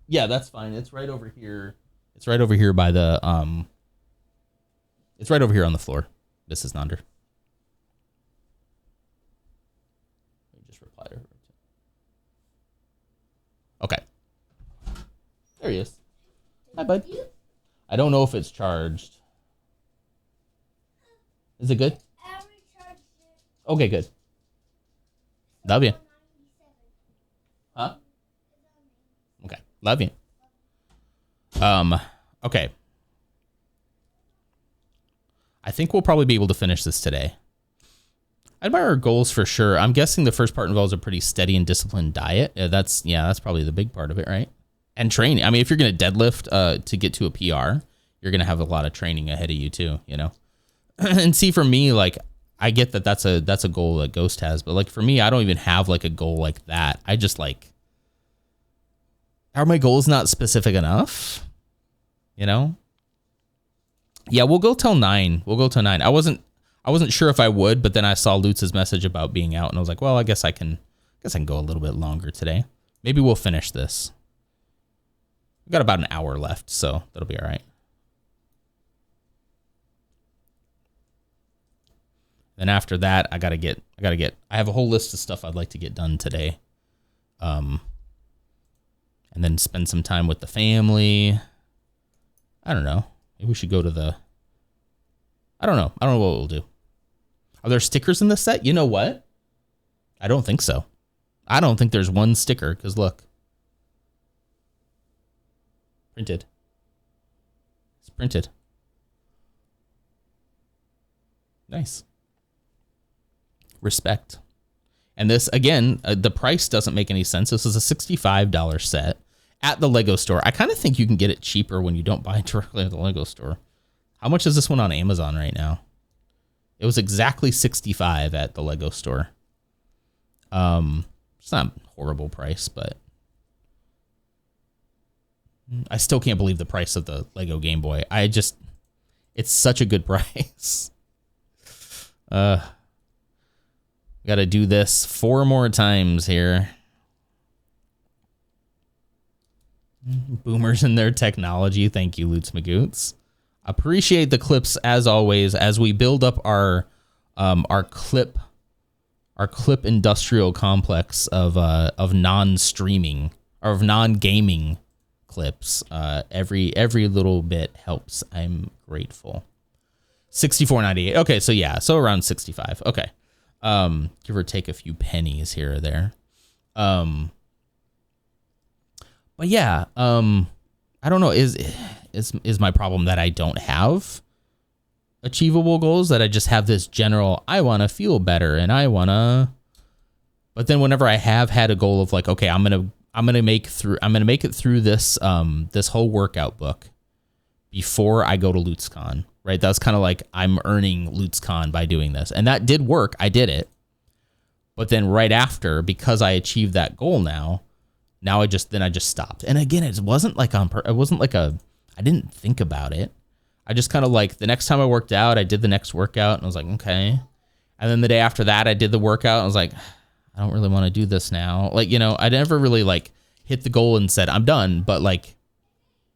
Yeah, that's fine. It's right over here. It's right over here by the, it's right over here on the floor. Mrs. Nonder. reply to her. Okay. There he is. Hi, bud. I don't know if it's charged. Is it good? Okay, good. Love you. Huh? Okay. Love you. Okay. I think we'll probably be able to finish this today. I admire our goals for sure. I'm guessing the first part involves a pretty steady and disciplined diet. That's probably the big part of it, right? And training. I mean, if you're going to deadlift to get to a PR, you're going to have a lot of training ahead of you too, you know? And see, for me, like, I get that that's a goal that Ghost has, but like for me, I don't even have like a goal like that. I just like, are my goals not specific enough? You know? Yeah, we'll go till 9. We'll go till 9. I wasn't sure if I would, but then I saw Lutz's message about being out, and I was like, well, I guess I can go a little bit longer today. Maybe we'll finish this. We've got about an hour left, so that'll be all right. Then after that, I have a whole list of stuff I'd like to get done today. And then spend some time with the family. I don't know. Maybe we should go to the... I don't know. I don't know what we'll do. Are there stickers in this set? You know what? I don't think so. I don't think there's one sticker, because look. Printed. It's printed. Nice. Respect. And this, again, the price doesn't make any sense. This is a $65 set at the Lego store. I kind of think you can get it cheaper when you don't buy it directly at the Lego store. How much is this one on Amazon right now? It was exactly $65 at the Lego store. It's not a horrible price, but I still can't believe the price of the Lego Game Boy. It's such a good price. Got to do this 4 more times here. Boomers and their technology. Thank you, Lutz Magoots. Appreciate the clips as always as we build up our clip industrial complex of non-streaming or of non-gaming clips. Every little bit helps. I'm grateful. $64.98. Okay, so yeah, so around 65. Okay. Give or take a few pennies here or there. But yeah, I don't know. Is my problem that I don't have achievable goals, that I just have this general, I want to feel better and I want to, but then whenever I have had a goal of like, okay, I'm going to make it through this, this whole workout book before I go to LutzCon, right? That's kind of like I'm earning LutzCon by doing this. And that did work. I did it. But then right after, because I achieved that goal I just stopped. And again, it wasn't like I didn't think about it. I just kind of like the next time I worked out, I did the next workout and I was like, okay. And then the day after that, I did the workout. And I was like, I don't really want to do this now. Like, you know, I never really like hit the goal and said, I'm done. But like,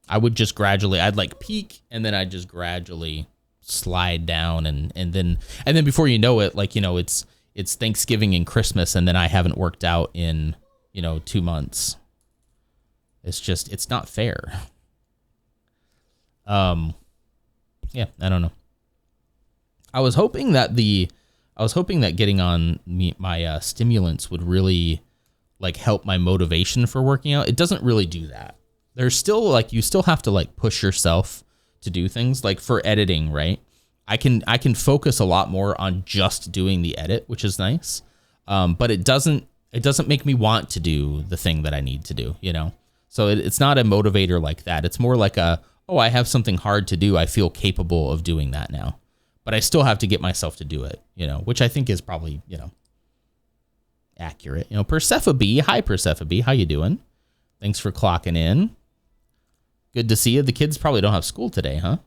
I would just gradually, I'd like peak and then I'd just gradually slide down. And then before you know it, like, you know, it's Thanksgiving and Christmas. And then I haven't worked out in, 2 months. It's not fair. Yeah, I don't know. I was hoping that getting on my stimulants would really like help my motivation for working out. It doesn't really do that. There's still like, you still have to like push yourself to do things like for editing, right? I can focus a lot more on just doing the edit, which is nice. But it doesn't make me want to do the thing that I need to do, So it's not a motivator like that. It's more like I have something hard to do. I feel capable of doing that now, but I still have to get myself to do it, which I think is probably, accurate. Persephone B, hi Persephone B, how you doing? Thanks for clocking in. Good to see you. The kids probably don't have school today, huh?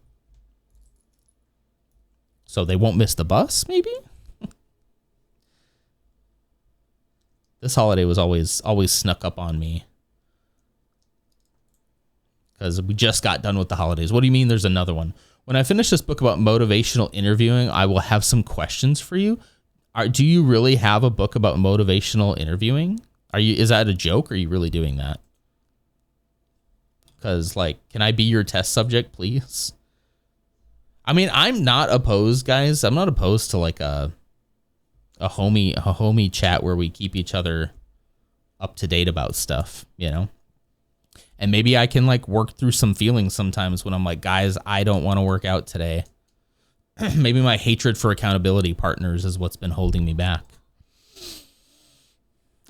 So they won't miss the bus, maybe? This holiday was always snuck up on me. Because we just got done with the holidays. What do you mean there's another one? When I finish this book about motivational interviewing, I will have some questions for you. Do you really have a book about motivational interviewing? Is that a joke, or are you really doing that? Because, like, can I be your test subject, please? I mean, I'm not opposed, guys. I'm not opposed to like a homie chat where we keep each other up to date about stuff, you know? And maybe I can like work through some feelings sometimes when I'm like, guys, I don't want to work out today. Maybe my hatred for accountability partners is what's been holding me back.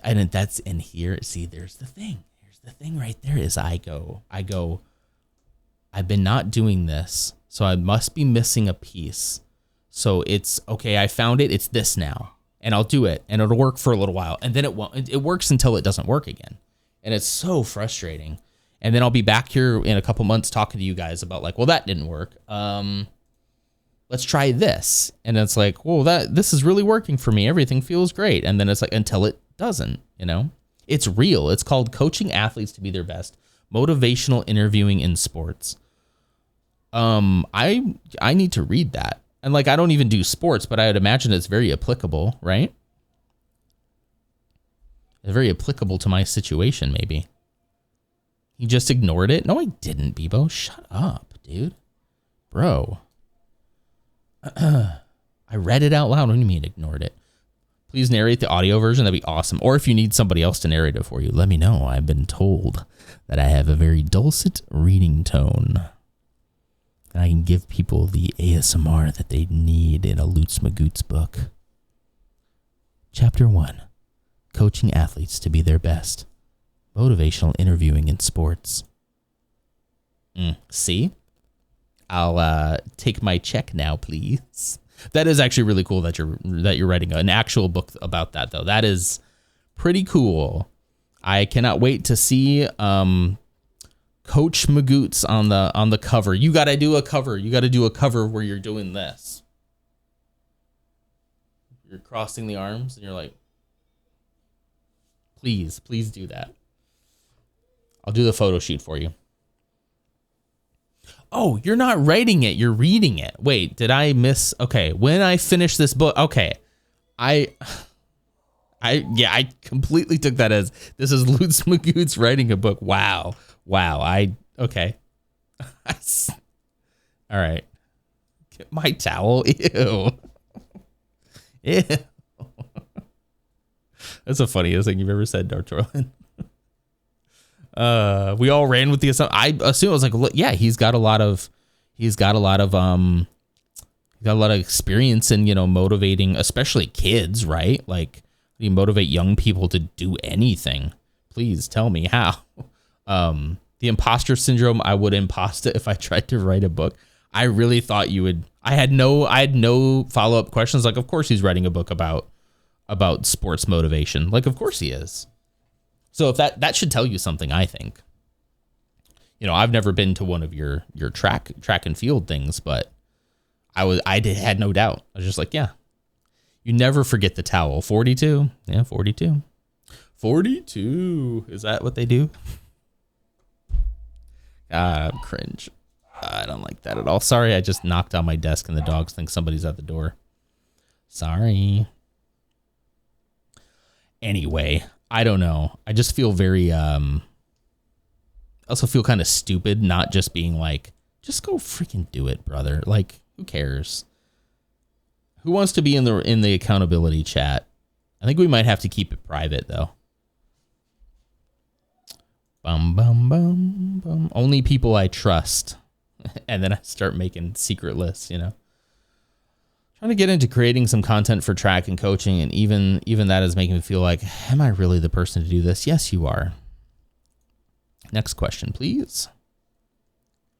And that's in here. See, there's the thing. Here's the thing right there is I've been not doing this, so I must be missing a piece. So it's okay. I found it. It's this now, and I'll do it, and it'll work for a little while, and then it won't. It works until it doesn't work again, and it's so frustrating. And then I'll be back here in a couple months talking to you guys about like, well, that didn't work. Let's try this, and it's like, well, this is really working for me. Everything feels great, and then it's like until it doesn't. You know, it's real. It's called Coaching Athletes to Be Their Best. Motivational interviewing in sports. I need to read that. And like, I don't even do sports, but I would imagine it's very applicable, right? It's very applicable to my situation, maybe. You just ignored it? No, I didn't, Bebo. Shut up, dude. Bro. I read it out loud. What do you mean ignored it? Please narrate the audio version. That'd be awesome. Or if you need somebody else to narrate it for you, let me know. I've been told that I have a very dulcet reading tone. And I can give people the ASMR that they need in a Lutz Magoots book. Chapter 1. Coaching Athletes to Be Their Best. Motivational interviewing in sports. See? I'll take my check now, please. That is actually really cool that you're writing an actual book about that, though. That is pretty cool. I cannot wait to see Coach Magoots on the cover. You got to do a cover. You got to do a cover where you're doing this. You're crossing the arms and you're like, please do that. I'll do the photo shoot for you. Oh, you're not writing it. You're reading it. Wait, did I miss? Okay, when I finish this book, okay. I completely took that as this is Lutz Magoots writing a book. Wow. Okay. All right. Get my towel. Ew. Ew. That's the funniest thing you've ever said, Dartorlin. We all ran with the assumption. I assume I was like, look, yeah, he's got a lot of experience in, motivating, especially kids, right? Like, you motivate young people to do anything. Please tell me how. The imposter syndrome, I would impost it if I tried to write a book. I really thought you would. I had no follow-up questions. Like, of course he's writing a book about sports motivation. Like, of course he is. So if that should tell you something, I think. I've never been to one of your track and field things, but I had no doubt. I was just like, yeah. You never forget the towel. 42. Yeah, 42. 42. Is that what they do? Cringe. I don't like that at all. Sorry, I just knocked on my desk and the dogs think somebody's at the door. Sorry. Anyway, I don't know. I just feel very also feel kind of stupid not just being like, just go freaking do it, brother. Like, who cares? Who wants to be in the accountability chat? I think we might have to keep it private though. Bum bum bum bum. Only people I trust. And then I start making secret lists, Trying to get into creating some content for track and coaching, and even that is making me feel like, am I really the person to do this? Yes, you are. Next question, please.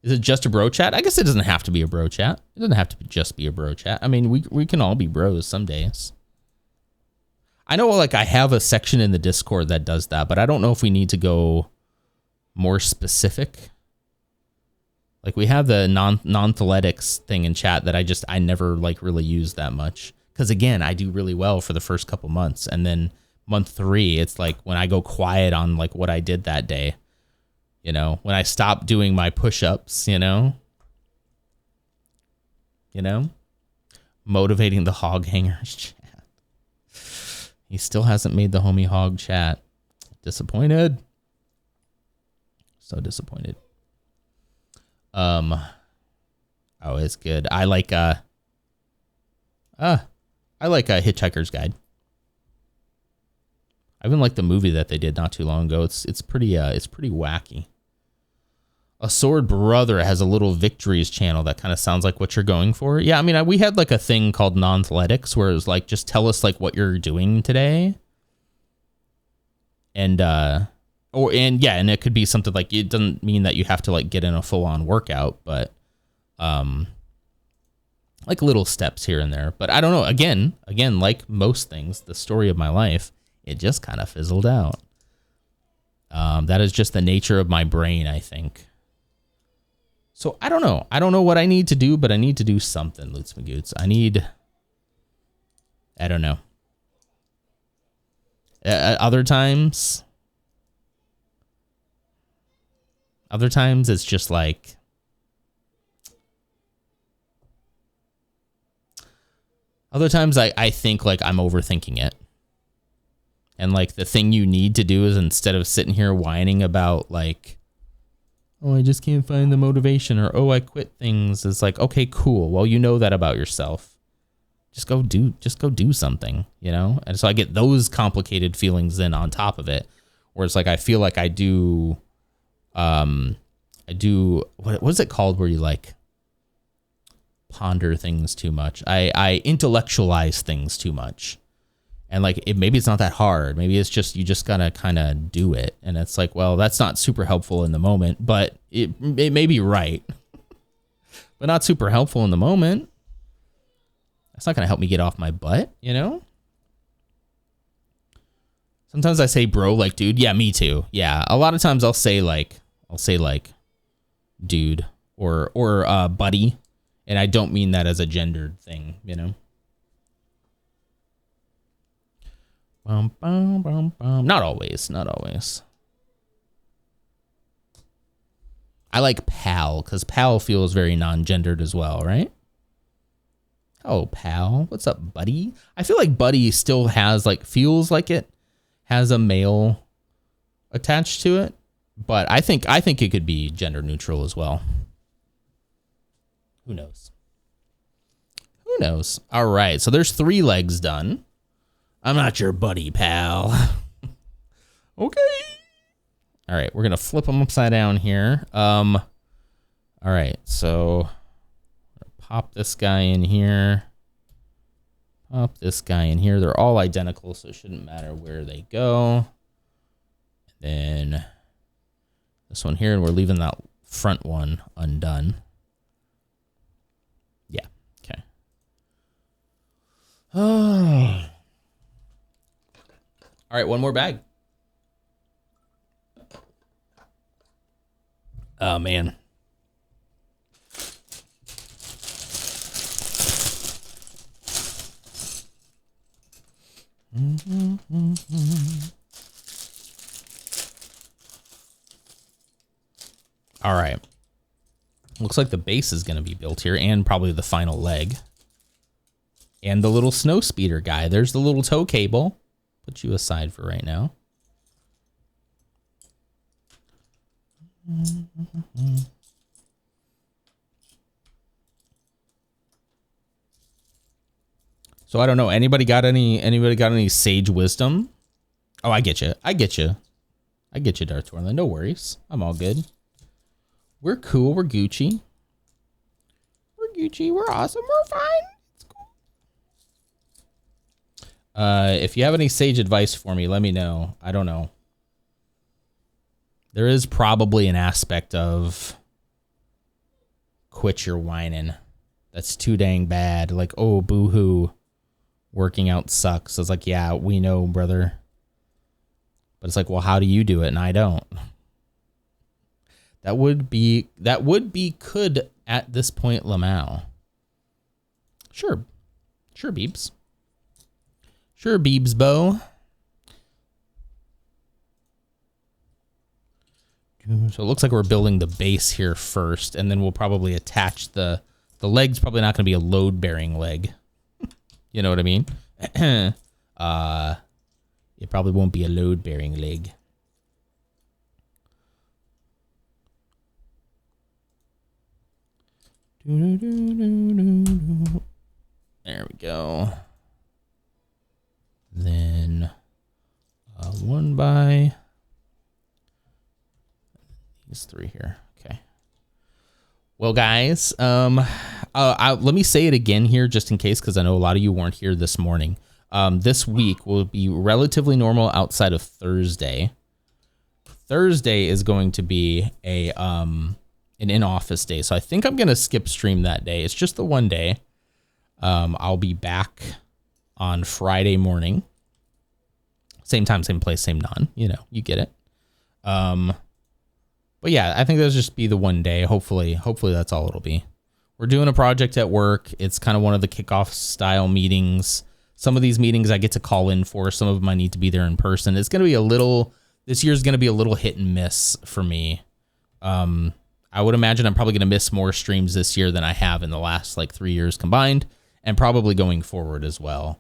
Is it just a bro chat? I guess it doesn't have to be a bro chat. It doesn't have to just be a bro chat. I mean, we can all be bros some days. I know, like, I have a section in the Discord that does that, but I don't know if we need to go more specific. Like, we have the non-athletics thing in chat that I never like really use that much. Because again, I do really well for the first couple months. And then month 3, it's like when I go quiet on like what I did that day, when I stop doing my push-ups, motivating the hog hangers chat. He still hasn't made the homie hog chat. Disappointed. So disappointed. Oh, it's good. I like Hitchhiker's Guide. I even like the movie that they did not too long ago. It's pretty wacky. A Sword Brother has a little victories channel that kind of sounds like what you're going for. Yeah, I mean, we had like a thing called Nonathletics where it was like, just tell us like what you're doing today. And and it could be something like, it doesn't mean that you have to like get in a full on workout, but like little steps here and there. But I don't know. Again, like most things, the story of my life, it just kind of fizzled out. That is just the nature of my brain, I think. So I don't know. I don't know what I need to do, but I need to do something, Lutz Magoots. I don't know. Other times it's just like, other times I think like I'm overthinking it. And like the thing you need to do is, instead of sitting here whining about like, oh, I just can't find the motivation, or oh, I quit things, it's like, okay, cool. Well, you know that about yourself. Just go do something, you know? And so I get those complicated feelings then on top of it, where it's like I feel like I do what is it called where you like ponder things too much? I intellectualize things too much. And like, maybe it's not that hard. Maybe it's just, you just gotta kind of do it. And it's like, well, that's not super helpful in the moment, but it may be right, but not super helpful in the moment. That's not gonna help me get off my butt, you know? Sometimes I say, bro, like, dude. Yeah, me too. Yeah, a lot of times I'll say like, dude, or buddy, and I don't mean that as a gendered thing, you know? Not always. I like pal, because pal feels very non-gendered as well, right? Oh, pal. What's up, buddy? I feel like buddy still has like, feels like it has a male attached to it, but I think it could be gender neutral as well. Who knows? All right, so there's 3 legs done. I'm not your buddy, pal. Okay. All right, we're gonna flip them upside down here. All right, so pop this guy in here. Pop this guy in here. They're all identical, so it shouldn't matter where they go. And then this one here, and we're leaving that front one undone. Yeah. Okay. Oh. All right, one more bag. Oh, man. All right. Looks like the base is going to be built here, and probably the final leg. And the little snow speeder guy. There's the little tow cable. Put you aside for right now. So I don't know. Anybody got any sage wisdom? Oh, I get you, Darth Orland. No worries. I'm all good. We're cool. We're Gucci. We're awesome. We're fine. If you have any sage advice for me, let me know. I don't know. There is probably an aspect of quit your whining. That's too dang bad. Like, oh, boo-hoo. Working out sucks. It's like, yeah, we know, brother. But it's like, well, how do you do it? And I don't. That would be could at this point, Lamau. Sure, Beebs. Sure, Beebs Bo. So it looks like we're building the base here first, and then we'll probably attach the leg's probably not going to be a load-bearing leg. You know what I mean? It probably won't be a load-bearing leg. There we go. Then 1 by these 3 here. Okay. Well, guys, let me say it again here just in case, because I know a lot of you weren't here this morning. This week will be relatively normal outside of Thursday. Thursday is going to be an in-office day, so I think I'm gonna skip stream that day. It's just the one day. I'll be back on Friday morning. Same time, same place, same non. You know, you get it. But yeah, I think that'll just be the one day. Hopefully that's all it'll be. We're doing a project at work. It's kind of one of the kickoff style meetings. Some of these meetings I get to call in for. Some of them I need to be there in person. It's going to be this year's going to be a little hit and miss for me. I would imagine I'm probably going to miss more streams this year than I have in the last like 3 years combined, and probably going forward as well.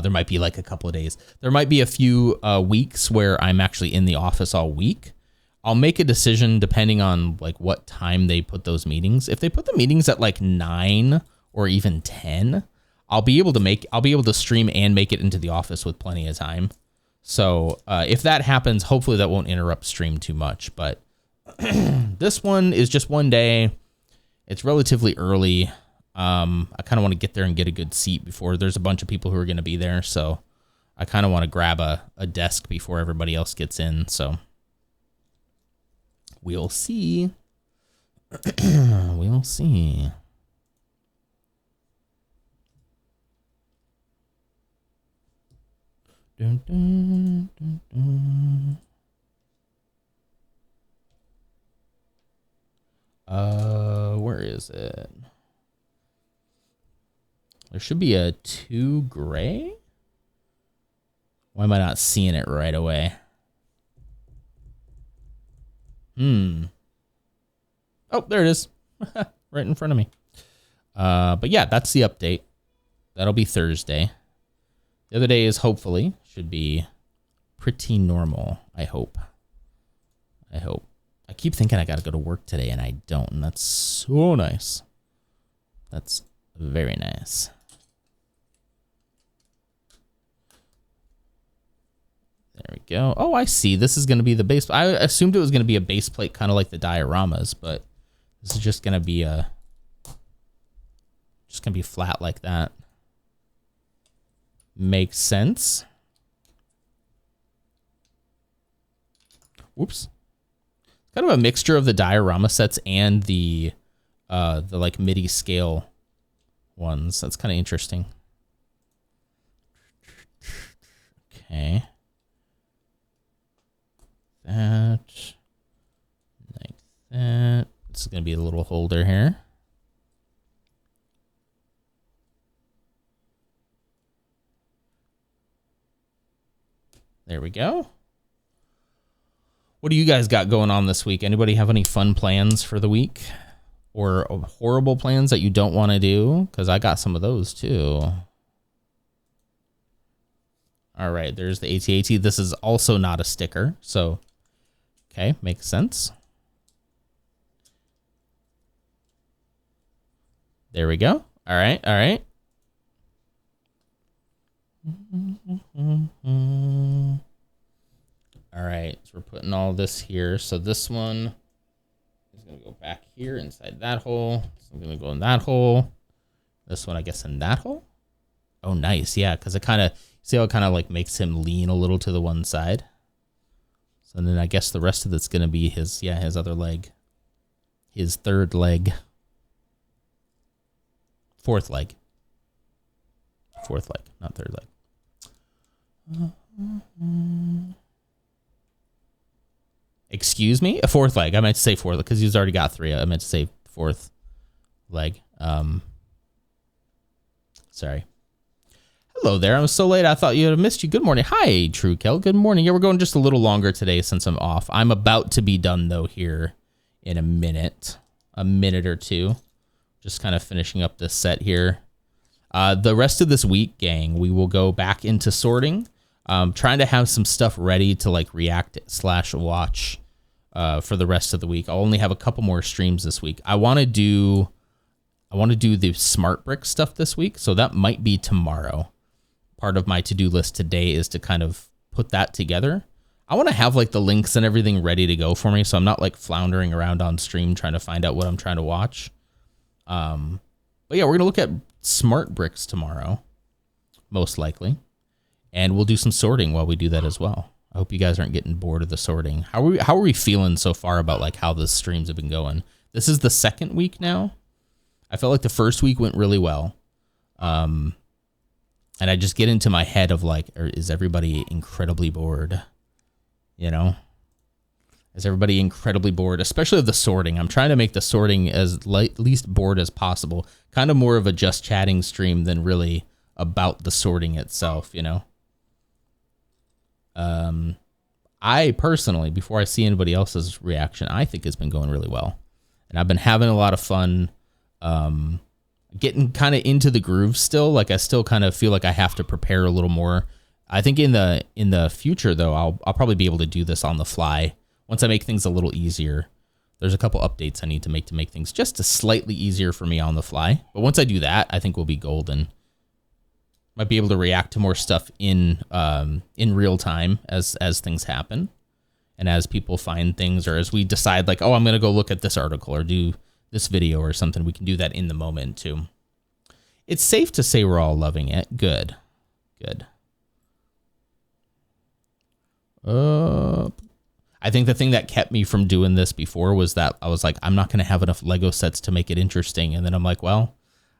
There might be like a couple of days. There might be a few weeks where I'm actually in the office all week. I'll make a decision depending on like what time they put those meetings. If they put the meetings at like 9 or even 10, I'll be able to stream and make it into the office with plenty of time. So if that happens, hopefully that won't interrupt stream too much. But this one is just one day. It's relatively early. I kind of want to get there and get a good seat before there's a bunch of people who are going to be there. So I kind of want to grab a desk before everybody else gets in. So we'll see. We'll see. Dun, dun, dun, dun. Where is it? There should be a 2 gray. Why am I not seeing it right away? Oh, there it is. Right in front of me. But yeah, that's the update. That'll be Thursday. The other day is hopefully should be pretty normal. I hope. I keep thinking I got to go to work today and I don't, and that's so nice. That's very nice. There we go. Oh, I see. This is going to be the base. I assumed it was going to be a base plate, kind of like the dioramas, but this is just going to be flat like that. Makes sense. Whoops. Kind of a mixture of the diorama sets and the like MIDI scale ones. That's kind of interesting. Okay. That, like that. This is gonna be a little holder here. There we go. What do you guys got going on this week? Anybody have any fun plans for the week? Or horrible plans that you don't want to do? Because I got some of those too. All right, there's the AT-AT. This is also not a sticker, so okay, makes sense. There we go. All right, all right. All right, so we're putting all this here. So this one is going to go back here inside that hole. So I'm going to go in that hole. This one, I guess, in that hole. Oh, nice. Yeah, because it kind of, see how it kind of like makes him lean a little to the one side. So then I guess the rest of it's going to be his, yeah, his other leg. His third leg. Fourth leg. Fourth leg, not third leg. Excuse me? A fourth leg. I meant to say fourth because he's already got 3. I meant to say fourth leg. Sorry. Hello there. I'm so late. I thought you had missed you. Good morning. Hi, True Kel. Good morning. Yeah, we're going just a little longer today since I'm off. I'm about to be done though here in a minute or two. Just kind of finishing up this set here. The rest of this week, gang, we will go back into sorting. Trying to have some stuff ready to like react / watch for the rest of the week. I'll only have a couple more streams this week. I want to do the smart brick stuff this week, so that might be tomorrow. Part of my to-do list today is to kind of put that together. I want to have like the links and everything ready to go for me, so I'm not like floundering around on stream trying to find out what I'm trying to watch. But yeah, we're gonna look at smart bricks tomorrow, most likely, and we'll do some sorting while we do that as well. I hope you guys aren't getting bored of the sorting. How are we feeling so far about like how the streams have been going? This is the second week now. I felt like the first week went really well. And I just get into my head of like, is everybody incredibly bored? You know, is everybody incredibly bored, especially of the sorting? I'm trying to make the sorting as least bored as possible. Kind of more of a just chatting stream than really about the sorting itself, you know? I personally, before I see anybody else's reaction, I think it's been going really well. And I've been having a lot of fun, getting kind of into the groove still. Like I still kind of feel like I have to prepare a little more. I think in the future though, I'll probably be able to do this on the fly once I make things a little easier. There's a couple updates I need to make things just a slightly easier for me on the fly. But once I do that, I think we'll be golden. Might be able to react to more stuff in real time as things happen, and as people find things, or as we decide like, oh, I'm gonna go look at this article or do this video or something. We can do that in the moment too. It's safe to say we're all loving it. Good. I think the thing that kept me from doing this before was that I was like, I'm not gonna have enough Lego sets to make it interesting, and then I'm like, well,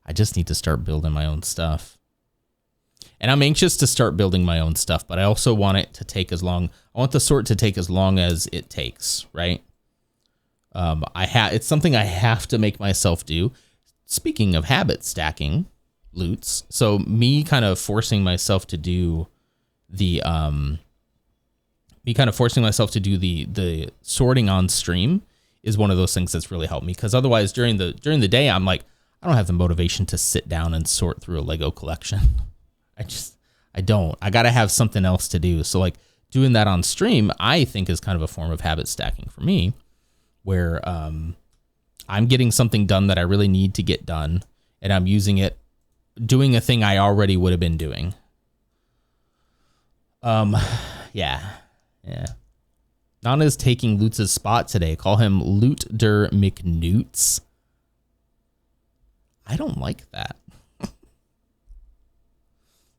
I just need to start building my own stuff. And I'm anxious to start building my own stuff, but I also want it to take as long. I want the sort to take as long as it takes, right? It's something I have to make myself do. Speaking of habit stacking loots, so me kind of forcing myself to do the sorting on stream is one of those things that's really helped me, because otherwise during the day I'm like, I don't have the motivation to sit down and sort through a Lego collection. I don't. I got to have something else to do. So like doing that on stream, I think is kind of a form of habit stacking for me, where I'm getting something done that I really need to get done, and I'm using it, doing a thing I already would have been doing. Yeah. Nana's taking Lutz' spot today. Call him Loot der McNewts. I don't like that.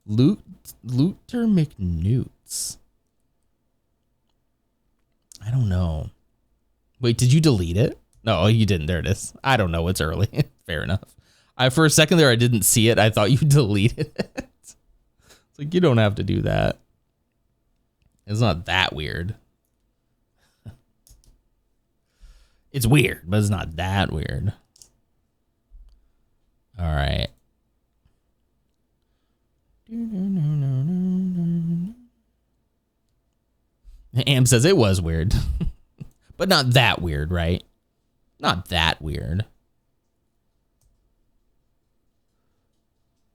Looter McNewts. I don't know. Wait, did you delete it? No, you didn't. There it is. I don't know. It's early. Fair enough. For a second there, I didn't see it. I thought you deleted it. It's like, you don't have to do that. It's not that weird. It's weird, but it's not that weird. All right. Am says it was weird, but not that weird, right? Not that weird.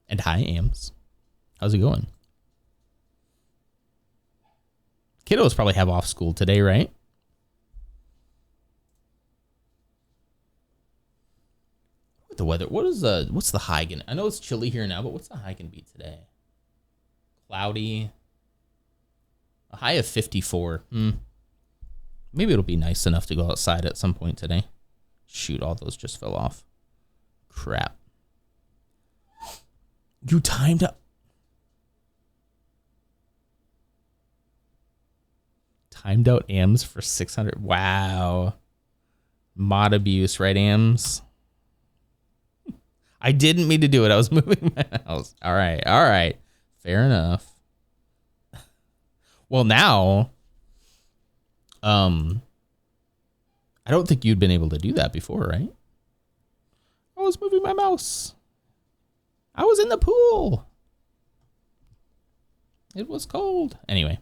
And hi, Ams. How's it going? Kiddos probably have off school today, right? The weather. What's the high gonna? I know it's chilly here now, but what's the high gonna be today? Cloudy. A high of 54. Maybe it'll be nice enough to go outside at some point today. Shoot, all those just fell off. Crap. You timed up. Timed out Ams for 600. Wow. Mod abuse, right, Ams? I didn't mean to do it. I was moving my mouse. All right. Fair enough. Well, now, I don't think you'd been able to do that before, right? I was moving my mouse. I was in the pool. It was cold. Anyway.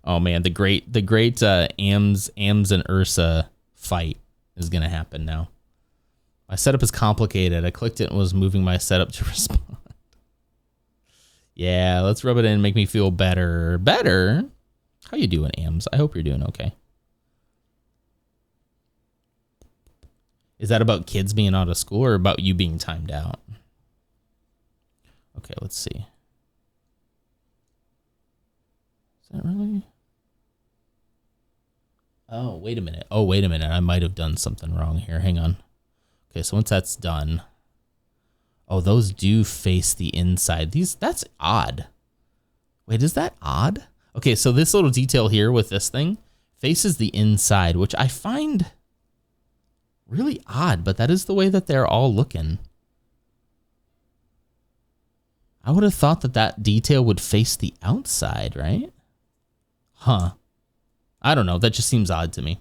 Oh man, the great Ams and Ursa fight is gonna happen now. My setup is complicated. I clicked it and was moving my setup to respond. Yeah, let's rub it in and make me feel better. Better? How you doing, Ams? I hope you're doing okay. Is that about kids being out of school or about you being timed out? Okay, let's see. Is that really? Oh, wait a minute. Oh, wait a minute. I might have done something wrong here. Hang on. Okay, so once that's done. Oh, those do face the inside. That's odd. Wait, is that odd? Okay, so this little detail here with this thing faces the inside, which I find really odd, but that is the way that they're all looking. I would have thought that that detail would face the outside, right? Huh. I don't know. That just seems odd to me.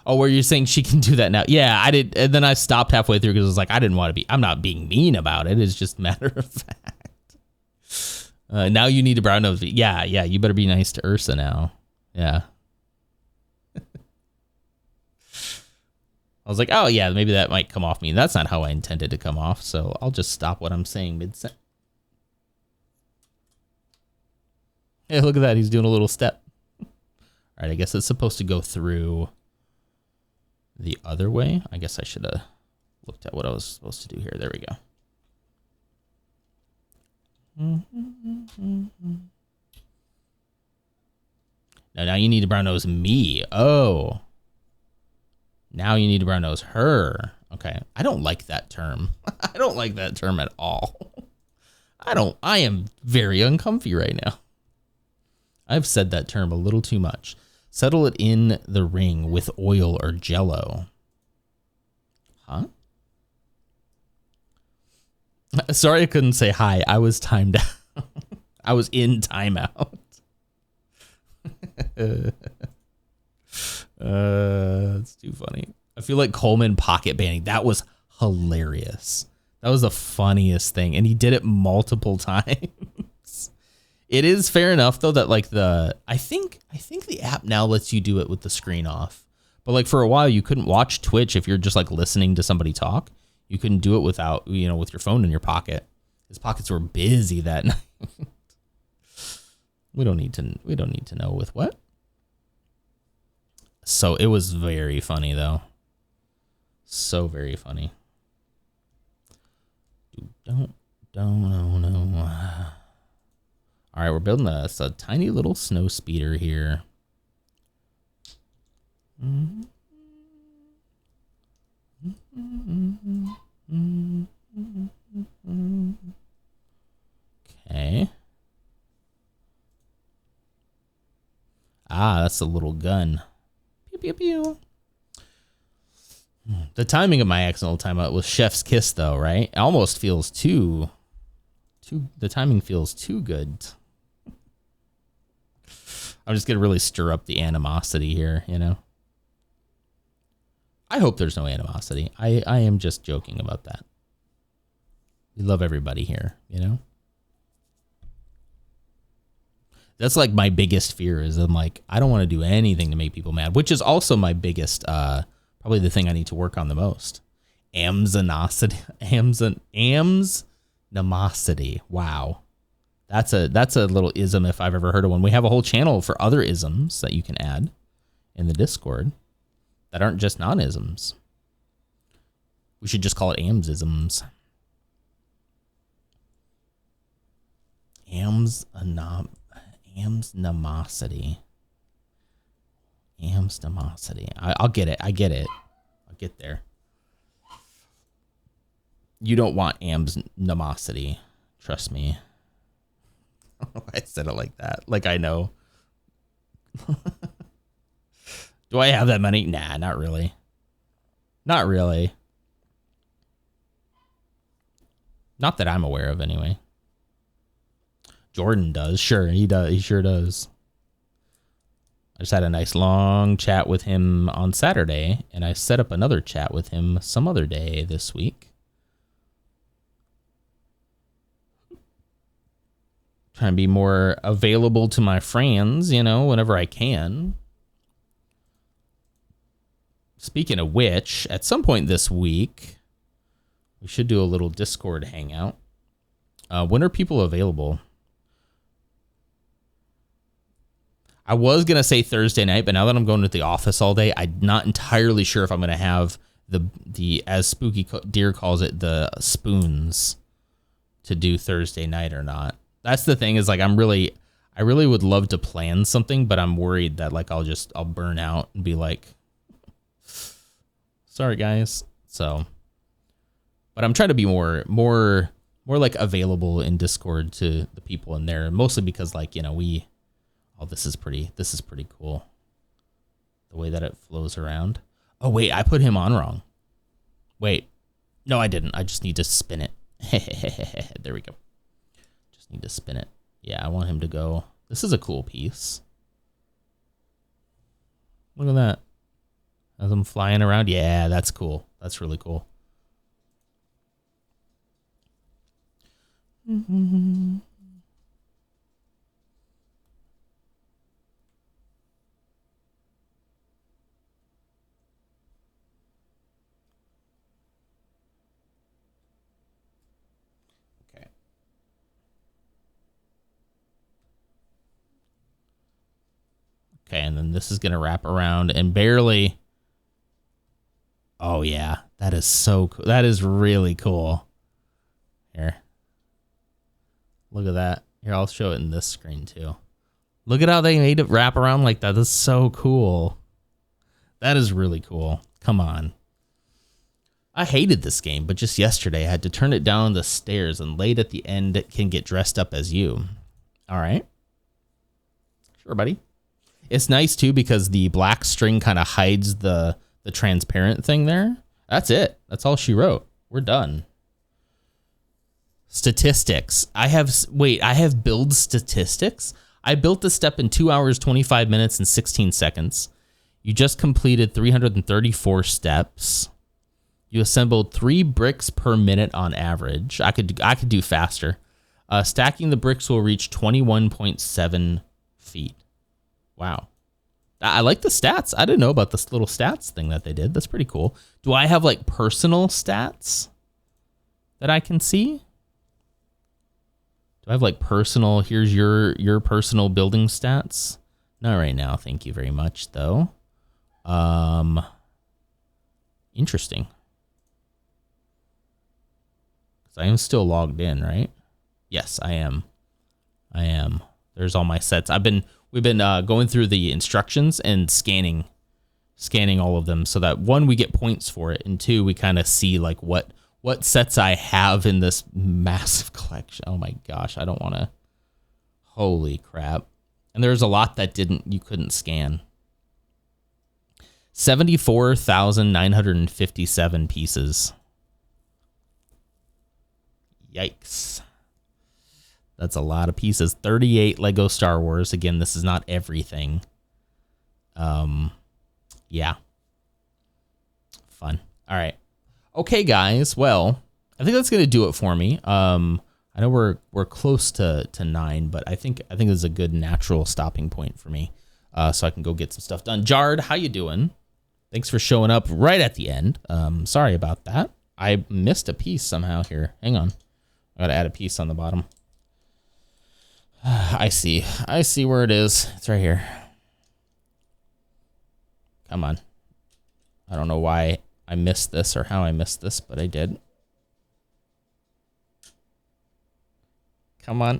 Oh, where you're saying she can do that now? Yeah, I did. And then I stopped halfway through because I was like, I didn't want to be. I'm not being mean about it. It's just matter of fact. Now you need a brown nose. Yeah. You better be nice to Ursa now. Yeah. I was like, oh yeah, maybe that might come off me. That's not how I intended to come off. So I'll just stop what I'm saying mid-sentence. Hey, look at that. He's doing a little step. All right, I guess it's supposed to go through the other way. I guess I should have looked at what I was supposed to do here. There we go. Now you need to brown nose me. Oh. Now you need to brown nose her. Okay. I don't like that term. I don't like that term at all. I am very uncomfy right now. I've said that term a little too much. Settle it in the ring with oil or jello. Huh? Sorry I couldn't say hi. I was timed out. I was in timeout. It's too funny. I feel like Coleman pocket banning. That was hilarious. That was the funniest thing. And he did it multiple times. It is fair enough though that like I think the app now lets you do it with the screen off. But like for a while you couldn't watch Twitch if you're just like listening to somebody talk. You couldn't do it without, with your phone in your pocket. His pockets were busy that night. We don't need to know with what. So it was very funny though. So very funny. Don't know. All right, we're building a tiny little snow speeder here. Okay. Ah, that's a little gun. Pew, pew, pew. The timing of my accidental timeout was Chef's Kiss, though, right? It almost feels too. The timing feels too good. I'm just gonna really stir up the animosity here, I hope there's no animosity. I am just joking about that. We love everybody here, That's like my biggest fear is I'm like, I don't want to do anything to make people mad, which is also my biggest, probably the thing I need to work on the most. Amsnomosity. Wow. That's a little ism if I've ever heard of one. We have a whole channel for other isms that you can add in the Discord that aren't just non-isms. We should just call it Amsisms. Amsnomosity. I'll get it. I'll get there. You don't want amsnomosity. Trust me. I said it like that. Like I know. Do I have that money? Nah, not really. Not really. Not that I'm aware of anyway. Jordan does. Sure, he does. He sure does. I just had a nice long chat with him on Saturday, and I set up another chat with him some other day this week. Trying to be more available to my friends, whenever I can. Speaking of which, at some point this week, we should do a little Discord hangout. When are people available? I was going to say Thursday night, but now that I'm going to the office all day, I'm not entirely sure if I'm going to have the as Spooky Deer calls it, the spoons to do Thursday night or not. That's the thing is like, I really would love to plan something, but I'm worried that like, I'll burn out and be like, sorry guys. So, but I'm trying to be more like available in Discord to the people in there, mostly because like, you know, this is pretty cool. The way that it flows around. Oh wait, I put him on wrong. Wait, no, I didn't. I just need to spin it. There we go. Just need to spin it. Yeah, I want him to go. This is a cool piece. Look at that. As I'm flying around. Yeah, that's cool. That's really cool. Mm-hmm. Okay. Okay, and then this is going to wrap around and barely. Oh, yeah. That is so cool. That is really cool. Here. Look at that. Here, I'll show it in this screen too. Look at how they made it wrap around like that. That's so cool. That is really cool. Come on. I hated this game, but just yesterday I had to turn it down the stairs and late at the end it can get dressed up as you. All right. Sure, buddy. It's nice too because the black string kind of hides the transparent thing there. That's it. That's all she wrote. We're done. Statistics. I have build statistics. I built this step in 2 hours, 25 minutes, and 16 seconds. You just completed 334 steps. You assembled 3 bricks per minute on average. I could do faster. Stacking the bricks will reach 21.7 feet. Wow. I like the stats. I didn't know about this little stats thing that they did. That's pretty cool. Do I have like personal stats that I can see? Do I have like personal, here's your personal building stats? Not right now. Thank you very much though. Interesting. Cause I am still logged in, right? Yes, I am. There's all my sets. We've been going through the instructions and scanning all of them so that 1, we get points for it, and 2, we kind of see like what sets I have in this massive collection. Oh my gosh, I don't want to. Holy crap. And there's a lot that you couldn't scan. 74,957 pieces. Yikes. That's a lot of pieces. 38 Lego Star Wars. Again, this is not everything. Yeah. Fun. All right. Okay, guys. Well, I think that's gonna do it for me. I know we're close to 9, but I think this is a good natural stopping point for me. So I can go get some stuff done. Jard, how you doing? Thanks for showing up right at the end. Sorry about that. I missed a piece somehow here. Hang on. I gotta add a piece on the bottom. I see where it is. It's right here. Come on. I don't know why I missed this or how I missed this, but I did. Come on.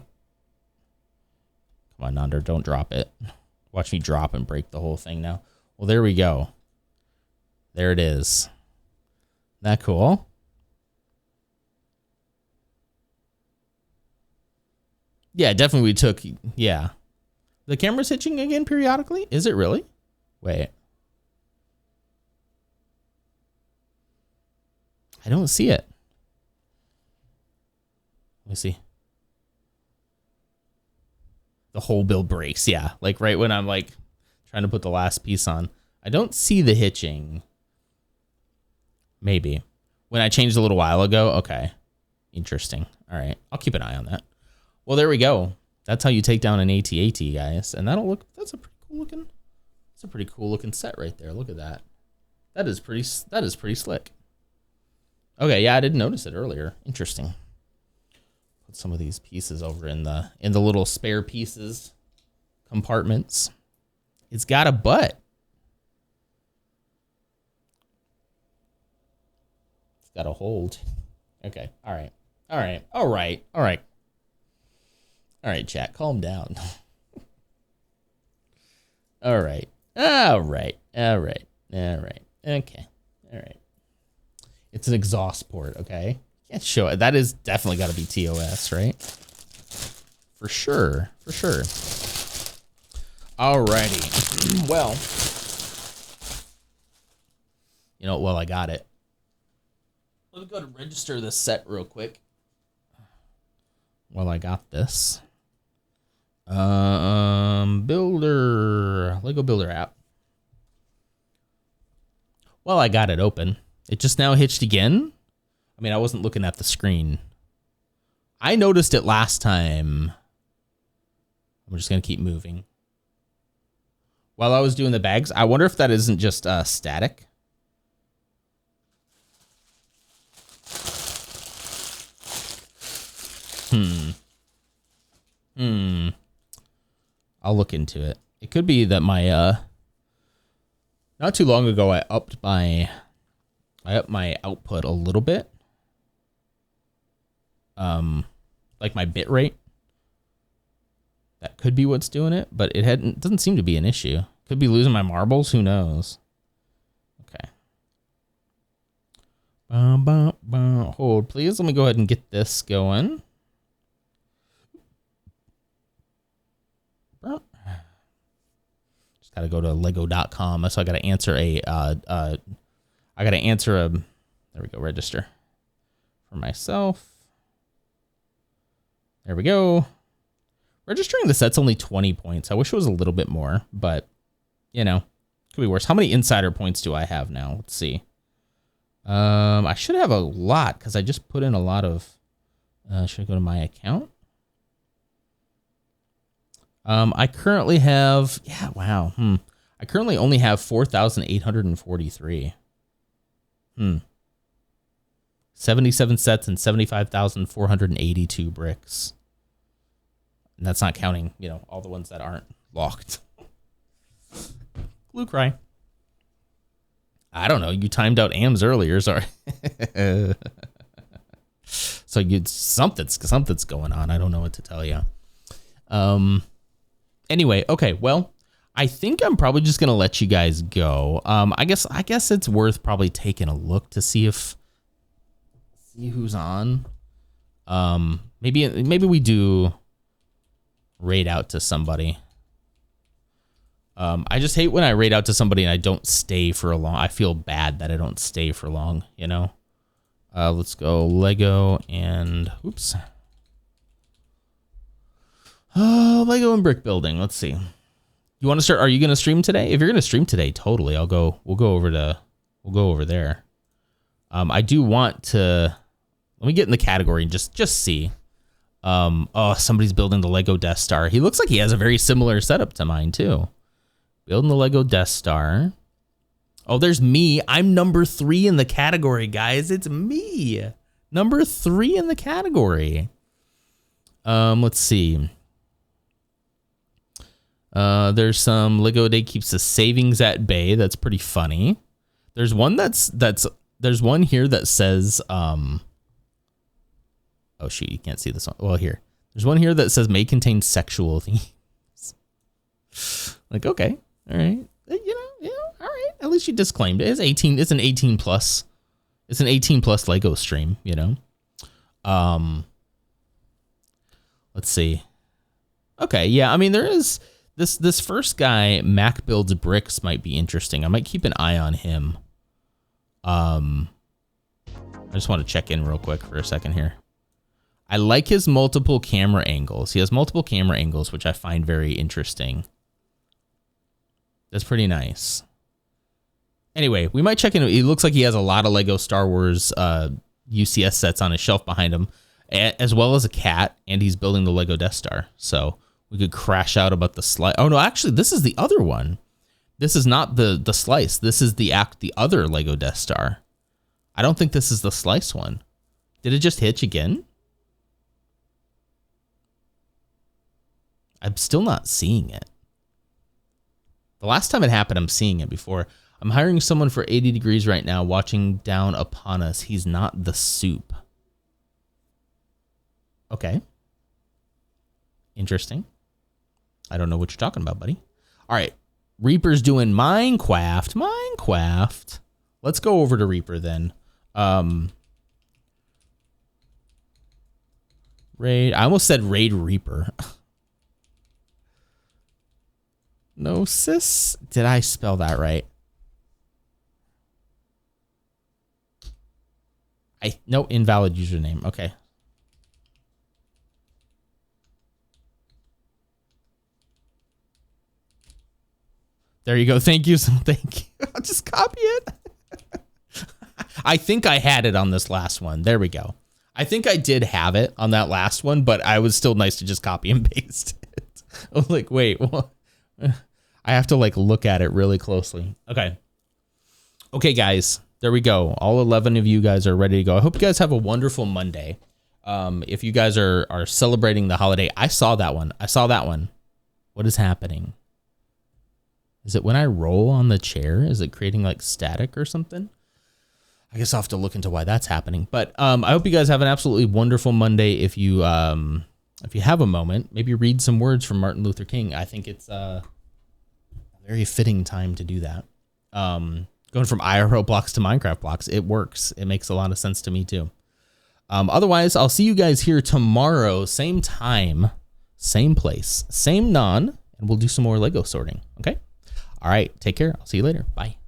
Come on, Nonder, don't drop it. Watch me drop and break the whole thing now. Well, there we go. There it is. Isn't that cool? Yeah, definitely we took, yeah. The camera's hitching again periodically? Is it really? Wait. I don't see it. Let me see. The whole build breaks, yeah. Like right when I'm like trying to put the last piece on. I don't see the hitching. Maybe. When I changed a little while ago? Okay. Interesting. All right. I'll keep an eye on that. Well, there we go. That's how you take down an AT-AT, guys. And that's a pretty cool looking set right there. Look at that. That is pretty slick. Okay, yeah, I didn't notice it earlier. Interesting. Put some of these pieces over in the little spare pieces compartments. It's got a butt. It's got a hold. Okay. All right. All right. All right. All right. All right, chat. Calm down. All right. All right. All right. All right. Okay. All right. It's an exhaust port, okay? Can't show it. That is definitely got to be TOS, right? For sure. For sure. Alrighty. Well. You know, well, I got it. Let me go to register this set real quick. Well, I got this. Builder. Lego Builder app. Well, I got it open. It just now hitched again. I mean, I wasn't looking at the screen. I noticed it last time. I'm just going to keep moving. While I was doing the bags, I wonder if that isn't just static. I'll look into it. It could be that my not too long ago I upped my output a little bit. Like my bit rate. That could be what's doing it, but it doesn't seem to be an issue. Could be losing my marbles, who knows? Okay. Hold, please. Let me go ahead and get this going. Just gotta go to lego.com. So I gotta answer there we go, register for myself. There we go. Registering the set's only 20 points. I wish it was a little bit more, but you know, could be worse. How many insider points do I have now? Let's see. I should have a lot because I just put in a lot of. Should I go to my account? I currently have. Yeah, wow. I currently only have 4,843. 77 sets and 75,482 bricks. And that's not counting, you know, all the ones that aren't locked. Blue cry. I don't know. You timed out AMs earlier. Sorry. So something's going on. I don't know what to tell you. Anyway, okay. Well, I think I'm probably just gonna let you guys go. I guess it's worth probably taking a look to see who's on. Maybe we do raid out to somebody. I just hate when I raid out to somebody and I don't stay for a long. I feel bad that I don't stay for long, you know. Let's go Lego and oops. Lego and brick building. Let's see. You want to start? Are you going to stream today? If you're going to stream today, totally. We'll go over there. I do want to. Let me get in the category and just see. Oh, somebody's building the Lego Death Star. He looks like he has a very similar setup to mine too. Building the Lego Death Star. Oh, there's me. I'm number 3 in the category, guys. It's me. Number 3 in the category. Let's see. There's some Lego Day keeps the savings at bay. That's pretty funny. There's one there's one here that says oh shoot, you can't see this one. Well, here. There's one here that says may contain sexual themes. Like, okay. All right. You know, all right. At least you disclaimed it. It's 18. It's an 18 plus. It's an 18 plus Lego stream, you know. Let's see. Okay, yeah, I mean there is this first guy, Mac Builds Bricks, might be interesting. I might keep an eye on him. I just want to check in real quick for a second here. I like his multiple camera angles. He has multiple camera angles, which I find very interesting. That's pretty nice. Anyway, we might check in. He looks like he has a lot of Lego Star Wars UCS sets on his shelf behind him, as well as a cat, and he's building the Lego Death Star. So we could crash out about the slide. Oh no, actually, this is the other one. This is not the slice. This is the other Lego Death Star. I don't think this is the slice one. Did it just hitch again? I'm still not seeing it. The last time it happened, I'm seeing it before. I'm hiring someone for 80 degrees right now, watching down upon us. He's not the soup. Okay. Interesting. I don't know what you're talking about, buddy. All right. Reaper's doing Minecraft. Minecraft. Let's go over to Reaper then. Raid. I almost said Raid Reaper. No, sis. Did I spell that right? No, invalid username. Okay. There you go. Thank you. Thank you. I'll just copy it. I think I had it on this last one. There we go. I think I did have it on that last one, but I was still nice to just copy and paste it. I was like, wait, what? I have to like look at it really closely. Okay. Okay, guys. There we go. All 11 of you guys are ready to go. I hope you guys have a wonderful Monday. If you guys are celebrating the holiday, I saw that one. I saw that one. What is happening? Is it when I roll on the chair? Is it creating like static or something? I guess I'll have to look into why that's happening. But I hope you guys have an absolutely wonderful Monday. If you have a moment, maybe read some words from Martin Luther King. I think it's a very fitting time to do that. Going from IRL blocks to Minecraft blocks, it works. It makes a lot of sense to me too. Otherwise, I'll see you guys here tomorrow, same time, same place, same non, and we'll do some more Lego sorting. Okay. All right. Take care. I'll see you later. Bye.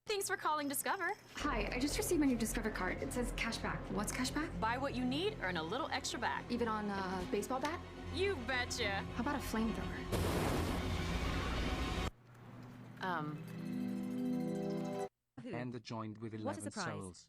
Thanks for calling Discover. Hi, I just received my new Discover card. It says cashback. What's cashback? Buy what you need, earn a little extra back. Even on a baseball bat? You betcha. How about a flamethrower? And joined with 11 souls.